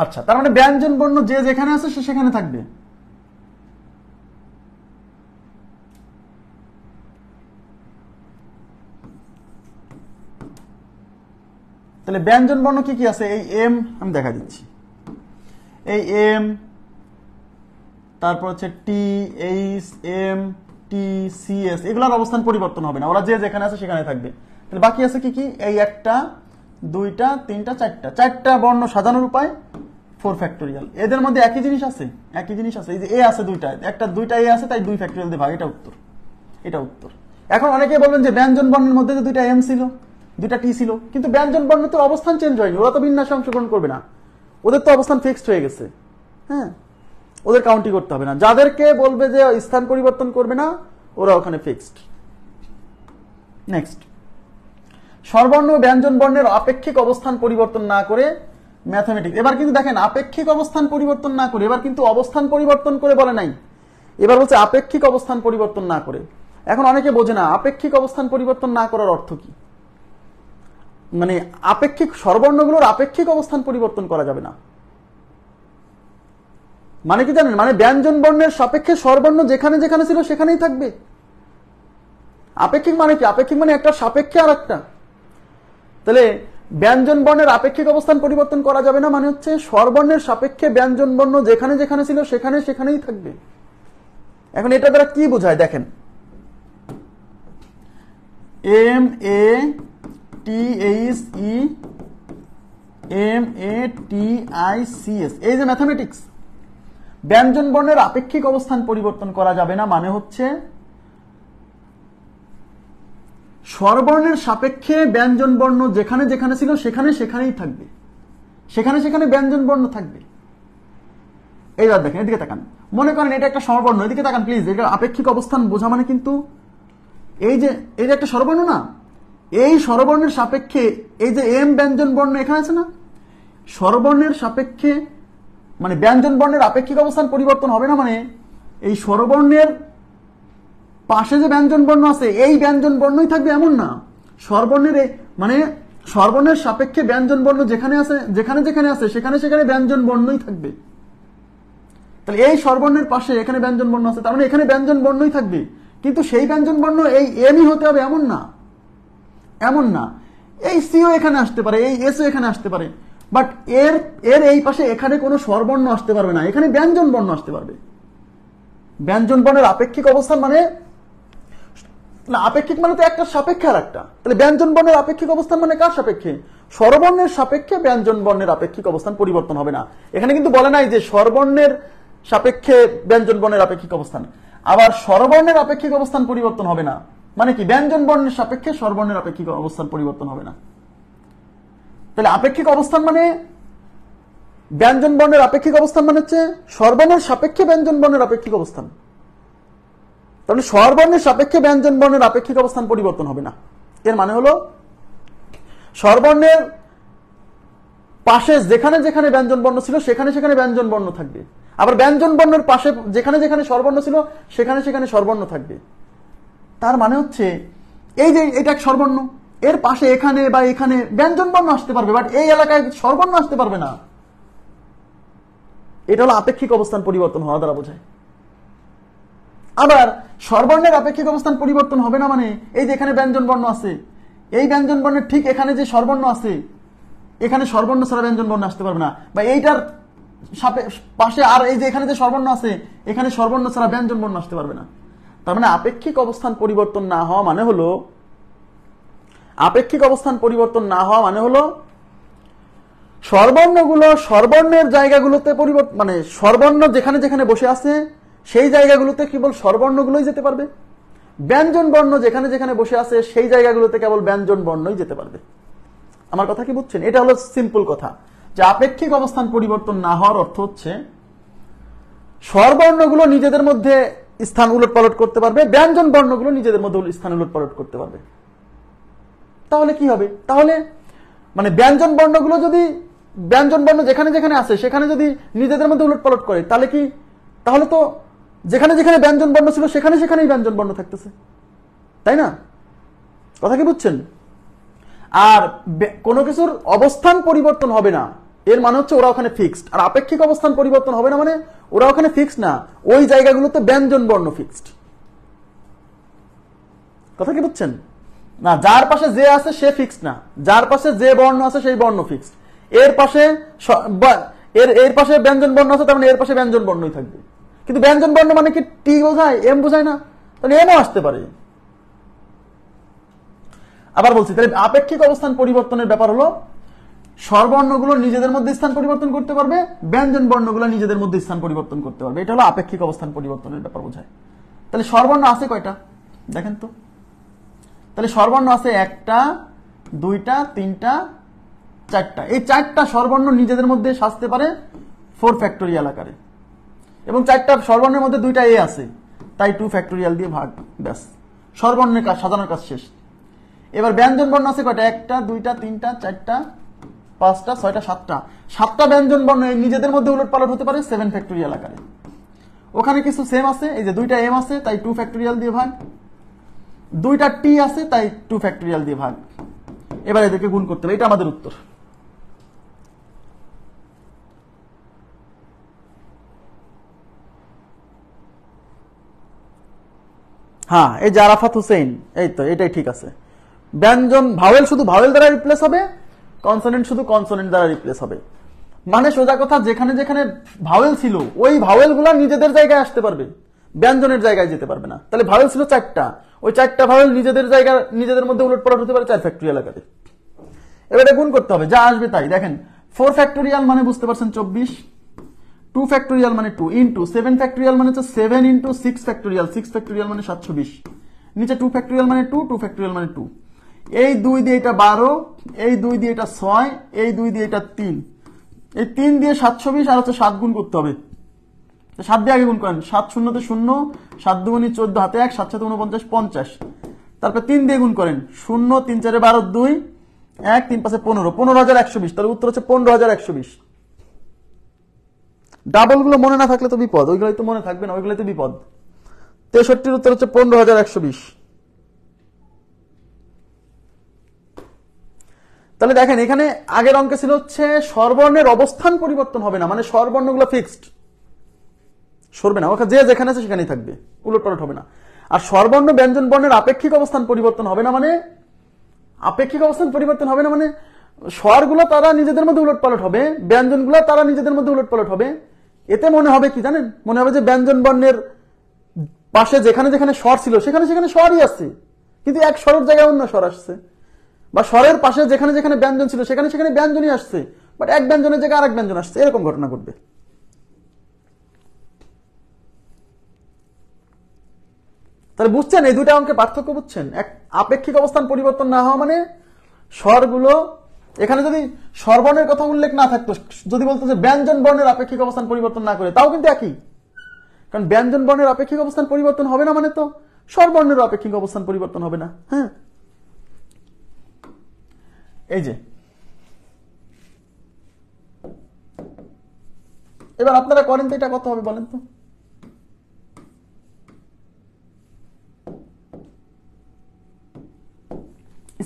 Speaker 1: আচ্ছা, তার মানে ব্যঞ্জন বর্ণ যে যেখানে আছে সে সেখানে থাকবে। তাহলে ব্যঞ্জন বর্ণ কি কি আছে? এই এম আমি দেখা দিচ্ছি, এই এম, তারপর হচ্ছে টি, এইচ, এম, টি, সি, এস, এগুলোর অবস্থান পরিবর্তন হবে না, ওরা যে যেখানে আছে সেখানে থাকবে। তাহলে বাকি আছে কি কি? এই একটা, দুইটা, তিনটা, চারটা বর্ণ সাজানোর উপায় 4 ফ্যাক্টরিয়াল। এদের মধ্যে একই জিনিস আছে, একই জিনিস আছে। এই যে এ আছে দুইটা এ আছে, তাই 2 ফ্যাক্টরিয়াল দিয়ে ভাগ। এটা উত্তর, এটা উত্তর। এখন অনেকে বলবেন যে ব্যঞ্জন বর্ণের মধ্যে যে 2টা এম ছিল, 2টা টি ছিল, কিন্তু ব্যঞ্জন বর্ণের তো অবস্থান চেঞ্জ হয়নি, ওরা তো বিন্যাসে অংশগ্রহণ করবে না, ওদের তো অবস্থান ফিক্সড হয়ে গেছে। হ্যাঁ, ওদের কাউন্টি করতে হবে না। যাদেরকে বলবে যে স্থান পরিবর্তন করবে না, ওরা ওখানে ফিক্সড। নেক্সট, স্বরবর্ণ ও ব্যঞ্জন বর্ণের আপেক্ষিক অবস্থান পরিবর্তন না করে ম্যাথমেটিক্স। এবার কিন্তু দেখেন, আপেক্ষিক অবস্থান পরিবর্তন না করে, এবার কিন্তু অবস্থান পরিবর্তন করে বলে নাই, এবার বলছে আপেক্ষিক অবস্থান পরিবর্তন না করে। এখন অনেকে বোঝে না আপেক্ষিক অবস্থান পরিবর্তন না করার অর্থ কি। মানে আপেক্ষিক স্বরবর্ণগুলোর আপেক্ষিক অবস্থান পরিবর্তন করা যাবে না মানে কি জানেন? মানে ব্যঞ্জন বর্ণের সাপেক্ষে স্বরবর্ণ যেখানে যেখানে ছিল সেখানেই থাকবে। আপেক্ষিক মানে কি? আপেক্ষিক মানে একটা সাপেক্ষে আর একটা। তাহলে ব্যঞ্জন বর্ণের আপেক্ষিক অবস্থান পরিবর্তন করা যাবে না মানে হচ্ছে স্বরবর্ণের সাপেক্ষে ব্যঞ্জন বর্ণ যেখানে যেখানে ছিল সেখানে সেখানেই থাকবে। এখন এটা দ্বারা কি বোঝায় দেখেন, MATHEMATICS, এই যে ম্যাথামেটিক্স, ব্যঞ্জন বর্ণের আপেক্ষিক অবস্থান পরিবর্তন করা যাবে না মানে হচ্ছে স্বরবর্ণের সাপেক্ষে ব্যঞ্জন বর্ণ যেখানে যেখানে ছিল সেখানে সেখানেই থাকবে, সেখানে সেখানে ব্যঞ্জন বর্ণ থাকবে। এইবার দেখেন, এদিকে তাকান, মনে করেন এটা একটা স্বরবর্ণ, এদিকে তাকান প্লিজ, এটা আপেক্ষিক অবস্থান বোঝা মানে কিন্তু এই যে একটা স্বরবর্ণ না, এই স্বরবর্ণের সাপেক্ষে এই যে এম ব্যঞ্জন বর্ণ এখানে আছে না, স্বরবর্ণের সাপেক্ষে মানে ব্যঞ্জন বর্ণের আপেক্ষিক অবস্থান পরিবর্তন হবে না মানে এই স্বরবর্ণের পাশে যে ব্যঞ্জন বর্ণ আছে এই ব্যঞ্জন বর্ণই থাকবে এমন না, স্বরবর্ণের মানে স্বরবর্ণের সাপেক্ষে ব্যঞ্জন বর্ণ যেখানে আছে যেখানে যেখানে আছে সেখানে সেখানে ব্যঞ্জন বর্ণই থাকবে। তাহলে এই স্বরবর্ণের পাশে এখানে ব্যঞ্জন বর্ণ আছে, তার মানে এখানে ব্যঞ্জন বর্ণই থাকবে, কিন্তু সেই ব্যঞ্জন বর্ণ এই এমই হতে হবে এমন না, এমন না, এই সিও এখানে আসতে পারে, এই এসও এখানে আসতে পারে, বাট এর এই পাশে এখানে কোনো স্বরবর্ণ আসতে পারবে না, এখানে ব্যঞ্জন বর্ণ আসতে পারবে। ব্যঞ্জন বর্ণের আপেক্ষিক অবস্থান মানে আপেক্ষিক মানে তো একটা সাপেক্ষে আর একটা, তাহলে ব্যঞ্জন বর্ণের আপেক্ষিক অবস্থান মানে কার সাপেক্ষে? স্বরবর্ণের সাপেক্ষে ব্যঞ্জন বর্ণের আপেক্ষিক অবস্থান পরিবর্তন হবে না। এখানে কিন্তু বলে নাই যে স্বরবর্ণের সাপেক্ষে ব্যঞ্জন বর্ণের আপেক্ষিক অবস্থান, আবার স্বরবর্ণের আপেক্ষিক অবস্থান পরিবর্তন হবে না মানে কি ব্যঞ্জন বর্ণের সাপেক্ষে স্বরবর্ণের আপেক্ষিক অবস্থান পরিবর্তন হবে না। তাহলে আপেক্ষিক অবস্থান মানে ব্যঞ্জন বর্ণের আপেক্ষিক অবস্থান মানে হচ্ছে স্বরবর্ণের সাপেক্ষে ব্যঞ্জন বর্ণের আপেক্ষিক অবস্থান, তাহলে স্বরবর্ণের সাপেক্ষে ব্যঞ্জন বর্ণের আপেক্ষিক অবস্থান পরিবর্তন হবে না। এর মানে হলো স্বরবর্ণের পাশে যেখানে যেখানে ব্যঞ্জন বর্ণ ছিল সেখানে সেখানে ব্যঞ্জন বর্ণ থাকবে, আবার ব্যঞ্জন বর্ণের পাশে যেখানে যেখানে স্বরবর্ণ ছিল সেখানে সেখানে স্বরবর্ণ থাকবে। তার মানে হচ্ছে এই যে এটা এক স্বরবর্ণ, এর পাশে এখানে বা এখানে ব্যঞ্জন বর্ণ আসতে পারবে, বাট এই এলাকায় স্বরবর্ণ আসতে পারবে না। এটা হলো আপেক্ষিক অবস্থান পরিবর্তন হওয়া দ্বারা বোঝায়। আবার স্বরবর্ণের আপেক্ষিক অবস্থান পরিবর্তন হবে না মানে এই যে এখানে ব্যঞ্জন বর্ণ আছে, এই ব্যঞ্জন বর্ণের ঠিক এখানে যে স্বরবর্ণ আছে এখানে স্বরবর্ণ ছাড়া ব্যঞ্জন বর্ণ আসতে পারবে না, বা এইটার পাশে আর এই যে এখানে যে স্বরবর্ণ আছে এখানে স্বরবর্ণ ছাড়া ব্যঞ্জন বর্ণ আসতে পারবে না। তার মানে আপেক্ষিক অবস্থান পরিবর্তন না হওয়া মানে হলো আপেক্ষিক অবস্থান পরিবর্তন না হওয়া মানে হলো স্বরবর্ণগুলো স্বরবর্ণের জায়গাগুলোতে পরিবর্তন মানে স্বরবর্ণ যেখানে যেখানে বসে আছে সেই জায়গাগুলোতে কেবল স্বরবর্ণগুলোই যেতে পারবে, ব্যঞ্জন বর্ণ যেখানে যেখানে বসে আছে সেই জায়গাগুলোতে কেবল ব্যঞ্জন বর্ণই যেতে পারবে। আমার কথা কি বুঝছেন? এটা হলো সিম্পল কথা, যে আপেক্ষিক অবস্থান পরিবর্তন না হওয়ার অর্থ হচ্ছে স্বরবর্ণগুলো নিজেদের মধ্যে স্থান উলট পালট করতে পারবে, ব্যঞ্জন বর্ণগুলো নিজেদের মধ্যে স্থান উলট পালট করতে পারবে। তাহলে কি হবে? তাহলে মানে ব্যঞ্জন বর্ণগুলো যদি ব্যঞ্জন বর্ণ যেখানে যেখানে আছে সেখানে যদি নিজেদের মধ্যে উলট পালট করে তাহলে কি, তাহলে তো যেখানে যেখানে ব্যঞ্জন বর্ণ ছিল সেখানে সেখানেই ব্যঞ্জন বর্ণ থাকতেছে, তাই না? কথা কি বুঝছেন? আর কোনো কিছুর অবস্থান পরিবর্তন হবে না এর মানে হচ্ছে ওরা ওখানে ফিক্সড, আর আপেক্ষিক অবস্থান পরিবর্তন হবে না মানে ওরা ওখানে ফিক্সড না, ওই জায়গাগুলোতে ব্যঞ্জন বর্ণ ফিক্সড। কথা কি বুঝছেন? না, যার পাশে যে আছে সে ফিক্সড না, যার পাশে যে বর্ণ আছে সেই বর্ণ ফিক্সড। এর পাশে এর পাশে ব্যঞ্জন বর্ণ আছে, তার মানে এর পাশে ব্যঞ্জন বর্ণই থাকবে। কিন্তু ব্যঞ্জন বর্ণ মানে কি টি বোঝায়, এম বোঝায় না, তাহলে এমও আসতে পারে। আবার বলছি, তাহলে আপেক্ষিক অবস্থান পরিবর্তনের ব্যাপার হলো স্বরবর্ণগুলো নিজেদের মধ্যে স্থান পরিবর্তন করতে পারবে, ব্যঞ্জন বর্ণগুলো নিজেদের মধ্যে স্থান পরিবর্তন করতে পারবে। এটা হলো আপেক্ষিক অবস্থান পরিবর্তনের ব্যাপার বোঝায়। তাহলে স্বরবর্ণ আছে কয়টা দেখেন তো? তাহলে স্বরবর্ণ আছে একটা, দুইটা, তিনটা, চারটা। এই চারটা স্বরবর্ণ নিজেদের মধ্যে সাজতে পারে 4 ফ্যাক্টোরিয়াল আকারে, এবং চারটা স্বরবর্ণের মধ্যে দুইটা এ আছে, তাই 2 ফ্যাক্টোরিয়াল দিয়ে ভাগ, ব্যাস স্বরবর্ণের কাজ, সাজানোর কাজ শেষ। এবার ব্যঞ্জন বর্ণ আছে কয়টা? একটা, দুইটা, তিনটা, চারটা, পাঁচটা, ছয়টা, সাতটা। 7টা ব্যঞ্জন বর্ণ নিজেদের মধ্যে উলট পালট হতে পারে 7 ফ্যাক্টোরিয়াল আকারে। ওখানে কিছু সেম আছে, এই যে দুইটা এম আছে তাই 2 ফ্যাক্টোরিয়াল দিয়ে ভাগ, দুইটা টি আছে তাই 2 ফ্যাক্টোরিয়াল দিয়ে ভাগ। এবার এদেরকে গুণ করতে হবে, এটা আমাদের উত্তর। হ্যাঁ, এই যে আরাফাত হোসেন, এই তো এটাই ঠিক আছে। ব্যঞ্জন ভাওয়েল শুধু ভাওয়েল দ্বারা রিপ্লেস হবে, কনসোনেন্ট শুধু কনসোনেন্ট দ্বারা রিপ্লেস হবে। মানে সোজা কথা, যেখানে যেখানে ভাওয়েল ছিল ওই ভাওয়েল গুলা নিজেদের জায়গায় আসতে পারবে, ব্যঞ্জনের জায়গায় যেতে পারবে না। তাহলে ভাওয়েল ছিল 4টা, ওই 4টা ভাওয়েল নিজেদের জায়গা নিজেদের মধ্যে উলটপালট হতে পারে 4 ফ্যাক্টরিয়াল আকারে। এবারে গুণ করতে হবে, যা আসবে তাই। দেখেন 4 ফ্যাক্টরিয়াল মানে বুঝতে পারছেন 24, 2 ফ্যাক্টরিয়াল মানে 2 ইন্টু 7 ফ্যাক্টরিয়াল মানে হচ্ছে 7 ইন্টু 6 ফ্যাক্টরিয়াল, 6 ফ্যাক্টরিয়াল মানে 720, নিচে 2 ফ্যাক্টরিয়াল মানে 2, 2 ফ্যাক্টরিয়াল মানে 2, এই 2 দিয়ে এটা 12, এই 2 দিয়ে এটা 6, এই 2 দিয়ে এটা 3, এই 3 দিয়ে 720 আর হচ্ছে 7 গুণ করতে হবে। 7 দিয়ে আগে গুণ করেন, 7 শূন্যতে 0, 7 দুগুণে 14, হাতে 1, 7 7 49, 50। তারপর 3 দিয়ে গুণ করেন, 0 3 4 12, 2 1 3 5 15, 15120। তাহলে উত্তর হচ্ছে 15120। ডাবল গুলো মনে না থাকলে তো বিপদ, ওইগুলোই তো মনে থাকবে না, ওইগুলোই তো বিপদ। 63 উত্তর হচ্ছে 15120। তাহলে দেখেন এখানে আগের অঙ্কে ছিল হচ্ছে স্বরবর্ণের অবস্থান পরিবর্তন হবে না, মানে স্বরবর্ণগুলো ফিক্সড, সরবে না, ওখানে যে যেখানে আছে সেখানেই থাকবে, উলটপালট হবে না। আর স্বরবর্ণ ব্যঞ্জন বর্ণের আপেক্ষিক অবস্থান পরিবর্তন হবে না, মানে আপেক্ষিক অবস্থান পরিবর্তন হবে না মানে স্বরগুলো তারা নিজেদের মধ্যে উলটপালট হবে, ব্যঞ্জনগুলো তারা নিজেদের মধ্যে উলটপালট হবে। এতে মনে হবে কি জানেন, মনে হবে যে ব্যঞ্জন বর্ণের পাশে যেখানে যেখানে স্বর ছিল সেখানে সেখানে স্বরই আছে, কিন্তু এক স্বরের জায়গায় অন্য স্বর আসছে, বা স্বরের পাশে যেখানে যেখানে ব্যঞ্জন ছিল সেখানে সেখানে ব্যঞ্জনই আসছে, বাট এক ব্যঞ্জনের জায়গায় আরেক ব্যঞ্জন আসছে, এরকম ঘটনা ঘটবে। তাহলে বুঝছেন এই দুটা অঙ্কে পার্থক্য বুঝছেন? এক আপেক্ষিক অবস্থান পরিবর্তন না হওয়া মানে স্বরগুলো, এখানে যদি স্বরবর্ণের কথা উল্লেখ না থাকতো, যদি বলতো যে ব্যঞ্জন বর্ণের আপেক্ষিক অবস্থান পরিবর্তন না করে, তাও কিন্তু একই, কারণ ব্যঞ্জন বর্ণের আপেক্ষিক অবস্থান পরিবর্তন হবে না মানে তো স্বরবর্ণের আপেক্ষিক অবস্থান পরিবর্তন হবে না। হ্যাঁ, এই যে এবার আপনারা করেন তো, এটা কত হবে বলেন তো?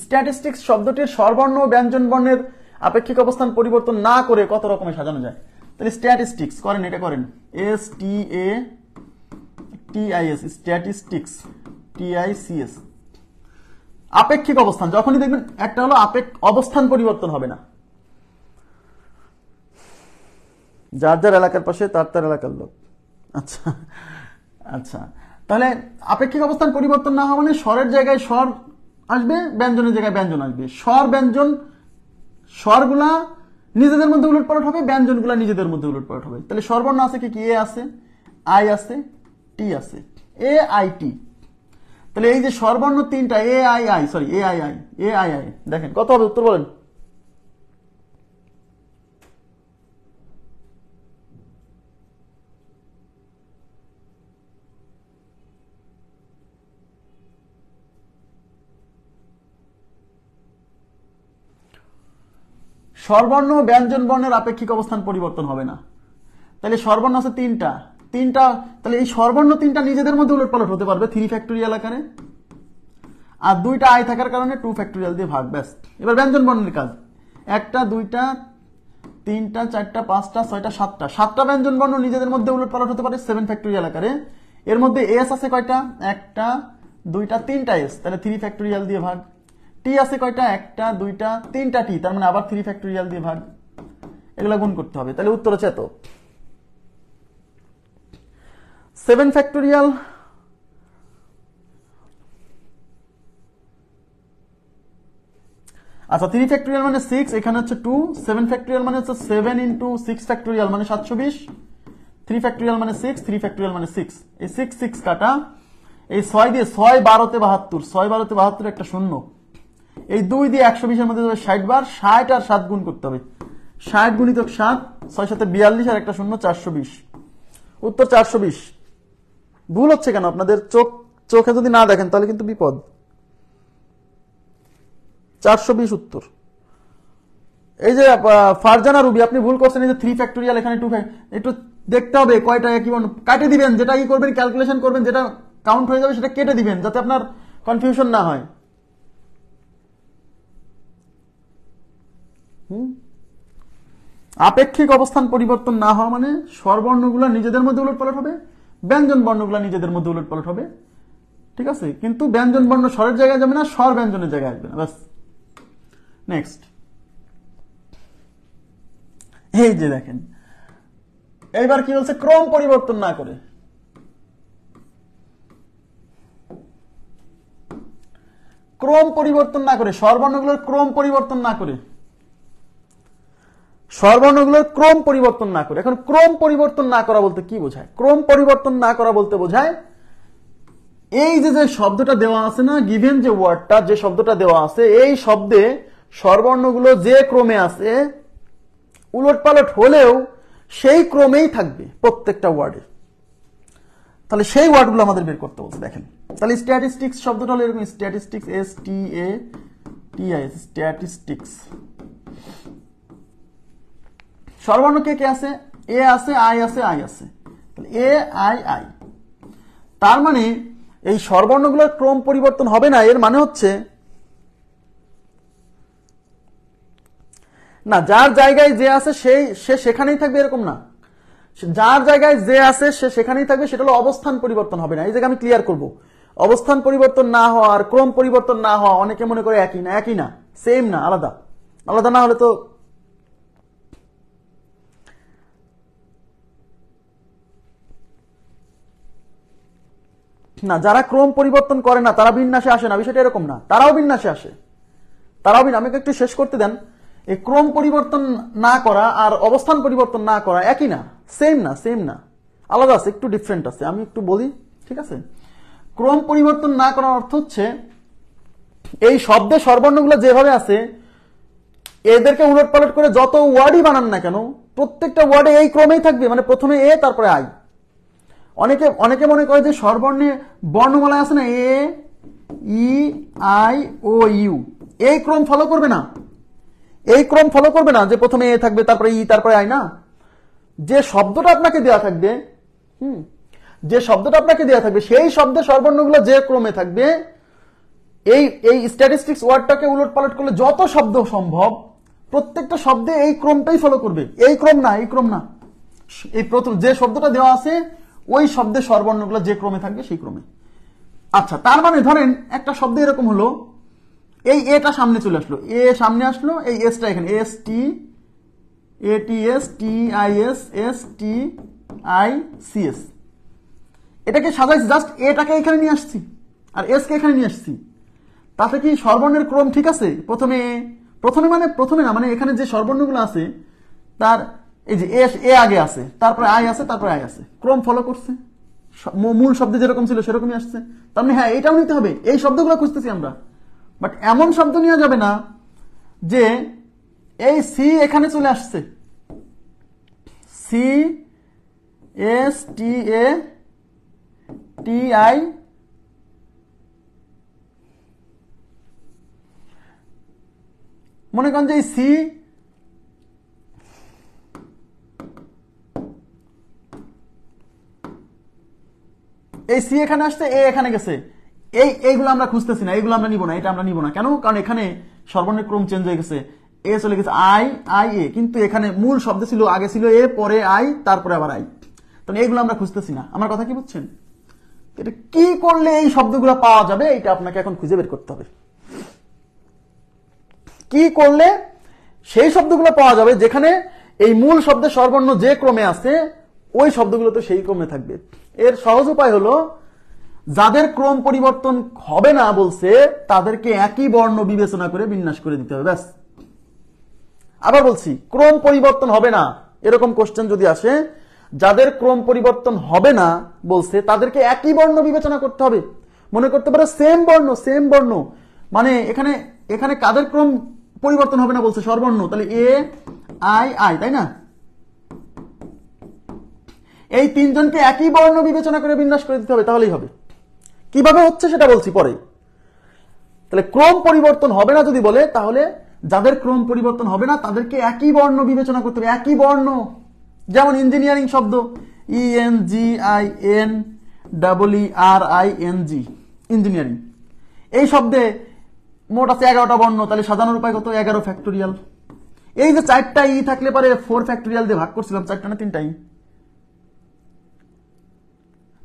Speaker 1: স্ট্যাটিস্টিক্স শব্দটির স্বরবর্ণ ও ব্যঞ্জন বর্ণের আপেক্ষিক অবস্থান পরিবর্তন না করে কত রকমে সাজানো যায়? তাহলে স্ট্যাটিস্টিক্স করেন, এটা করেন, STATIS, স্ট্যাটিস্টিক্স, TICS। আপেক্ষিক অবস্থান যখনই দেখবেন একটা হলো অবস্থান পরিবর্তন হবে না, যার যার এলাকার পাশে তার তার এলাকার লোক। আচ্ছা আচ্ছা, তাহলে আপেক্ষিক অবস্থান পরিবর্তন না হওয়া মানে স্বরের জায়গায় স্বর আসবে, ব্যঞ্জনের জায়গায় ব্যঞ্জন আসবে, স্বর ব্যঞ্জন স্বরগুলা নিজেদের মধ্যে উলটপালট হবে, ব্যঞ্জনগুলা নিজেদের মধ্যে উলটপালট হবে। তাহলে স্বরবর্ণ আছে কি কি? এ আছে, আই আছে, টি আছে, AIT। তাহলে এই যে স্বরবর্ণ তিনটা, AII, দেখেন কত হবে উত্তর বলেন? স্বরবর্ণ ব্যঞ্জন বর্ণের আপেক্ষিক অবস্থান পরিবর্তন হবে না। তাহলে স্বরবর্ণ আছে তিনটা, তাহলে এই স্বরবর্ণ তিনটা নিজেদের মধ্যে উলটপালট হতে পারবে 3 ফ্যাক্টরিয়াল আকারে, আর 2টা আই থাকার কারণে 2 ফ্যাক্টরিয়াল দিয়ে ভাগ, ব্যাস। এবার ব্যঞ্জন বর্ণের কাজ, 1টা 2টা 3টা 4টা 5টা 6টা 7টা ব্যঞ্জন বর্ণ নিজেদের মধ্যে উলটপালট হতে পারে 7 ফ্যাক্টরিয়াল আকারে। এর মধ্যে এস আছে কয়টা? 1টা 2টা 3টা এস, তাহলে 3 ফ্যাক্টরিয়াল দিয়ে ভাগ। টি আছে কয়টা? 1টা 2টা 3টা টি, তার মানে আবার 3 ফ্যাক্টরিয়াল দিয়ে ভাগ। এগুলা গুণ করতে হবে, তাহলে উত্তর হচ্ছে এত। 7 ফ্যাক্টরিয়াল আচ্ছা, 3 ফ্যাক্টরিয়াল মানে 6, এখানে হচ্ছে 2, 7 ফ্যাক্টরিয়াল মানে হচ্ছে 7 ইন্টু 6 ফ্যাক্টরিয়াল মানে 720, 3 ফ্যাক্টরিয়াল মানে 6, 3 ফ্যাক্টরিয়াল মানে 6, এই 6 6 কাটা, এই 6 দিয়ে 6 12তে 72, 6 12তে 72 একটা শূন্য, এই 2 দিয়ে 120 এর মধ্যে যাবে 60 বার, 60 আর 7 গুণ করতে হবে, 60 গুণিতক 7, 6 7 42 আর একটা শূন্য, 420, উত্তর 420। ভুল হচ্ছে কেন আপনাদের? চোখে যদি না দেখেন তাহলে কিন্তু বিপদ। 420 উত্তর। এই যে ফারজানা রুবি, আপনি ভুল করছেন, এই যে 3 ফ্যাক্টরিয়াল এখানে 2, একটু দেখতে হবে কয়টা কি কাটে দিবেন, যেটা ই করবেন ক্যালকুলেশন করবেন, যেটা কাউন্ট হয়ে যাবে সেটা কেটে দিবেন, যাতে আপনার কনফিউশন না হয়। আপেক্ষিক অবস্থান পরিবর্তন না হওয়া মানে স্বরবর্ণগুলো নিজেদের মধ্যে উলটপালট হবে, ব্যঞ্জন বর্ণগুলো নিজেদের মধ্যে উলটপালট হবে, ঠিক আছে, কিন্তু ব্যঞ্জন বর্ণ স্বরের জায়গায় যাবে না, স্বর ব্যঞ্জনের জায়গায় আসবে না, ব্যাস। নেক্সট, এই যে দেখেন, এইবার কি বলছে, ক্রম পরিবর্তন না করে। ক্রম পরিবর্তন না করে, স্বরবর্ণগুলোর ক্রম পরিবর্তন না করে, স্বরবর্ণগুলোর ক্রম পরিবর্তন না করে। এখন ক্রম পরিবর্তন না করা বলতে কি বোঝায়? ক্রম পরিবর্তন না করা বলতে বোঝায় এই যে শব্দটা দেওয়া আছে না, গিভেন যে ওয়ার্ডটা, যে শব্দটা দেওয়া আছে, এই শব্দে স্বরবর্ণগুলো যে ক্রমে আছে উলটপালট হলেও সেই ক্রমেই থাকবে প্রত্যেকটা ওয়ার্ডে। তাহলে সেই ওয়ার্ডগুলো আমাদের বের করতে বলছে। দেখেন, তাহলে স্ট্যাটিস্টিক্স শব্দটা হলো এরকম, স্ট্যাটিস্টিক্স, STATIS, স্ট্যাটিস্টিক্স। স্বরবর্ণ কে কে আছে? এ আছে, আই আছে, আই আছে। তাহলে AII। তার মানে এই স্বরবর্ণগুলোর ক্রম পরিবর্তন হবে না। এর মানে হচ্ছে না, যার জায়গায় যে আছে সে সেখানেই থাকবে এরকম না। যার জায়গায় যে আছে সে সেখানেই থাকবে, সেটা হলো অবস্থান পরিবর্তন হবে না। এই জায়গায় আমি ক্লিয়ার করব, অবস্থান পরিবর্তন না হওয়া আর ক্রম পরিবর্তন না হওয়া অনেকে মনে করে একই না। একই না, সেম না, আলাদা। আলাদা না হলে তো না, যারা ক্রম পরিবর্তন করে না তারা বিন্যাসে আসে না, বিষয়টা এরকম না। তারাও বিন্যাসে আসে, তারাও আমাকে একটু শেষ করতে দেন। এই ক্রম পরিবর্তন না করা আর অবস্থান পরিবর্তন না করা একই না, সেম না, সেম না, আলাদা আছে, একটু ডিফারেন্ট আছে। আমি একটু বলি, ঠিক আছে? ক্রম পরিবর্তন না করার অর্থ হচ্ছে এই শব্দে স্বরবর্ণগুলো যেভাবে আছে এদেরকে উলটপালট করে যত ওয়ার্ডই বানান না কেন প্রত্যেকটা ওয়ার্ডে এই ক্রমেই থাকবে, মানে প্রথমে এ তারপরে আই। অনেকে মনে করে যে স্বরবর্ণে বর্ণমালায় আছে না, AEIOU, এই ক্রম ফলো করবে না। এই ক্রম ফলো করবে না যে প্রথমে এ থাকবে তারপরে ই তারপরে আই, না। যে শব্দটা আপনাকে দেয়া থাকবে, যে শব্দটা আপনাকে দেয়া থাকবে সেই শব্দে স্বরবর্ণগুলো যে ক্রমে থাকবে, এই স্ট্যাটিস্টিক্স ওয়ার্ডটাকে উলটপালট করলে যত শব্দ সম্ভব প্রত্যেকটা শব্দে এই ক্রমটাই ফলো করবে। এই ক্রম না, এই ক্রম না, এই প্রথম যে শব্দটা দেওয়া আছে ওই শব্দে স্বরবর্ণগুলো যে ক্রমে থাকবে সেই ক্রমে। আচ্ছা, তার মানে ধরেন একটা শব্দ এরকম হলো, এই এটা সামনে চলে আসলো, এ সামনে আসলো, এই এসটা এখানে, STATSTISSTICS, এটাকে সাজাইছি, জাস্ট এটাকে এখানে নিয়ে আসছি আর এস কে এখানে নিয়ে আসছি। তাতে কি স্বরবর্ণের ক্রম ঠিক আছে? প্রথমে না, মানে এখানে যে স্বরবর্ণগুলো আছে তার এই যে এ আগে আছে, তারপরে আই আছে, তারপরে আই আছে, ক্রম ফলো করছে, মূল শব্দে যেরকম ছিল সেরকমই আসছে। তার মানে হ্যাঁ, এটাও নিতে হবে, এই শব্দগুলো খুঁজতেছি আমরা। বাট এমন শব্দ নেওয়া যাবে না যে এই সি এখানে চলে আসছে, CSTATI, মনে করেন যে এই সি এখানে আসছে, এ এখানে গেছে, এইগুলো আমরা খুঁজতেছি না, এইগুলো আমরা নিব না, এটা আমরা নিব না। কেন? কারণ এখানে স্বরবর্ণের ক্রম চেঞ্জ হয়ে গেছে, এ চলে গেছে আই এ, কিন্তু এখানে মূল শব্দ ছিল, আগে ছিল এ, পরে আই, তারপরে আবার আই। তাহলে এইগুলো আমরা খুঁজতেছি না। আমার কথা কি বুঝছেন? এটা কি করলে এই শব্দগুলো পাওয়া যাবে, এটা আপনাকে এখন খুঁজে বের করতে হবে। কি করলে সেই শব্দগুলো পাওয়া যাবে যেখানে এই মূল শব্দের স্বরবর্ণ যে ক্রমে আছে ওই শব্দগুলো তো সেই ক্রমে থাকবে। এর সহজ উপায় হলো, যাদের ক্রম পরিবর্তন হবে না বলছে তাদেরকে একই বর্ণ বিবেচনা করে বিন্যাস করে দিতে হবে, ব্যাস। আবার বলছি, ক্রম পরিবর্তন হবে না এরকম কোশ্চেন যদি আসে, যাদের ক্রম পরিবর্তন হবে না বলছে তাদেরকে একই বর্ণ বিবেচনা করতে হবে। মনে করতে পারে সেম বর্ণ, মানে এখানে কাদের ক্রম পরিবর্তন হবে না বলছে? স্বরবর্ণ। তাহলে AII, তাই না? এই তিনজনকে একই বর্ণ বিবেচনা করে বিন্যাস করে দিতে হবে, তাহলেই হবে। কিভাবে হচ্ছে সেটা বলছি পরে। তাহলে ক্রম পরিবর্তন হবে না যদি বলে, তাহলে যাদের ক্রম পরিবর্তন হবে না তাদেরকে একই বর্ণ বিবেচনা করতে হবে, একই বর্ণ। যেমন ইঞ্জিনিয়ারিং শব্দ, ENGINEERING, ইঞ্জিনিয়ারিং, এই শব্দে মোট আছে 11টা বর্ণ, তাহলে সাজানোর উপায় কত? 11 ফ্যাক্টোরিয়াল। এই যে 4টা ই থাকলে পারে 4 ফ্যাক্টোরিয়াল দিয়ে ভাগ করছিলাম, 4টা না 3টা ই?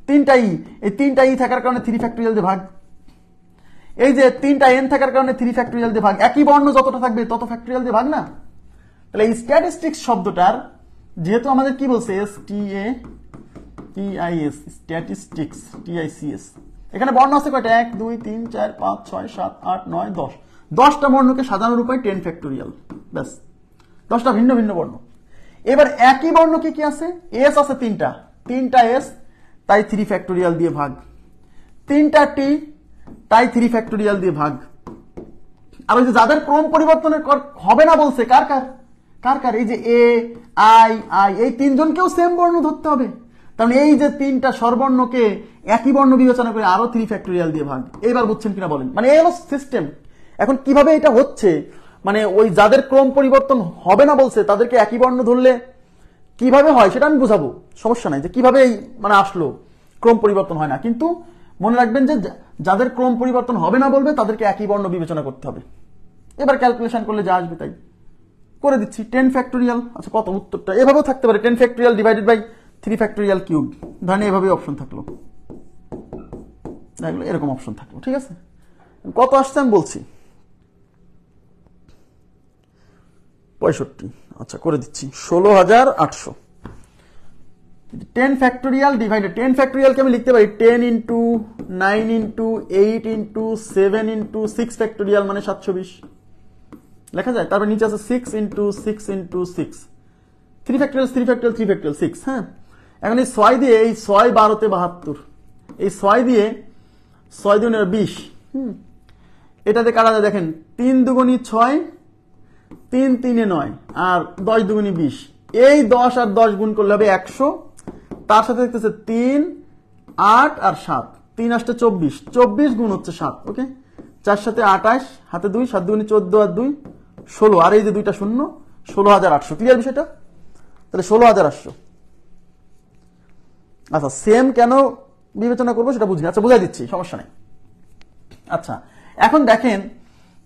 Speaker 1: 3টা ই, এই 3টা ই থাকার কারণে 3 ফ্যাক্টোরিয়াল দিয়ে ভাগ। এই যে 3টা এন থাকার কারণে 3 ফ্যাক্টোরিয়াল দিয়ে ভাগ। একই বর্ণ যতটা থাকবে তত ফ্যাক্টোরিয়াল দিয়ে ভাগ না? তাহলে এই স্ট্যাটিস্টিক্স শব্দটার যেহেতু আমাদের কি বলছে STATIS স্ট্যাটিস্টিক্স TICS, এখানে বর্ণ আছে কয়টা 1 2 3 4 5 6 7 8 9 10, 10টা বর্ণকে সাজানোর উপায় 10 ফ্যাক্টোরিয়াল, ব্যাস 10টা ভিন্ন ভিন্ন বর্ণ। এবার একই বর্ণ কি আছে, S আছে তিনটা S, তাই 3 ফ্যাক্টোরিয়াল দিয়ে ভাগ, 3টা T, তাই 3 ফ্যাক্টোরিয়াল দিয়ে ভাগ। আর ওই যে যাদের ক্রম পরিবর্তনের হবে না বলছে কার কার, এই যে A I I এই তিনজনকেও সেম বর্ণ ধরতে হবে, কারণ এই যে 3টা স্বরবর্ণকে একই বর্ণ বিবেচনা করে আরো 3 ফ্যাক্টোরিয়াল দিয়ে ভাগ। এইবার বুঝছেন কিনা বলেন, মানে এই হলো সিস্টেম। এখন কিভাবে এটা হচ্ছে, মানে ওই যাদের ক্রম পরিবর্তন হবে না বলছে তাদেরকে একই বর্ণ ধরলে কিভাবে হয় সেটা আমি বুঝাবো, সমস্যা নাই, যে কিভাবে মানে আসলো ক্রম পরিবর্তন হয় না। কিন্তু মনে রাখবেন যে যাদের ক্রম পরিবর্তন হবে না বলবে তাদেরকে একই বর্ণ বিবেচনা করতে হবে। এবার ক্যালকুলেশন করলে যা আসবে তাই করে দিচ্ছি। 10 ফ্যাক্টোরিয়াল, আচ্ছা কত উত্তরটা এভাবেও থাকতে পারে, 10 factorial divided by 3 factorial cube, ধরেন এভাবে অপশন থাকলো, দেখলো এরকম অপশন থাকলো, ঠিক আছে। কত আসছে আমি বলছি 65, আচ্ছা করে দিচ্ছি 16,800। 10 ফ্যাক্টোরিয়াল ডিভাইডেড, 10 ফ্যাক্টোরিয়ালকে আমি লিখতে পারি 10 into 9 into 8 into 7 into 6 factorial মানে 720 লেখা যায়। তারপর নিচে আছে 6 into 6 into 6, 3 factorial 3 factorial 3 factorial 6। হ্যাঁ, এখন এই 6 দিয়ে, এই 6 12 তে 72, এই 6 দিয়ে 6 দুগুণে 20, এটাতে কাটা যায় দেখেন 3 দুগুণী 6, 3 3 9, আর 10 দুগুণী 20, এই 10 আর 10 গুণ করলে হবে 100, তার সাথে দেখতেছে 3 8 আর 7, 3 আসতে 24, 24 গুণ হচ্ছে 7, ওকে, 4 সাথে 28, হাতে 2, 7 দুগুণী 14 আর 2 16, আর এই যে দুইটা শূন্য, 16,800। ক্লিয়ার বিষয়টা? তাহলে 16,800। আচ্ছা সেম কেন বিবেচনা করবো সেটা বুঝিনি, আচ্ছা বুঝাই দিচ্ছি, সমস্যা নেই। আচ্ছা এখন দেখেন,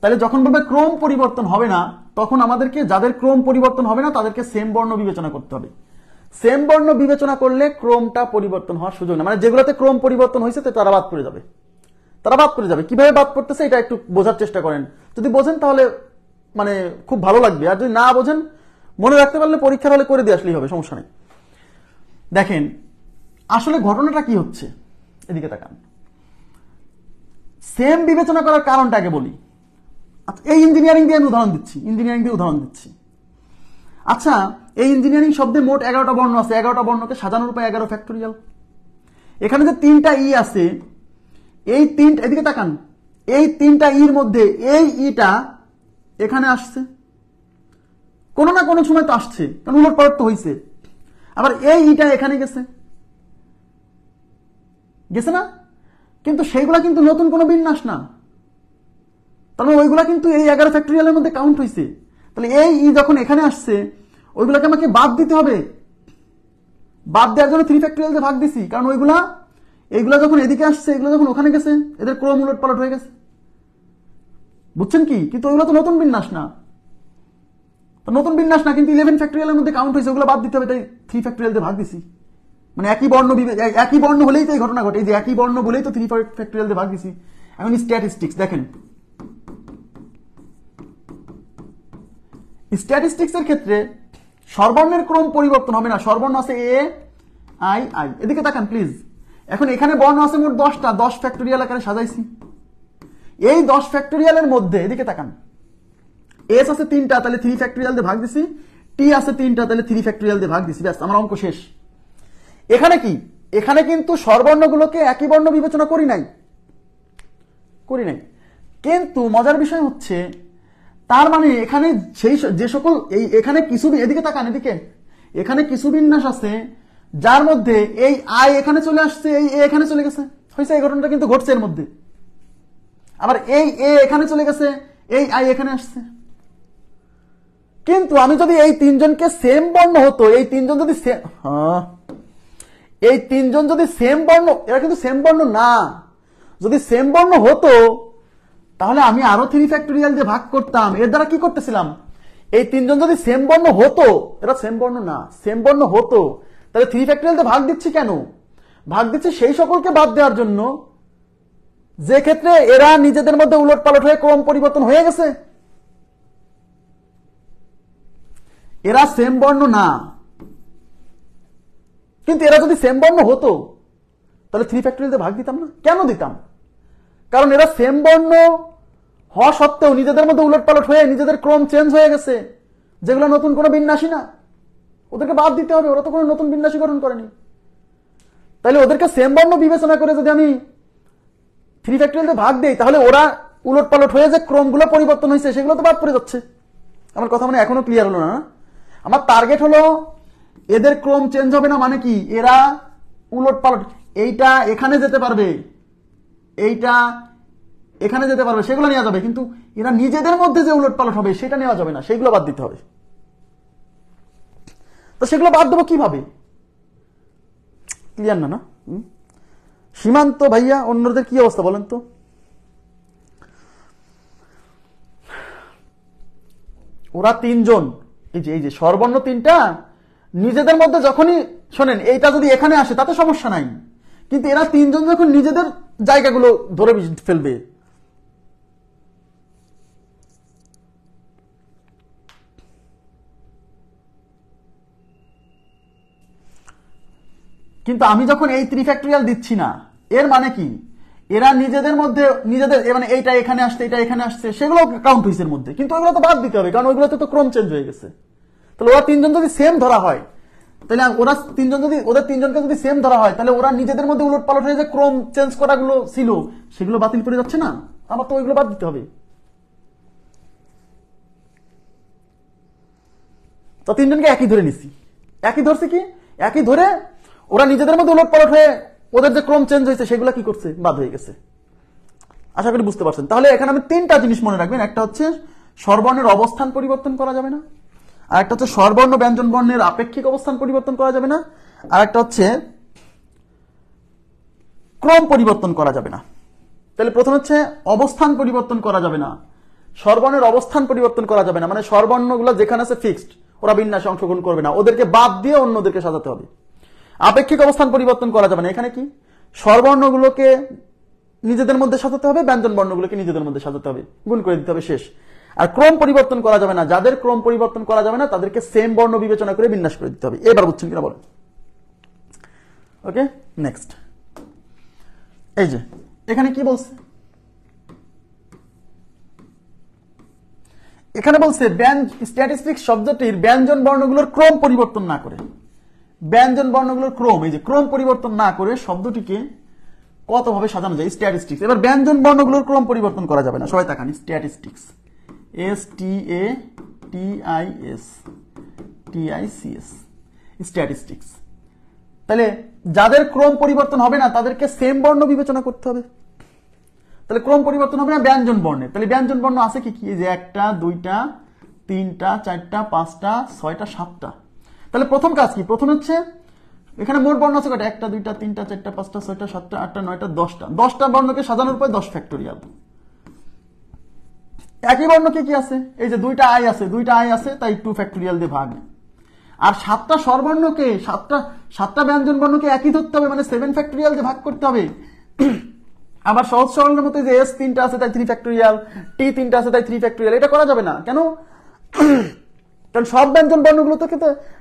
Speaker 1: তাহলে যখন বলবে ক্রম পরিবর্তন হবে না, তখন আমাদেরকে যাদের ক্রম পরিবর্তন হবে না তাদেরকে সেম বর্ণ বিবেচনা করতে হবে। সেম বর্ণ বিবেচনা করলে ক্রমটা পরিবর্তন হওয়ার সুযোগ না, মানে যেগুলোতে ক্রম পরিবর্তন হয়েছে তারা বাদ পড়ে যাবে, কিভাবে বাদ পড়তেছে এটা একটু বোঝার চেষ্টা করেন। যদি বোঝেন তাহলে মানে খুব ভালো লাগবে, আর যদি না বোঝেন মনে রাখতে পারলে পরীক্ষার হলে করে দিয়ে আসলেই হবে, সমস্যা নেই। দেখেন আসলে ঘটনাটা কি হচ্ছে, এদিকে তাকান। সেম বিবেচনা করার কারণটা আগে বলি। এই ইঞ্জিনিয়ারিং দিয়ে আমি উদাহরণ দিচ্ছি, আচ্ছা এই ইঞ্জিনিয়ারিং শব্দে মোট 11টা বর্ণ আছে, 11টা বর্ণকে সাজানোর উপায় 11 ফ্যাক্টোরিয়াল। এখানে যে 3টা ই আছে, এই 3, এদিকে তাকান, এই 3টা ইর মধ্যে এই ইটা এখানে আসছে, কোনো না কোনো সময় তো আসছে, কারণ উলট পালট তো হয়েছে। আবার এই ইটা এখানে গেছে না, কিন্তু সেইগুলা কিন্তু নতুন কোনো বিন্যাস না, তার মানে ওইগুলা কিন্তু এই 11 ফ্যাক্টোরিয়ালের মধ্যে কাউন্ট হয়েছে। তাহলে এই ই যখন এখানে আসছে ওইগুলাকে আমাকে বাদ দিতে হবে, বাদ দেওয়ার জন্য 3 ফ্যাক্টোরিয়াল দিয়ে ভাগ দিছি, কারণ এইগুলা যখন এদিকে আসছে, এগুলো যখন ওখানে গেছে, এদের ক্রম উলট পালট হয়ে গেছে, বুঝছেন কি? কিন্তু ওইগুলো তো নতুন বিন্যাস না, কিন্তু 11 ফ্যাক্টোরিয়ালের মধ্যে কাউন্ট হয়েছে, ওগুলো বাদ দিতে হবে, তাই 3 ফ্যাক্টোরিয়াল দিয়ে ভাগ দিছি। মানে একই বর্ণ হলেই তো এই ঘটনা ঘটে, এই যে একই বর্ণ বলেই তো 3 ফ্যাক্টোরিয়াল দিয়ে ভাগ দিছি। এখন স্ট্যাটিস্টিক্স দেখেন, স্ট্যাটিস্টিক্স এর ক্ষেত্রে স্বরবর্ণের ক্রম পরিবর্তন হবে না, স্বরবর্ণ আছে এ আই আই, এদিকে তাকান প্লিজ। এখন এখানে বর্ণ আছে মোট 10টা, 10 ফ্যাক্টোরিয়াল আকারে সাজাইছি। এই 10 ফ্যাক্টোরিয়ালের মধ্যে এদিকে তাকান, এস আছে 3টা, তাহলে 3 ফ্যাক্টোরিয়াল দিয়ে ভাগ দিছি, টি আছে 3টা, তাহলে 3 ফ্যাক্টোরিয়াল দিয়ে ভাগ দিছি, ব্যাস আমার অঙ্ক শেষ। এখানে কি, এখানে কিন্তু স্বরবর্ণগুলোকে একই বর্ণ বিবেচনা করি নাই, কিন্তু মজার বিষয় হচ্ছে তার মানে এখানে সেই যে সকল এখানে কিছু, এদিকে তাকান, এখানে কিছু বিন্যাস আছে যার মধ্যে এই আই এখানে চলে আসছে, এই এ এখানে চলে গেছে, হয়েছে এই ঘটনাটা কিন্তু ঘটছে এর মধ্যে। আবার এই এ এখানে চলে গেছে, এই আই এখানে আসছে। কিন্তু আমি যদি এই 3 জনকে সেম বর্ণ হতো, এই 3 জন যদি সেম বর্ণ, এরা কিন্তু সেম বর্ণ না, যদি সেম বর্ণ হতো তাহলে আমি আরো 3 ফ্যাক্টোরিয়াল দিয়ে ভাগ করতাম। এর দ্বারা কি করতেছিলাম, এই 3 জন যদি সেম বর্ণ হতো, এরা সেম বর্ণ না, সেম বর্ণ হতো, তাহলে 3 ফ্যাক্টোরিয়াল দিয়ে ভাগ দিচ্ছি কেন? ভাগ দিচ্ছি সেই সকলকে বাদ দেওয়ার জন্য যে ক্ষেত্রে এরা নিজেদের মধ্যে উলট পালট হয়ে ক্রম পরিবর্তন হয়ে গেছে। এরা সেম বর্ণ না, কিন্তু এরা যদি সেম বর্ণ হতো তাহলে 3 ফ্যাক্টোরিয়াল ভাগ দিতাম না? কেন দিতাম? কারণ এরা সেম বর্ণ হওয়া সত্ত্বেও নিজেদের মধ্যে উলটপালট হয়ে নিজেদের ক্রম চেঞ্জ হয়ে গেছে, যেগুলো নতুন কোনো বিন্যাসী না, ওদেরকে বাদ দিতে হবে। ওরা তো কোনো নতুন বিন্যাসী গঠন করেনি। তাহলে ওদেরকে সেম বর্ণ বিবেচনা করে যদি আমি 3 ফ্যাক্টোরিয়াল ভাগ দেই, তাহলে ওরা উলটপালট হয়ে যে ক্রমগুলো পরিবর্তন হয়েছে সেগুলো তো বাদ পড়ে যাচ্ছে। আমার কথা মানে এখনো ক্লিয়ার হলো না? আমার টার্গেট হলো এদের ক্রম চেঞ্জ হবে না, মানে কি এরা উলটপালট, এইটা এখানে যেতে পারবে, এইটা এখানে যেতে পারবে, সেগুলো নেওয়া যাবে, কিন্তু এরা নিজেদের মধ্যে যে উলটপালট হবে সেটা নেওয়া যাবে না, সেগুলো বাদ দিতে হবে। তো সেগুলো বাদ দেবো কিভাবে? ক্লিয়ার না? সীমান্ত ভাইয়া, অন্যদের কি অবস্থা বলেন তো? ওরা 3 জন, এই যে স্বরবর্ণ 3টা নিজেদের মধ্যে যখনই, শোনেন, এইটা যদি এখানে আসে তাতে সমস্যা নাই, কিন্তু এরা 3 জন যখন নিজেদের জায়গাগুলো ধরে ফেলবে, কিন্তু আমি যখন এই 3 ফ্যাক্টোরিয়াল দিচ্ছি না, এর মানে কি এরা নিজেদের মধ্যে নিজেদের, মানে এইটা এখানে আসছে, এটা এখানে আসছে, সেগুলো কাউন্ট হইছে এর মধ্যে, কিন্তু ওগুলো তো বাদ দিতে হবে, কারণ ওইগুলোতে তো ক্রম চেঞ্জ হয়ে গেছে। তাহলে ওরা 3 জন যদি সেম ধরা হয়, তাহলে ওরা 3 জন যদি, ওদের 3 জনকে যদি সেম ধরা হয়, তাহলে ওরা নিজেদের মধ্যে উলটপালট হয়ে যে ক্রম চেঞ্জ করাগুলো ছিল সেগুলো বাতিল করে যাচ্ছে না? আমার তো ওইগুলো বাদ দিতে হবে। তো 3 জনকে একই ধরে নিছি, একই ধরছে কি, একই ধরে ওরা নিজেদের মধ্যে উলটপালট হয়ে ওদের যে ক্রম চেঞ্জ হয়েছে সেগুলো কি করছে, বাদ হয়ে গেছে। আশা করি বুঝতে পারছেন। তাহলে এখানে আমি 3টা জিনিস মনে রাখবেন। একটা হচ্ছে স্বরবর্ণের অবস্থান পরিবর্তন করা যাবে না, আর একটা হচ্ছে স্বরবর্ণ ব্যঞ্জন বর্ণের আপেক্ষিক অবস্থান পরিবর্তন করা যাবে না, আর একটা হচ্ছে ক্রম পরিবর্তন করা যাবে না। তাহলে প্রথম হচ্ছে অবস্থান পরিবর্তন করা যাবে না, স্বরবর্ণের অবস্থান পরিবর্তন করা যাবে না, মানে স্বরবর্ণগুলো যেখানে আছে ফিক্সড, ওরা বিন্যাসে অংশগ্রহণ করবে না, ওদেরকে বাদ দিয়ে অন্যদেরকে সাজাতে হবে। আপেক্ষিক অবস্থান পরিবর্তন করা যাবে না, এখানে কি স্বরবর্ণগুলোকে নিজেদের মধ্যে সাজাতে হবে, ব্যঞ্জন বর্ণগুলোকে নিজেদের মধ্যে সাজাতে হবে, গুণ করে দিতে হবে, শেষ। আর ক্রম পরিবর্তন করা যাবে না, যাদের ক্রম পরিবর্তন করা যাবে না তাদেরকে সেম বর্ণ বিবেচনা করে বিন্যাস করে দিতে হবে। এবার বুঝছেন কিনা বলেন? ওকে, নেক্সট। এই যে এখানে কি বলছে, এখানে বলছে স্ট্যাটিস্টিক্স শব্দটির ব্যঞ্জন বর্ণগুলোর ক্রম পরিবর্তন না করে, ব্যঞ্জন বর্ণগুলোর ক্রম, এই যে ক্রম পরিবর্তন না করে শব্দটিকে কতভাবে সাজানো যায়, স্ট্যাটিস্টিক্স। এবার ব্যঞ্জন বর্ণগুলোর ক্রম পরিবর্তন করা যাবে না, সবাই তাকান, স্ট্যাটিস্টিক্স, STATISTICS, স্ট্যাটিস্টিক্স। তাহলে যাদের ক্রম পরিবর্তন হবে না তাদেরকে সেম বর্ণ বিবেচনা করতে হবে। তাহলে ক্রম পরিবর্তন হবে না ব্যঞ্জন বর্ণের, তাহলে ব্যঞ্জন বর্ণ আছে কি কি, যে 1টা 2টা 3টা 4টা 5টা 6টা 7টা। তাহলে প্রথম কাজ কি, প্রথম হচ্ছে এখানে মোট বর্ণ আছে কয়টা, 1টা 2টা 3টা 4টা 5টা 6টা 7টা 8টা 9টা 10টা, 10টা বর্ণকে সাজানোর পর 10 ফ্যাক্টোরিয়াল। একই বর্ণকে কি আছে, এই যে 2টা আই আছে, 2টা আই আছে, তাই 2 ফ্যাক্টোরিয়াল দিয়ে ভাগ। আর 7টা স্বরবর্ণকে, 7টা ব্যঞ্জন বর্ণকে একই ধরতে হবে, মানে 7 ফ্যাক্টোরিয়াল দিয়ে ভাগ করতে হবে। আবার সহজ সরলের মতো যে S 3টা আছে তাই 3 ফ্যাক্টোরিয়াল, T 3টা আছে তাই 3 ফ্যাক্টোরিয়াল, এটা করা যাবে না। কেন? কারণ সব ব্যঞ্জন বর্ণগুলো তো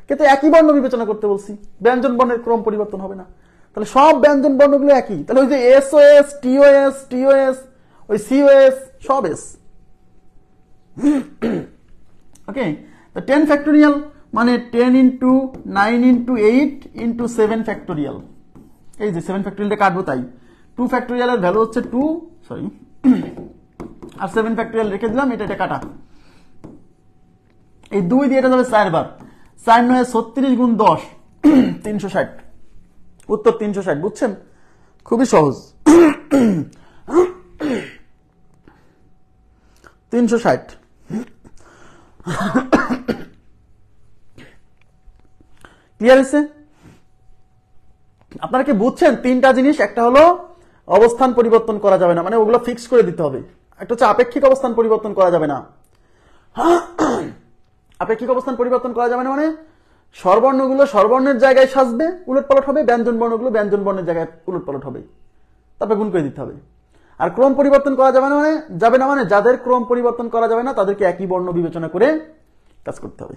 Speaker 1: কিন্তু একই বর্ণ বিবেচনা করতে বলছি, ব্যঞ্জন বর্ণের ক্রম পরিবর্তন হবে না। তাহলে সব ব্যঞ্জন বর্ণগুলো একই, তাহলে ওই যে SOS TOS TOS ওই COS সব S। ওকে, তো 10 ফ্যাক্টোরিয়াল মানে 10 ইন্টু 9 ইন্টু 8 ইন্টু 7 ফ্যাক্টোরিয়াল, এই যে 7 ফ্যাক্টোরিয়ালটা কাটবো, তাই 2 ফ্যাক্টোরিয়ালের ভ্যালু হচ্ছে 2, সরি, আর 7 ফ্যাক্টোরিয়াল রেখে দিলাম, এটা কাটা, এই 2 দিয়ে এটা যাবে 4 বার, 4 9 36 গুণ 10 360, উত্তর 360। বুঝছেন? খুবই সহজ, 360। ক্লিয়ার হয়েছে? আপনারা কি বুঝছেন? 3টা জিনিস, একটা হলো অবস্থান পরিবর্তন করা যাবে না, মানে ওগুলো ফিক্স করে দিতে হবে। একটা হচ্ছে আপেক্ষিক অবস্থান পরিবর্তন করা যাবে না, আপেক্ষিক অবস্থান পরিবর্তন করা যাবে না মানে স্বরবর্ণগুলো স্বরবর্ণের জায়গায় সাজবে, উলটপালট হবে, ব্যঞ্জন বর্ণগুলো ব্যঞ্জন বর্ণের জায়গায় উলটপালট হবে, তারপরে গুণ করে দিতে হবে। আর ক্রম পরিবর্তন করা যাবে না মানে যাদের ক্রম পরিবর্তন করা যাবে না তাদেরকে একই বর্ণ বিবেচনা করে কাজ করতে হবে।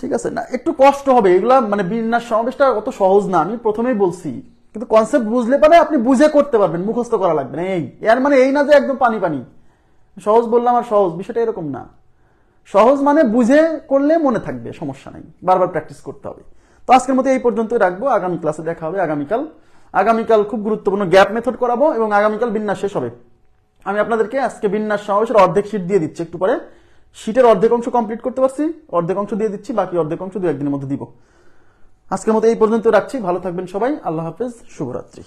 Speaker 1: ঠিক আছে না, একটু কষ্ট হবে এগুলা, মানে বিন্যাস সমাবেশটা অত সহজ না, আমি প্রথমেই বলছি, কিন্তু কনসেপ্ট বুঝলে পারে আপনি বুঝে করতে পারবেন, মুখস্থ করা লাগবে না। এই এর মানে এই না যে একদম পানি পানি সহজ বললাম আর সহজ, বিষয়টা এরকম না। সহজ মানে বুঝে করলে মনে থাকবে, সমস্যা নাই, বারবার প্র্যাকটিস করতে হবে। তো আজকের মতো এই পর্যন্তই রাখবো, আগামী ক্লাসে দেখা হবে। আগামীকাল খুব গুরুত্বপূর্ণ গ্যাপ মেথড করাবো এবং আগামীকাল বিন্যাস শেষ হবে। আমি আপনাদেরকে আজকে বিন্যাস সমাবেশের অর্ধেক শীট দিয়ে দিচ্ছি, একটু পরে শীটের অর্ধেক অংশ কমপ্লিট করতে পারছি, অর্ধেক অংশ দিয়ে দিচ্ছি, বাকি অর্ধেক অংশ 2-1 দিনের মধ্যে দিব। আজকের মতো এই পর্যন্ত রাখছি, ভালো থাকবেন সবাই, আল্লাহ হাফেজ, শুভরাত্রি।